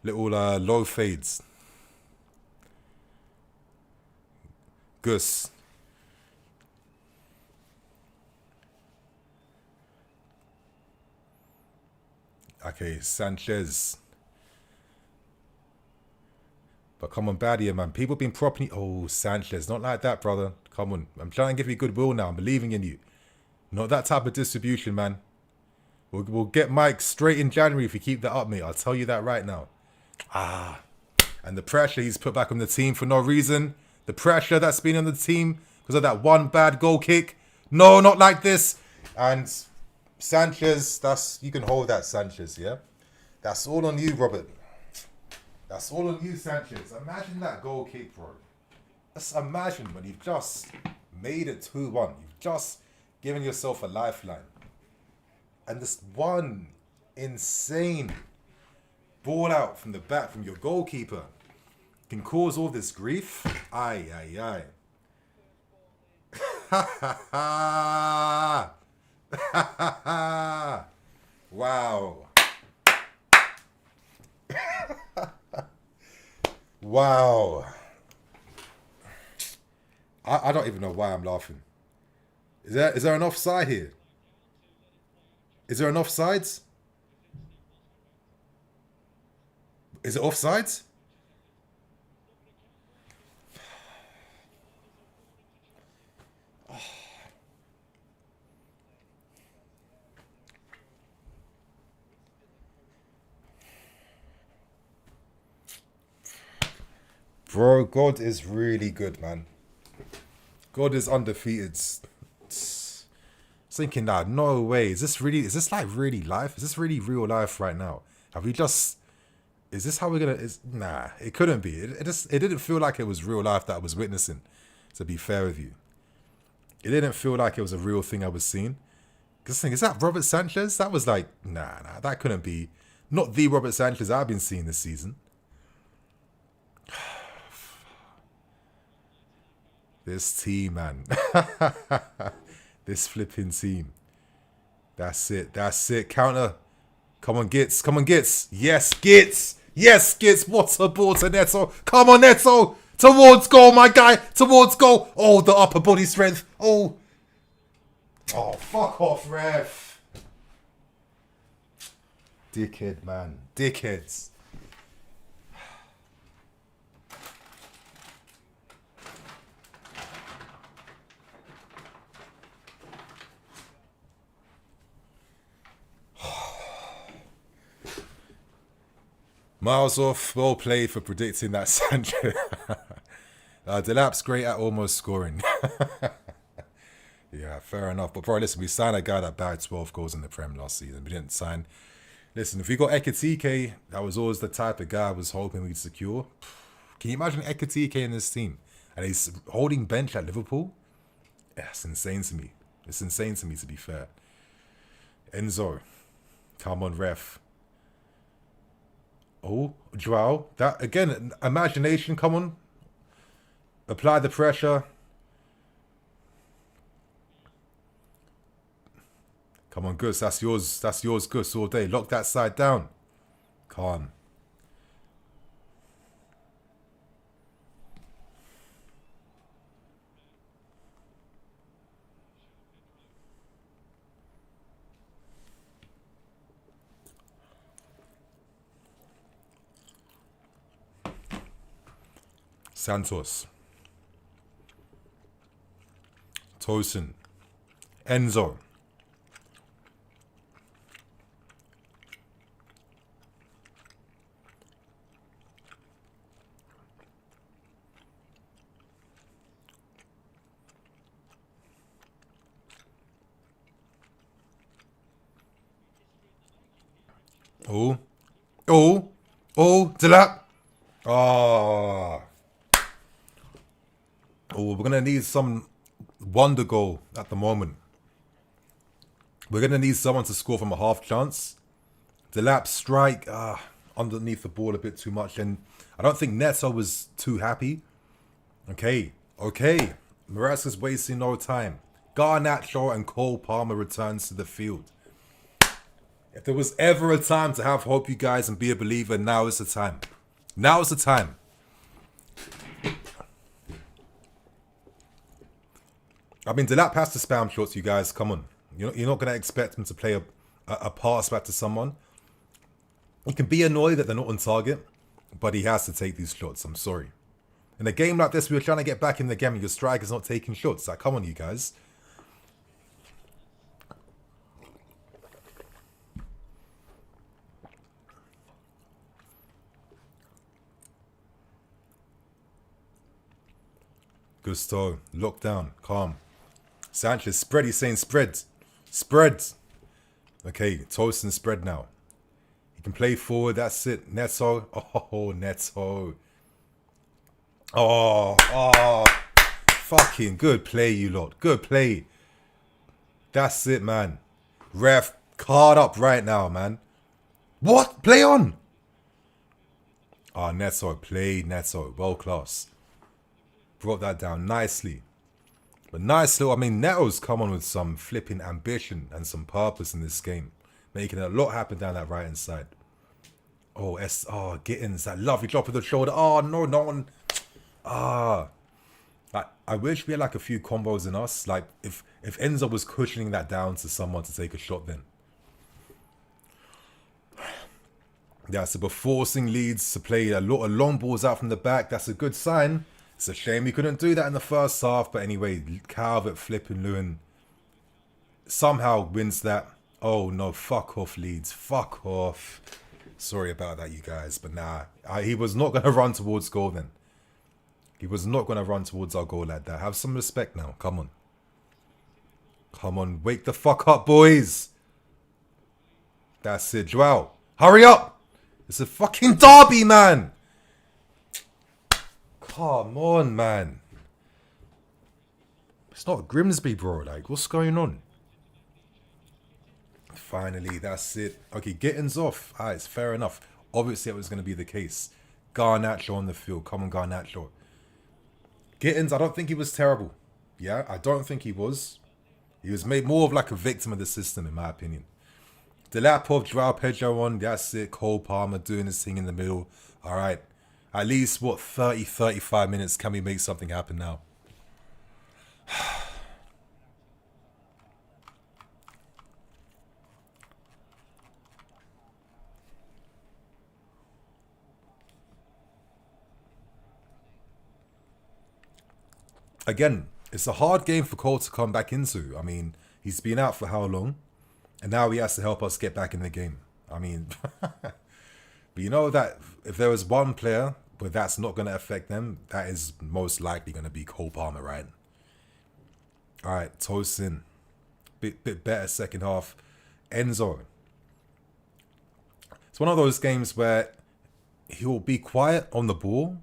little low fades. Gus. Okay, Sanchez. But come on, bad here, man. People been properly... Oh, Sanchez. Not like that, brother. Come on. I'm trying to give you goodwill now. I'm believing in you. Not that type of distribution, man. We'll get Mike straight in January if you keep that up, mate. I'll tell you that right now. Ah. And the pressure he's put back on the team for no reason. The pressure that's been on the team because of that one bad goal kick. No, not like this. And Sanchez, you can hold that, Sanchez, yeah? That's all on you, Robert. That's all on you, Sanchez. Imagine that goal kick, bro. Just imagine when you've just made it 2-1. You've just given yourself a lifeline. And this one insane ball out from the back from your goalkeeper can cause all this grief. Aye, aye, aye. Ha ha ha. Ha ha ha. Wow. Wow. I don't even know why I'm laughing. Is there an offside here? Is there an offsides? Is it offsides? Bro, God is really good, man. God is undefeated. Thinking that, no way. Is this like really life? Is this really real life right now? Have we just... Is this how we're gonna... Nah, it couldn't be. It didn't feel like it was real life that I was witnessing, to be fair with you. It didn't feel like it was a real thing I was seeing. Because is that Robert Sanchez? That was like, nah, that couldn't be. Not the Robert Sanchez I've been seeing this season. This team, man. This flipping team. That's it. That's it. Counter. Come on, Gitz. Come on, Gitz. Yes, Gitz. Yes, Gitz. What a ball to Neto. Come on, Neto. Towards goal, my guy. Towards goal. Oh, the upper body strength. Oh. Oh, fuck off, ref. Dickhead, man. Dickheads. Miles off, well played for predicting that Sanchez. Delap's great at almost scoring. Yeah, fair enough. But bro, listen, we signed a guy that bagged 12 goals in the Prem last season. We didn't sign... Listen, if we got Ekitike, that was always the type of guy I was hoping we'd secure. Can you imagine Ekitike in this team? And he's holding bench at Liverpool? Yeah, it's insane to me. It's insane to me, to be fair. Enzo. Come on, ref. Oh, Joao. That, again, imagination, come on. Apply the pressure. Come on, Gus. That's yours. That's yours, Gus, all day. Lock that side down. Calm. Santos. Tosin. Enzo. Delap. Oh, we're going to need some wonder goal at the moment. We're going to need someone to score from a half chance. Delap strike underneath the ball a bit too much. And I don't think Neto was too happy. Okay. Maresca's wasting no time. Garnacho and Cole Palmer returns to the field. If there was ever a time to have hope, you guys, and be a believer, now is the time. Now is the time. I mean, Delap has to spam shots, you guys. Come on. You're not going to expect him to play a pass back to someone. He can be annoyed that they're not on target, but he has to take these shots. I'm sorry. In a game like this, we were trying to get back in the game and your striker's not taking shots. Like, come on, you guys. Gusto, lockdown, calm. Sanchez, spread, he's saying spread. Spread. Okay, toast and spread now. He can play forward, that's it. Neto. Oh, Neto. Oh. Fucking good play, you lot. Good play. That's it, man. Ref, card up right now, man. What? Play on. Neto, play Neto. World class. Brought that down nicely. But nice little, I mean, Neto's come on with some flipping ambition and some purpose in this game. Making a lot happen down that right-hand side. Gittins, that lovely drop of the shoulder. Oh, no one. I wish we had like a few combos in us. Like, if Enzo was cushioning that down to someone to take a shot then. Yeah, so we're forcing Leeds to play a lot of long balls out from the back. That's a good sign. It's a shame we couldn't do that in the first half. But anyway, Calvert, flipping Lewin somehow wins that. Oh, no, fuck off, Leeds. Fuck off. Sorry about that, you guys. But nah, he was not going to run towards goal then. He was not going to run towards our goal like that. Have some respect now. Come on. Come on. Wake the fuck up, boys. That's it. Joao, hurry up. It's a fucking derby, man. Come on, man. It's not Grimsby, bro. Like, what's going on? Finally, that's it. Okay, Gittins off. It's fair enough. Obviously, it was going to be the case. Garnacho on the field. Come on, Garnacho. Gittins, I don't think he was terrible. Yeah, I don't think he was. He was made more of like a victim of the system, in my opinion. Delapov, Joao Pedro on. That's it. Cole Palmer doing his thing in the middle. All right. At least, 30, 35 minutes can we make something happen now? Again, it's a hard game for Cole to come back into. I mean, he's been out for how long? And now he has to help us get back in the game. I mean, but you know that if there was one player but that's not going to affect them, that is most likely going to be Cole Palmer, right? All right, Tosin. Bit better second half. Enzo. It's one of those games where he'll be quiet on the ball,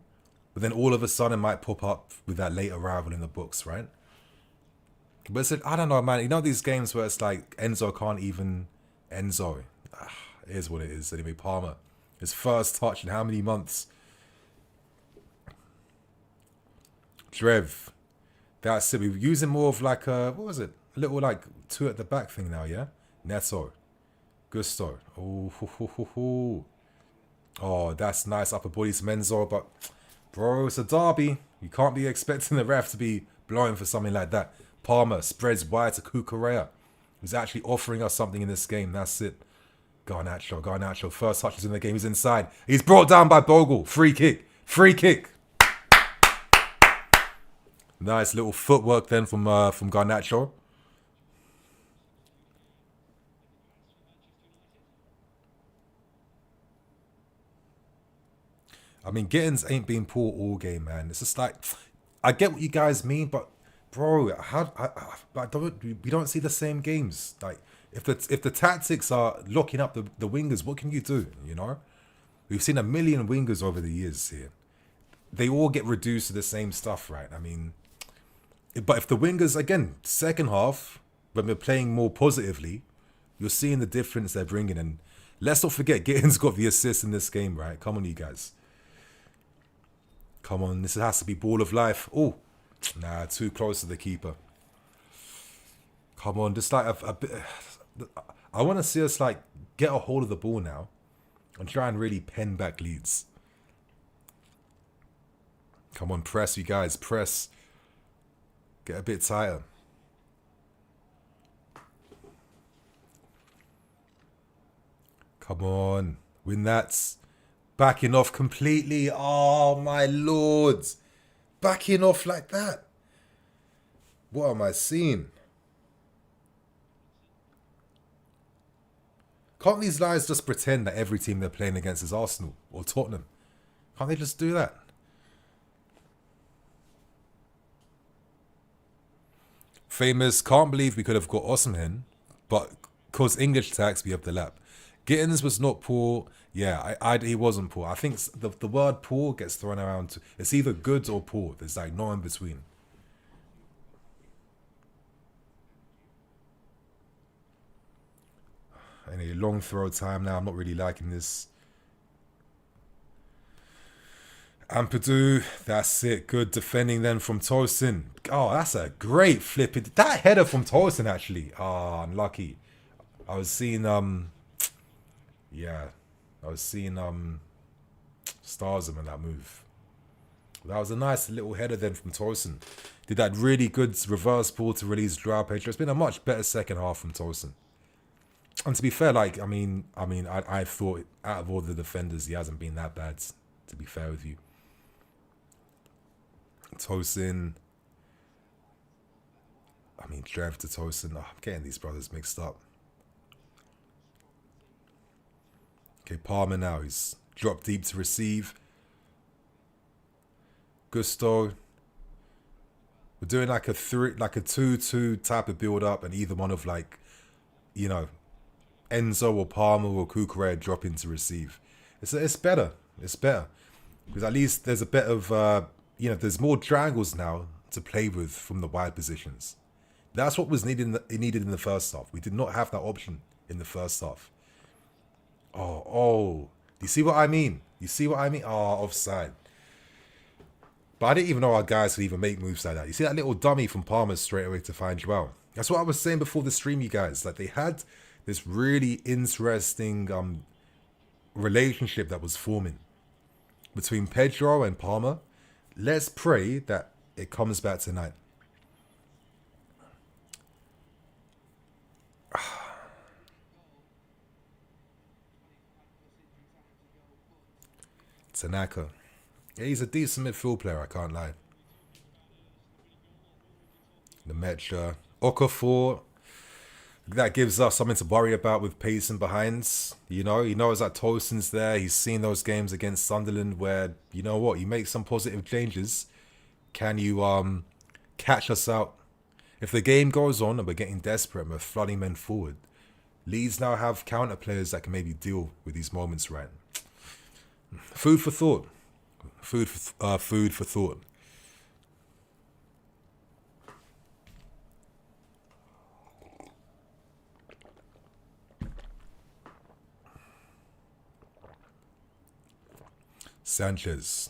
but then all of a sudden might pop up with that late arrival in the books, right? But it's I don't know, man. You know these games where it's like Enzo can't even... Enzo. It is what it is. Anyway, Palmer. His first touch in how many months? Drev. That's it. We're using more of like a... What was it? A little like two at the back thing now, yeah? Neto. Gusto. Oh, that's nice. Upper body to Menzo, but... Bro, it's a derby. You can't be expecting the ref to be blowing for something like that. Palmer spreads wide to Cucurella, who's actually offering us something in this game. That's it. Garnacho. First touch is in the game. He's inside. He's brought down by Bogle. Free kick. Nice little footwork then from Garnacho. I mean, Gittins ain't been poor all game, man. It's just like, I get what you guys mean, but bro, we don't see the same games. Like, if the tactics are locking up the wingers, what can you do? You know, we've seen a million wingers over the years here. They all get reduced to the same stuff, right? I mean, but if the wingers again, second half, when we're playing more positively, you're seeing the difference they're bringing. And let's not forget, Gittins got the assist in this game, right? Come on, you guys. Come on, this has to be ball of life. Oh, nah, too close to the keeper. Come on, just like a bit. I want to see us like get a hold of the ball now and try and really pen back Leeds. Come on, press, you guys, press. Get a bit tighter. Come on. Win that. Backing off completely. Oh, my lord. Backing off like that. What am I seeing? Can't these guys just pretend that every team they're playing against is Arsenal or Tottenham? Can't they just do that? Famous, can't believe we could have got Osimhen, but because English tax, we have the lap. Gittins was not poor. Yeah, he wasn't poor. I think the word poor gets thrown around. It's either good or poor. There's like no in between. Any long throw time now. I'm not really liking this. Ampadu, that's it. Good defending then from Tosin. Oh, that's a great flip. That header from Tosin actually. Ah, unlucky. I was seeing yeah. I was seeing Starzum in that move. That was a nice little header then from Tosin. Did that really good reverse ball to release Joao Pedro. It's been a much better second half from Tosin. And to be fair, like I thought out of all the defenders, he hasn't been that bad. To be fair with you, Tosin. Trev to Tosin. Oh, I'm getting these brothers mixed up. Okay, Palmer now. He's dropped deep to receive. Gusto. We're doing like a 2-2 type of build up, and either one of Enzo or Palmer or Cucurella drop in to receive. It's better. It's better because at least there's a bit of there's more triangles now to play with from the wide positions. That's what was needed in the first half. We did not have that option in the first half. Oh. Do you see what I mean? Oh, offside. But I didn't even know our guys could even make moves like that. You see that little dummy from Palmer straight away to find Joao. That's what I was saying before the stream, you guys. Like, they had this really interesting relationship that was forming between Pedro and Palmer. Let's pray that it comes back tonight. Tanaka. Yeah, he's a decent midfield player, I can't lie. The Metro. Okafor. That gives us something to worry about with pace and behinds. He knows that Tosin's there. He's seen those games against Sunderland where, you know what, you make some positive changes. Can you catch us out? If the game goes on and we're getting desperate and we're flooding men forward, Leeds now have counter players that can maybe deal with these moments, right? Food for thought. Food for thought. Sanchez.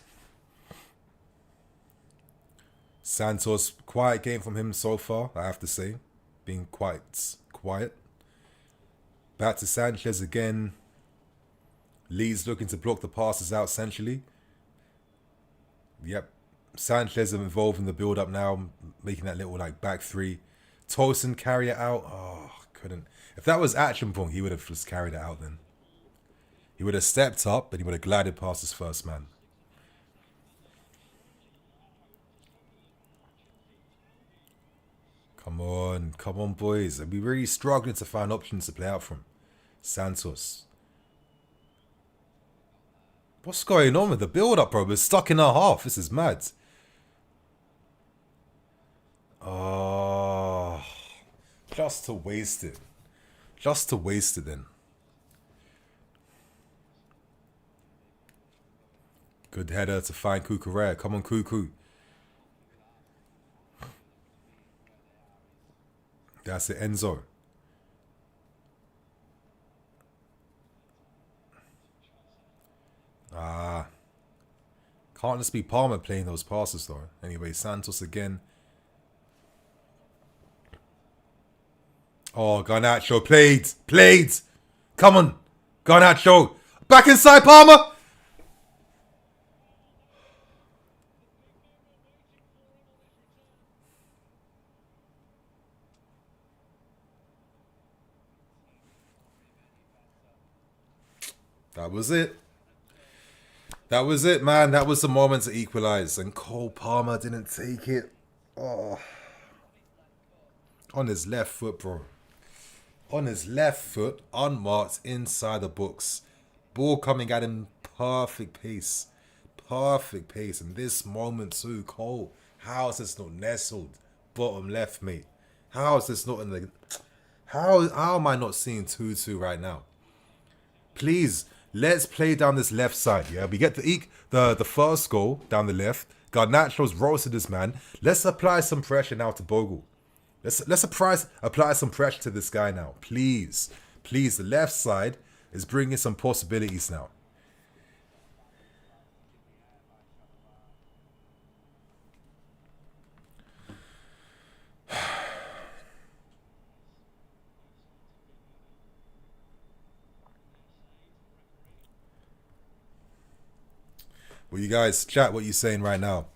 Santos, quiet game from him so far, I have to say. Being quite quiet. Back to Sanchez again. Leeds looking to block the passes out essentially. Yep. Sanchez involved in the build-up now, making that little back three. Tosin carry it out. Oh, couldn't. If that was action point, he would have just carried it out then. He would have stepped up and he would have glided past his first man. Come on, boys. We're really struggling to find options to play out from. Santos. What's going on with the build-up, bro? We're stuck in our half. This is mad. Oh, just to waste it. Just to waste it then. Good header to find Cucurella. Come on, Cucu. That's it, Enzo. Can't just be Palmer playing those passes though. Anyway, Santos again. Oh, Garnacho played. Come on, Garnacho. Back inside Palmer. That was it. That was it, man. That was the moment to equalize. And Cole Palmer didn't take it. Oh. On his left foot, bro. On his left foot, unmarked, inside the box. Ball coming at him, perfect pace. Perfect pace. And this moment too, Cole, how is this not nestled? Bottom left, mate. How is this not in the... How am I not seeing 2-2 right now? Please, let's play down this left side, yeah? We get the first goal down the left. Garnacho's roasted this man. Let's apply some pressure now to Bogle. Let's apply some pressure to this guy now. Please. Please, the left side is bringing some possibilities now. Well, you guys, chat what you're saying right now.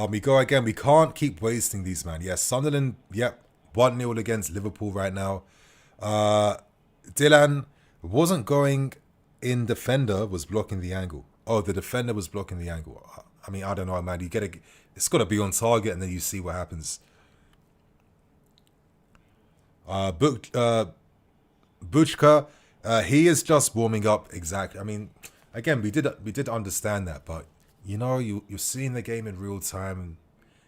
We go again. We can't keep wasting these, man. Yes, Sunderland, yep, 1-0 against Liverpool right now. Dylan wasn't going in, defender was blocking the angle. Oh, the defender was blocking the angle. I mean, I don't know, man. It's got to be on target, and then you see what happens. Buchka, he is just warming up. Exactly. I mean, again, we did understand that, but you know, you're seeing the game in real time, and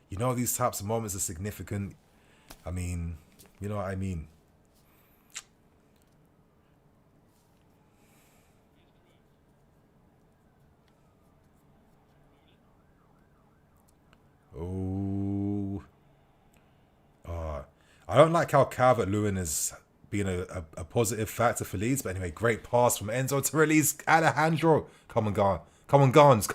you know these types of moments are significant. I mean, you know what I mean. Oh, I don't like how Calvert-Lewin is being a positive factor for Leeds, but anyway, great pass from Enzo to release Alejandro. Come on, Gans.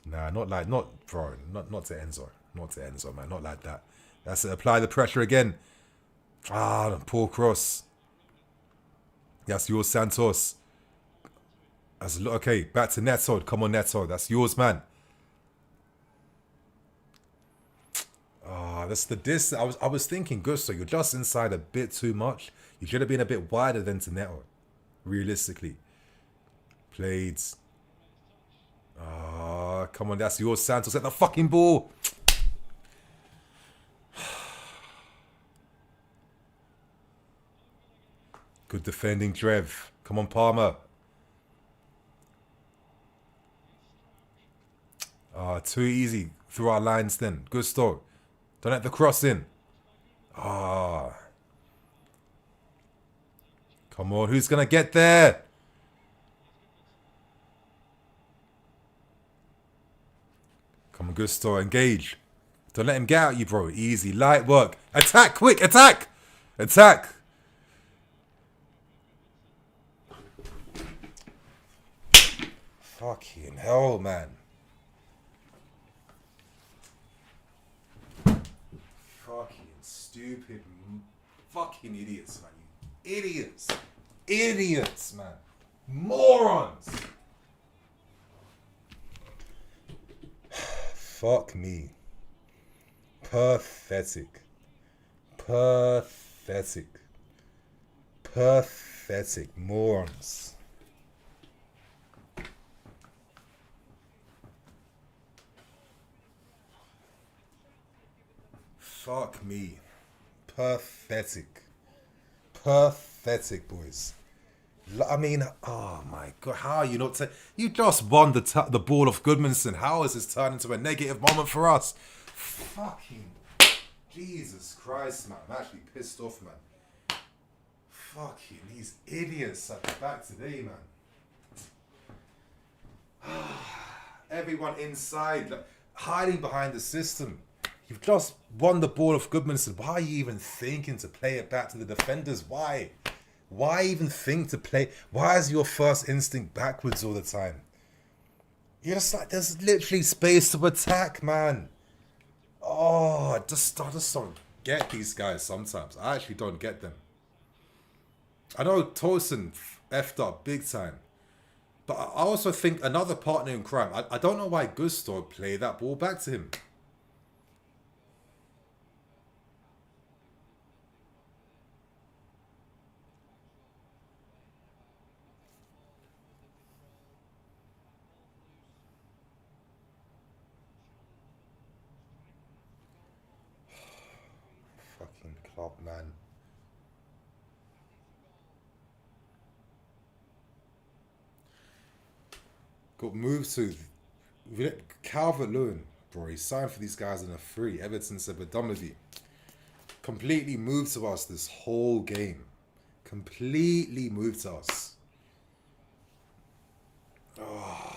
Nah, not to Enzo. Not to Enzo, man. Not like that. That's it. Apply the pressure again. Poor cross. That's yours, Santos. Okay, back to Neto. Come on, Neto. That's yours, man. That's the distance. I was thinking, Gusto, you're just inside a bit too much. You should have been a bit wider than to Neto. Realistically. Played. Come on, that's yours, Santos. Get the fucking ball. Good defending, Trev. Come on, Palmer. Too easy through our lines then. Gusto. Don't let the cross in. Come on, who's going to get there? Come on, Gusto, engage. Don't let him get out you, bro. Easy, light work. Attack, quick, attack! Attack! Fucking hell, man. Fucking stupid, fucking idiots, man. You idiots. Idiots, man. Morons. Fuck me. Pathetic. Pathetic. Pathetic. Morons. Fuck me. Pathetic. Pathetic, boys. I mean, oh my God, how are you not... You just won the ball of Goodmanson. How is this turned into a negative moment for us? Fucking... Jesus Christ, man. I'm actually pissed off, man. Fucking these idiots at the back today, man. Everyone inside, like, hiding behind the system. You've just won the ball of Goodmanson. Why are you even thinking to play it back to the defenders? Why? Why even think to play? Why is your first instinct backwards all the time? You're just like, there's literally space to attack, man. I just don't get these guys sometimes. I actually don't get them. I know Tosin effed up big time. But I also think another partner in crime, I don't know why Gusto played that ball back to him. up, man. Got moved to Calvert-Lewin, bro. He signed for these guys in a free. Everton said, we're done with you. Completely moved to us this whole game. Completely moved to us. Oh.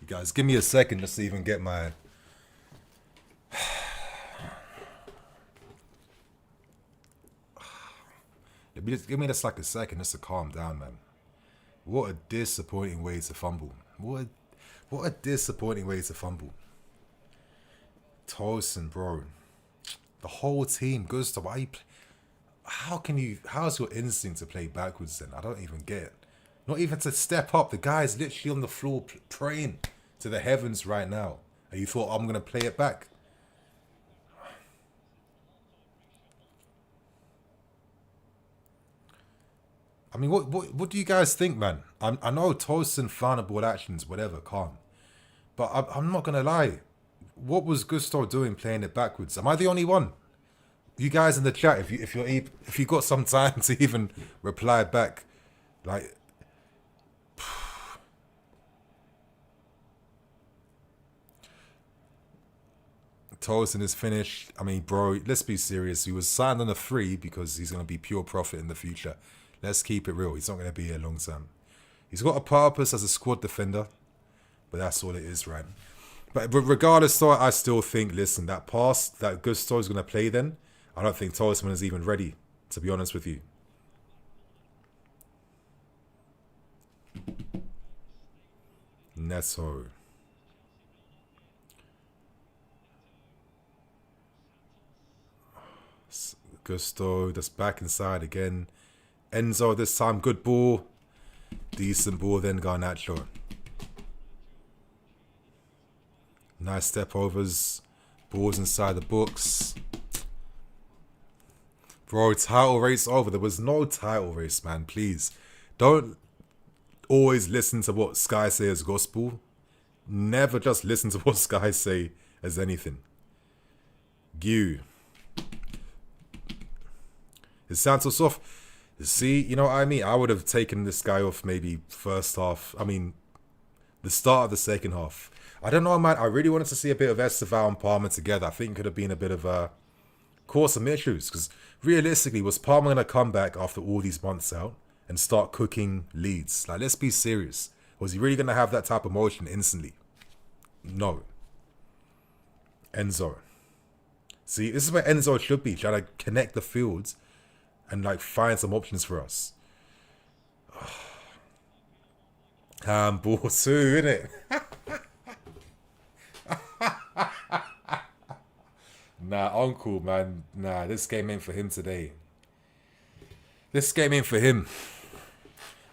You guys, give me a second just to even get my... Give me just like a second just to calm down, man. What a disappointing way to fumble. What a disappointing way to fumble. Tolson, bro. The whole team, Gustav, why you how's your instinct to play backwards then? I don't even get it. Not even to step up. The guy's literally on the floor praying to the heavens right now. And you thought, I'm going to play it back. I mean, what do you guys think, man? I know Tolson found a ball actions, whatever, calm. But I'm not going to lie. What was Gusto doing playing it backwards? Am I the only one? You guys in the chat, if you got some time to even reply back, like... Tolson is finished. I mean, bro, let's be serious. He was signed on a free because he's going to be pure profit in the future. Let's keep it real. He's not going to be here long term. He's got a purpose as a squad defender, but that's all it is, right? But regardless, though, I still think, listen, that pass that Gusto is going to play then, I don't think Tolson is even ready, to be honest with you. Neto. Gusto just back inside again. Enzo this time, good ball. Decent ball then, Garnacho. Nice step overs. Balls inside the books. Bro, title race over. There was no title race, man. Please. Don't always listen to what Sky say as gospel. Never just listen to what Sky say as anything. Gu. Is Santos off? See, you know what I mean? I would have taken this guy off maybe first half. I mean, the start of the second half. I don't know, man. I really wanted to see a bit of Esteval and Palmer together. I think it could have been a bit of a cause some issues. Because realistically, was Palmer going to come back after all these months out and start cooking Leeds? Like, let's be serious. Was he really going to have that type of motion instantly? No. Enzo. See, this is where Enzo should be. Trying to connect the fields and like find some options for us. Handball too, innit? Nah, Uncle, man. Nah, this game ain't for him today. This game ain't for him.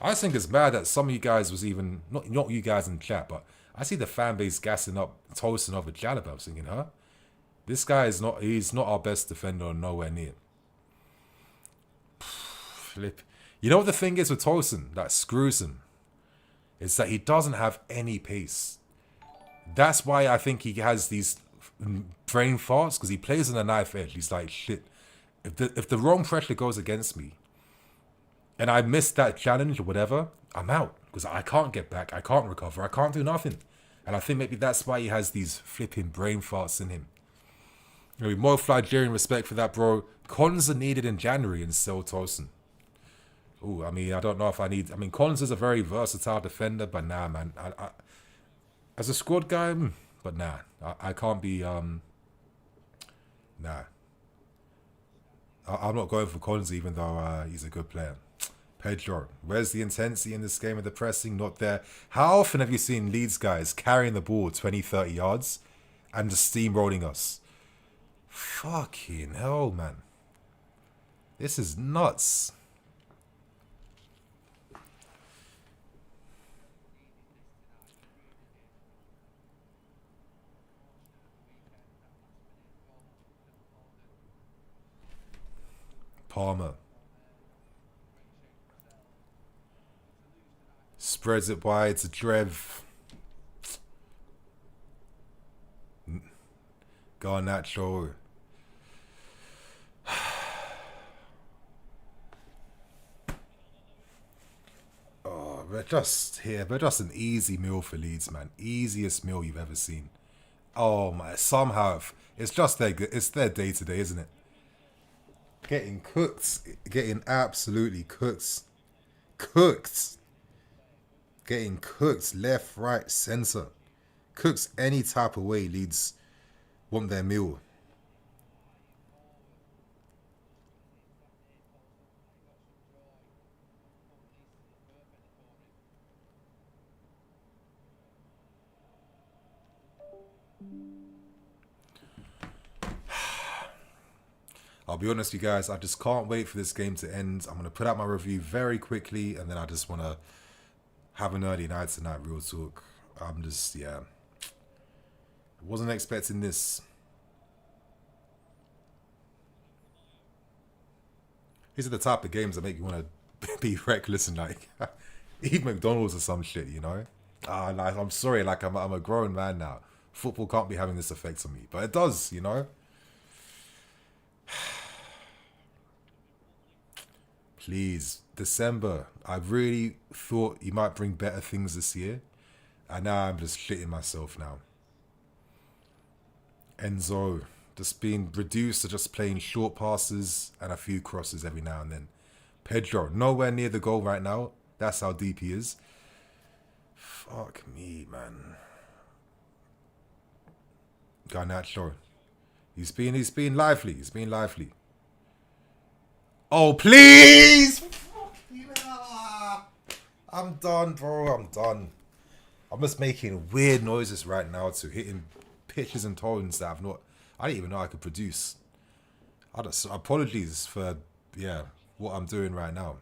I just think it's mad that some of you guys was even... Not you guys in chat, but I see the fan base gassing up Tolson over Jalaba. I was thinking, huh? This guy is not... He's not our best defender or nowhere near. Flip. You know what the thing is with Tolson that screws him? Is that he doesn't have any pace. That's why I think he has these brain farts, because he plays on a knife edge. He's like, shit, if the wrong pressure goes against me and I miss that challenge or whatever, I'm out, because I can't get back, I can't recover, I can't do nothing. And I think maybe that's why he has these flipping brain farts in him. You know, more Flygerian respect for that, bro. Cons are needed in January and sell Tolson. Oh, I mean, I don't know if I need... I mean, Collins is a very versatile defender, but nah, man. I as a squad guy, but nah. I can't be... Nah. I'm not going for Collins, even though he's a good player. Pedro, where's the intensity in this game of the pressing? Not there. How often have you seen Leeds guys carrying the ball 20, 30 yards and just steamrolling us? Fucking hell, man. This is nuts. Palmer. Spreads it wide to Drev. Garnacho. Oh, we're just here. We're just an easy meal for Leeds, man. Easiest meal you've ever seen. Oh my, somehow it's just their day to day, isn't it? Getting cooked, getting absolutely cooked, getting cooked left, right, center, cooks any type of way. Leeds want their meal. I'll be honest with you guys, I just can't wait for this game to end. I'm going to put out my review very quickly, and then I just want to have an early night tonight, real talk. I'm just, yeah. Wasn't expecting this. These are the type of games that make you want to be reckless and like eat McDonald's or some shit, you know? Like, I'm sorry, like I'm a grown man now. Football can't be having this effect on me, but it does, you know? Please, December. I really thought you might bring better things this year. And now I'm just shitting myself now. Enzo, just being reduced to just playing short passes and a few crosses every now and then. Pedro, nowhere near the goal right now. That's how deep he is. Fuck me, man. Garnacho. He's being lively. He's being lively. Oh, please! I'm done, bro. I'm done. I'm just making weird noises right now to hitting pitches and tones that I didn't even know I could produce. Apologies for, yeah, what I'm doing right now.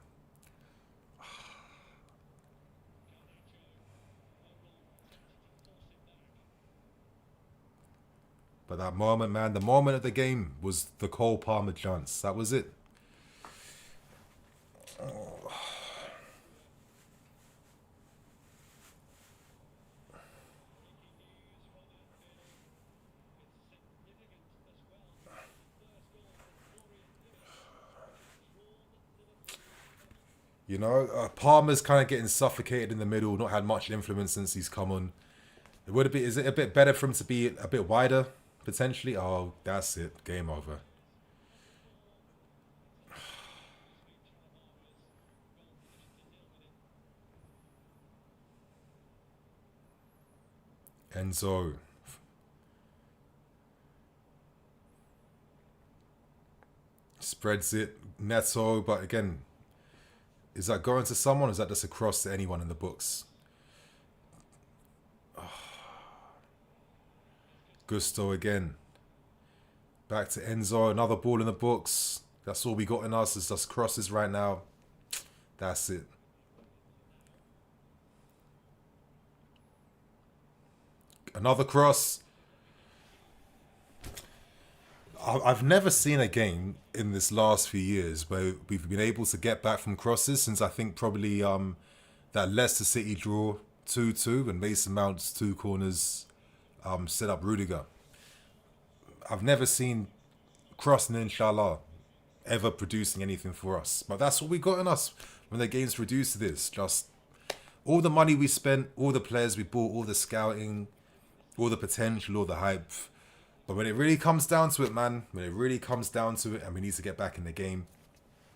But that moment, man, the moment of the game was the Cole Palmer chance. That was it. You know, Palmer's kind of getting suffocated in the middle, not had much influence since he's come on. Is it a bit better for him to be a bit wider, potentially? Oh, that's it. Game over. Enzo. Spreads it. Neto, but again, is that going to someone or is that just across to anyone in the books? Gusto again. Back to Enzo. Another ball in the books. That's all we got in us is just crosses right now. That's it. Another cross. I've never seen a game in this last few years where we've been able to get back from crosses since I think probably that Leicester City draw 2-2 and Mason Mount's two corners set up Rudiger. I've never seen crossing inshallah ever producing anything for us. But that's what we got in us when the game's reduced to this. Just all the money we spent, all the players we bought, all the scouting, all the potential, all the hype. But when it really comes down to it, man, when it really comes down to it and we need to get back in the game,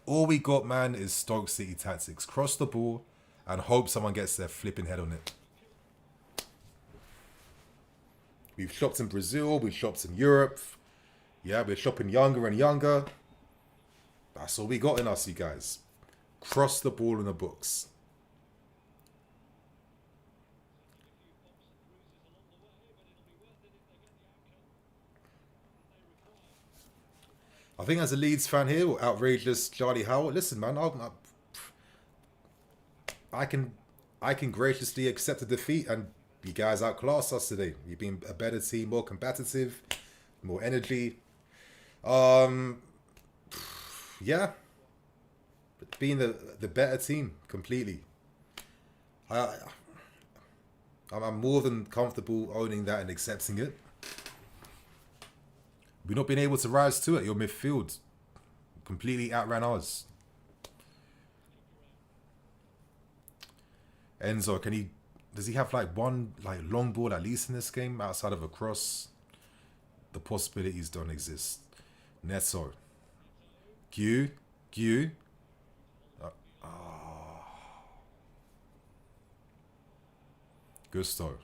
all we got, man, is Stoke City tactics. Cross the ball and hope someone gets their flipping head on it. We've shopped in Brazil, we've shopped in Europe. Yeah, we're shopping younger and younger. That's all we got in us, you guys. Cross the ball in the books. I think as a Leeds fan here, outrageous Charlie Howard. Listen, man, I can graciously accept the defeat, and you guys outclassed us today. You've been a better team, more competitive, more energy. Yeah, being the better team completely. I'm more than comfortable owning that and accepting it. We've not been able to rise to it. Your midfield completely outran us. Enzo, does he have like one like long ball at least in this game outside of a cross? The possibilities don't exist. Neto. Q. Gusto.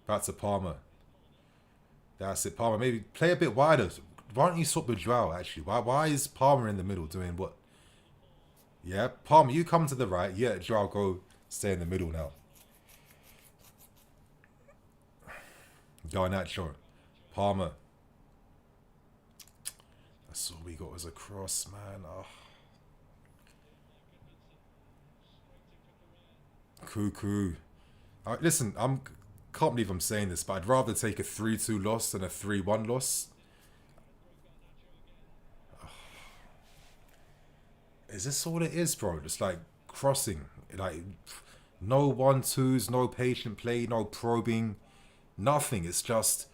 Back to Palmer. That's it, Palmer. Maybe play a bit wider. Why don't you swap with Joao, actually? Why is Palmer in the middle doing what? Yeah, Palmer, you come to the right. Yeah, Joao, go stay in the middle now. Garnacho. Palmer. That's all we got was a cross, man. Oh. Cuckoo. Listen, can't believe I'm saying this, but I'd rather take a 3-2 loss than a 3-1 loss. Is this all it is, bro? Just like crossing. Like no 1-2s, no patient play, no probing, nothing. It's just,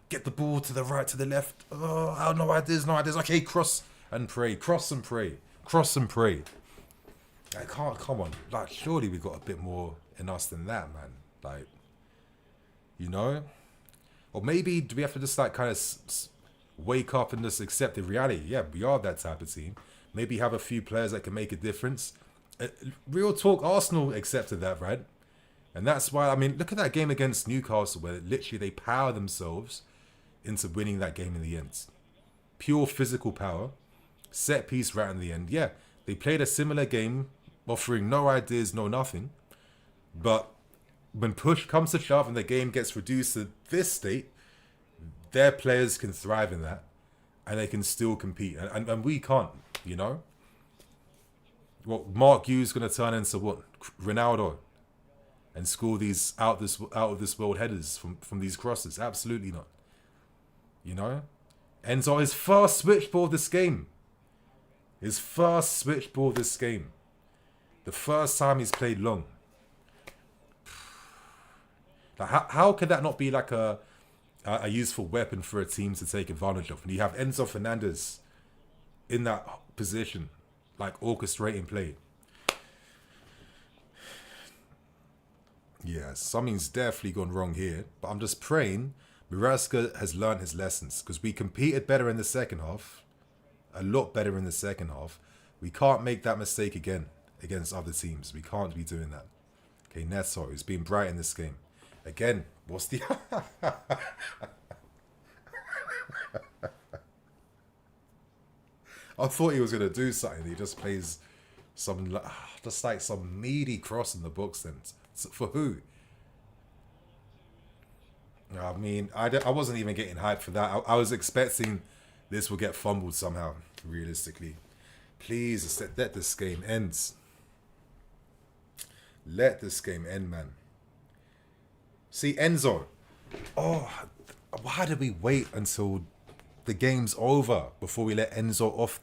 get the ball to the right, to the left. Oh, no ideas. Okay, cross and pray. Cross and pray. I can't, come on. Like, surely we got a bit more in us than that, man. Like, you know? Or maybe do we have to just like kind of wake up and just accept the reality? Yeah, we are that type of team. Maybe have a few players that can make a difference. Real talk, Arsenal accepted that, right? And that's why, I mean, look at that game against Newcastle where literally they power themselves into winning that game in the end. Pure physical power. Set piece right in the end. Yeah, they played a similar game, offering no ideas, no nothing. But when push comes to shove and the game gets reduced to this state, their players can thrive in that. And they can still compete. And we can't, you know? What, Mark Hughes going to turn into what? Ronaldo? And score these out of this world headers from these crosses? Absolutely not. You know? Enzo, his first switchboard this game. The first time he's played long. Like, how could that not be like a useful weapon for a team to take advantage of? And you have Enzo Fernandez in that position, like orchestrating play. Yeah, something's definitely gone wrong here. But I'm just praying Miraska has learned his lessons, because we competed better in the second half. A lot better in the second half. We can't make that mistake again against other teams. We can't be doing that. Okay, Neto, who's been bright in this game. Again, what's the... I thought he was going to do something. He just plays some, just like some meaty cross in the box then. For who? I mean, I wasn't even getting hyped for that. I was expecting this will get fumbled somehow, realistically. Please, let this game end. Let this game end, man. See, Enzo. Oh, why did we wait until the game's over before we let Enzo off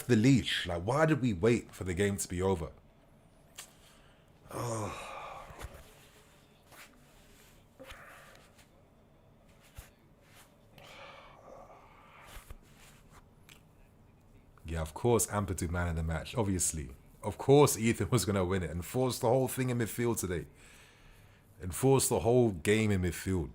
the leash? Like, why did we wait for the game to be over? Oh. Yeah, of course, Ampadu man in the match, obviously. Of course, Ethan was going to win it and force the whole thing in midfield today. And force the whole game in midfield.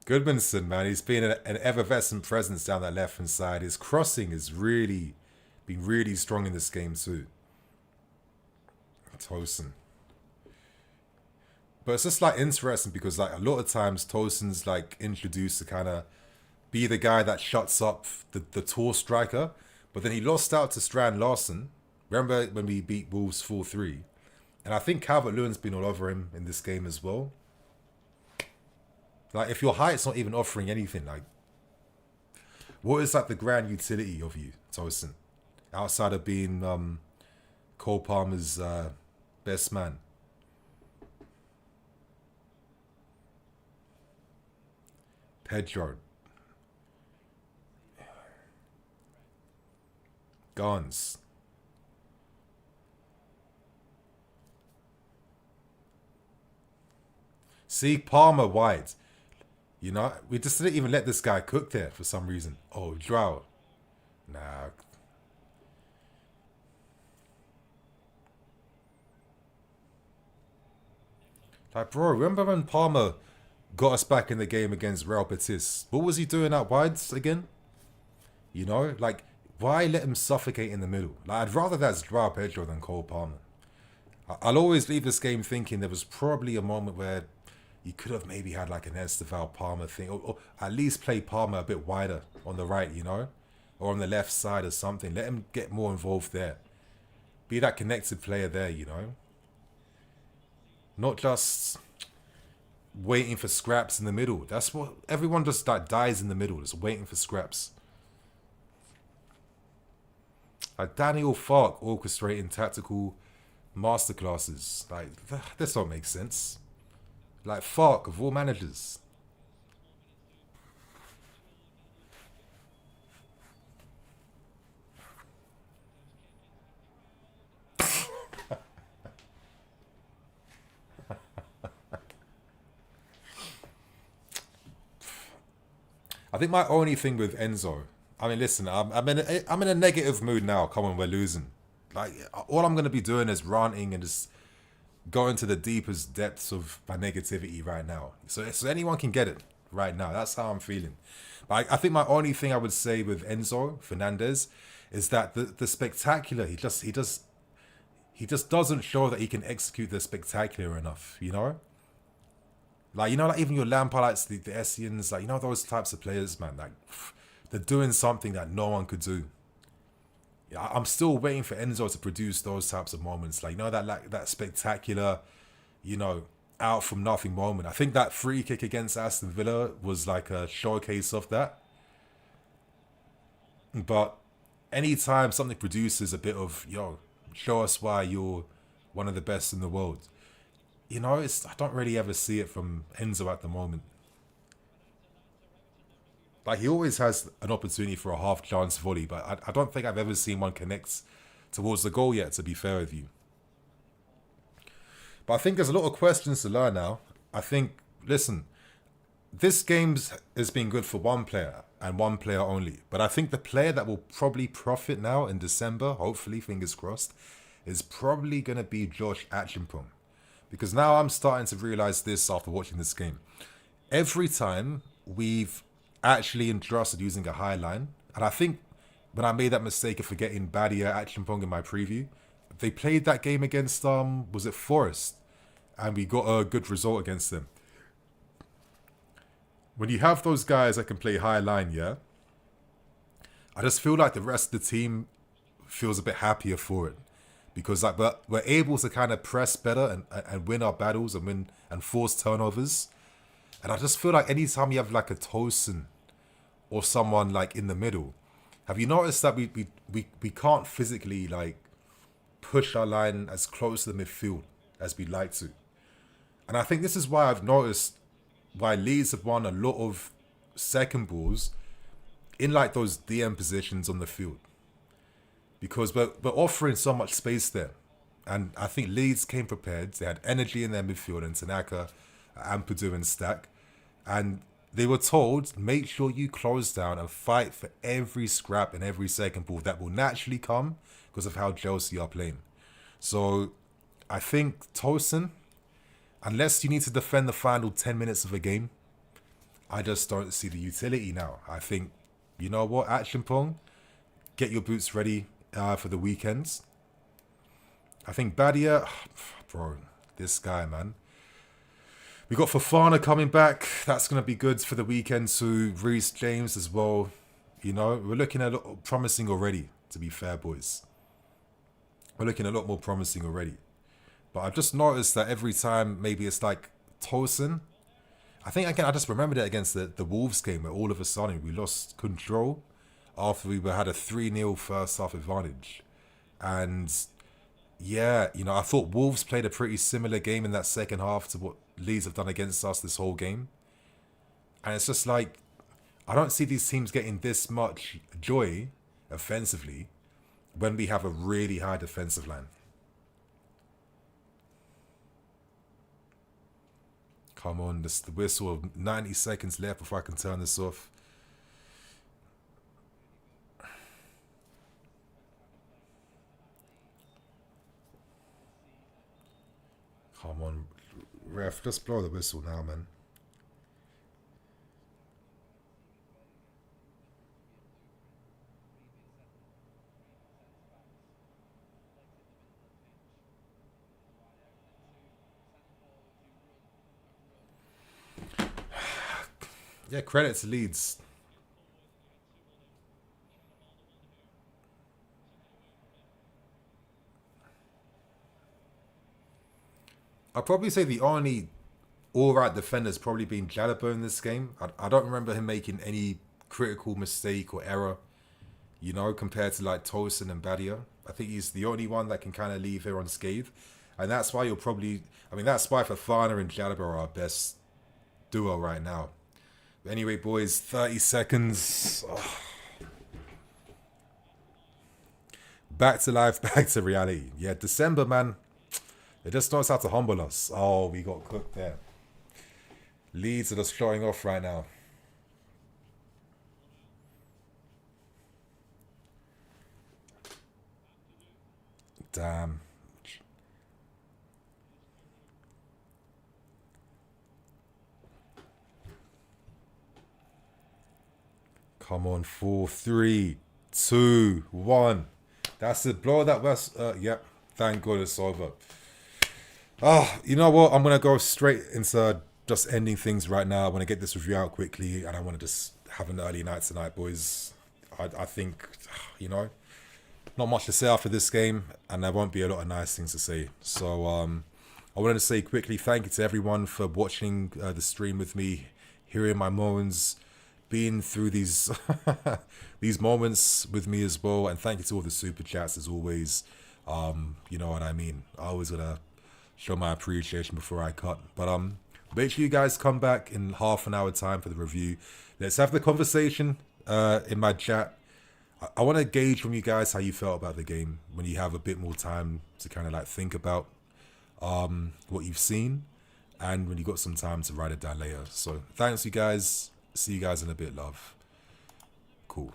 Goodmanson, man, he's been an effervescent presence down that left-hand side. His crossing has really been strong in this game too. Tosin. But it's just like interesting because like a lot of times Tosin's like introduced to kind of be the guy that shuts up the tall striker, but then he lost out to Strand Larson. Remember when we beat Wolves 4-3? And I think Calvert-Lewin's been all over him in this game as well. Like, if your height's not even offering anything, like, what is like the grand utility of you, Tosin? Outside of being Cole Palmer's best man. Pedro. Guns. See, Palmer wide. You know, we just didn't even let this guy cook there for some reason. Oh, Drow. Nah. Like, bro, remember when Palmer got us back in the game against Real Betis? What was he doing out wide again? You know, like, why let him suffocate in the middle? Like, I'd rather that's Joao Pedro than Cole Palmer. I'll always leave this game thinking there was probably a moment where you could have maybe had like an Esteval Palmer thing, or at least play Palmer a bit wider on the right, you know, or on the left side or something. Let him get more involved there. Be that connected player there, you know. Not just waiting for scraps in the middle. That's what everyone just like dies in the middle, just waiting for scraps. Like Daniel Fark orchestrating tactical masterclasses. Like, this don't make sense. Like, Fark of all managers. I think my only thing with Enzo, I mean, listen, I'm in a negative mood now. Come on, we're losing. Like, all I'm gonna be doing is ranting and just going to the deepest depths of my negativity right now. So anyone can get it right now. That's how I'm feeling. But I think my only thing I would say with Enzo Fernandez is that the spectacular, he just doesn't show that he can execute the spectacular enough, you know? Like, you know, like even your Lampards, the Essians, like, you know, those types of players, man, like, they're doing something that no one could do. Yeah, I'm still waiting for Enzo to produce those types of moments. Like, you know, that spectacular, you know, out from nothing moment. I think that free kick against Aston Villa was like a showcase of that. But anytime something produces a bit of, yo, show us why you're one of the best in the world, you know, I don't really ever see it from Enzo at the moment. Like, he always has an opportunity for a half chance volley, but I don't think I've ever seen one connect towards the goal yet, to be fair with you. But I think there's a lot of questions to learn now. I think, listen, this game has been good for one player and one player only. But I think the player that will probably profit now in December, hopefully, fingers crossed, is probably going to be Josh Achimpong. Because now I'm starting to realize this after watching this game. Every time we've actually entrusted using a high line, and I think when I made that mistake of forgetting Badia Achimpong in my preview, they played that game against, was it Forest? And we got a good result against them. When you have those guys that can play high line, yeah, I just feel like the rest of the team feels a bit happier for it. Because like we're able to kind of press better and win our battles and win and force turnovers. And I just feel like anytime you have like a Tosin or someone like in the middle, have you noticed that we can't physically like push our line as close to the midfield as we'd like to? And I think this is why I've noticed why Leeds have won a lot of second balls in like those DM positions on the field. Because we're offering so much space there. And I think Leeds came prepared. They had energy in their midfield and Tanaka, Ampadu and Stack. And they were told, make sure you close down and fight for every scrap and every second ball that will naturally come because of how Chelsea are playing. So I think Tosin, unless you need to defend the final 10 minutes of a game, I just don't see the utility now. I think, you know what, Achimpong, get your boots ready for the weekends. I think Badia, bro, this guy, man. We got Fofana coming back. That's going to be good for the weekend too. Reece James as well. You know, we're looking a lot promising already, to be fair, boys. We're looking a lot more promising already. But I've just noticed that every time, maybe it's like Tosin. I think, again, I just remembered it against the Wolves game where all of a sudden we lost control after we had a 3-0 first half advantage. And yeah, you know, I thought Wolves played a pretty similar game in that second half to what Leeds have done against us this whole game. And it's just like, I don't see these teams getting this much joy offensively when we have a really high defensive line. Come on, this the whistle of 90 seconds left before I can turn this off. Come on, ref, just blow the whistle now, man. Yeah, credit to Leeds. I'd probably say the only all-right defender's probably been Jalabo in this game. I don't remember him making any critical mistake or error, you know, compared to like Tosin and Badia. I think he's the only one that can kind of leave here unscathed. And that's why you'll probably... I mean, that's why Fofana and Jalabo are our best duo right now. But anyway, boys, 30 seconds. Oh. Back to life, back to reality. Yeah, December, man. It just knows how to humble us. Oh, we got cooked there. Leeds are just showing off right now. Damn. Come on, 4, 3, 2, 1. That's it. Blow that west. Yep. Thank God it's over. You know what? I'm going to go straight into just ending things right now. I want to get this review out quickly, and I want to just have an early night tonight, boys. I think, you know, not much to say after this game, and there won't be a lot of nice things to say. So I wanted to say quickly thank you to everyone for watching the stream with me, hearing my moans, being through these these moments with me as well, and thank you to all the super chats as always. You know what I mean. I always gotta show my appreciation before I cut. But make sure you guys come back in half an hour time for the review. Let's have the conversation in my chat. I want to gauge from you guys how you felt about the game when you have a bit more time to kind of like think about what you've seen, and when you got some time to write it down later. So thanks, you guys. See you guys in a bit, love. Cool.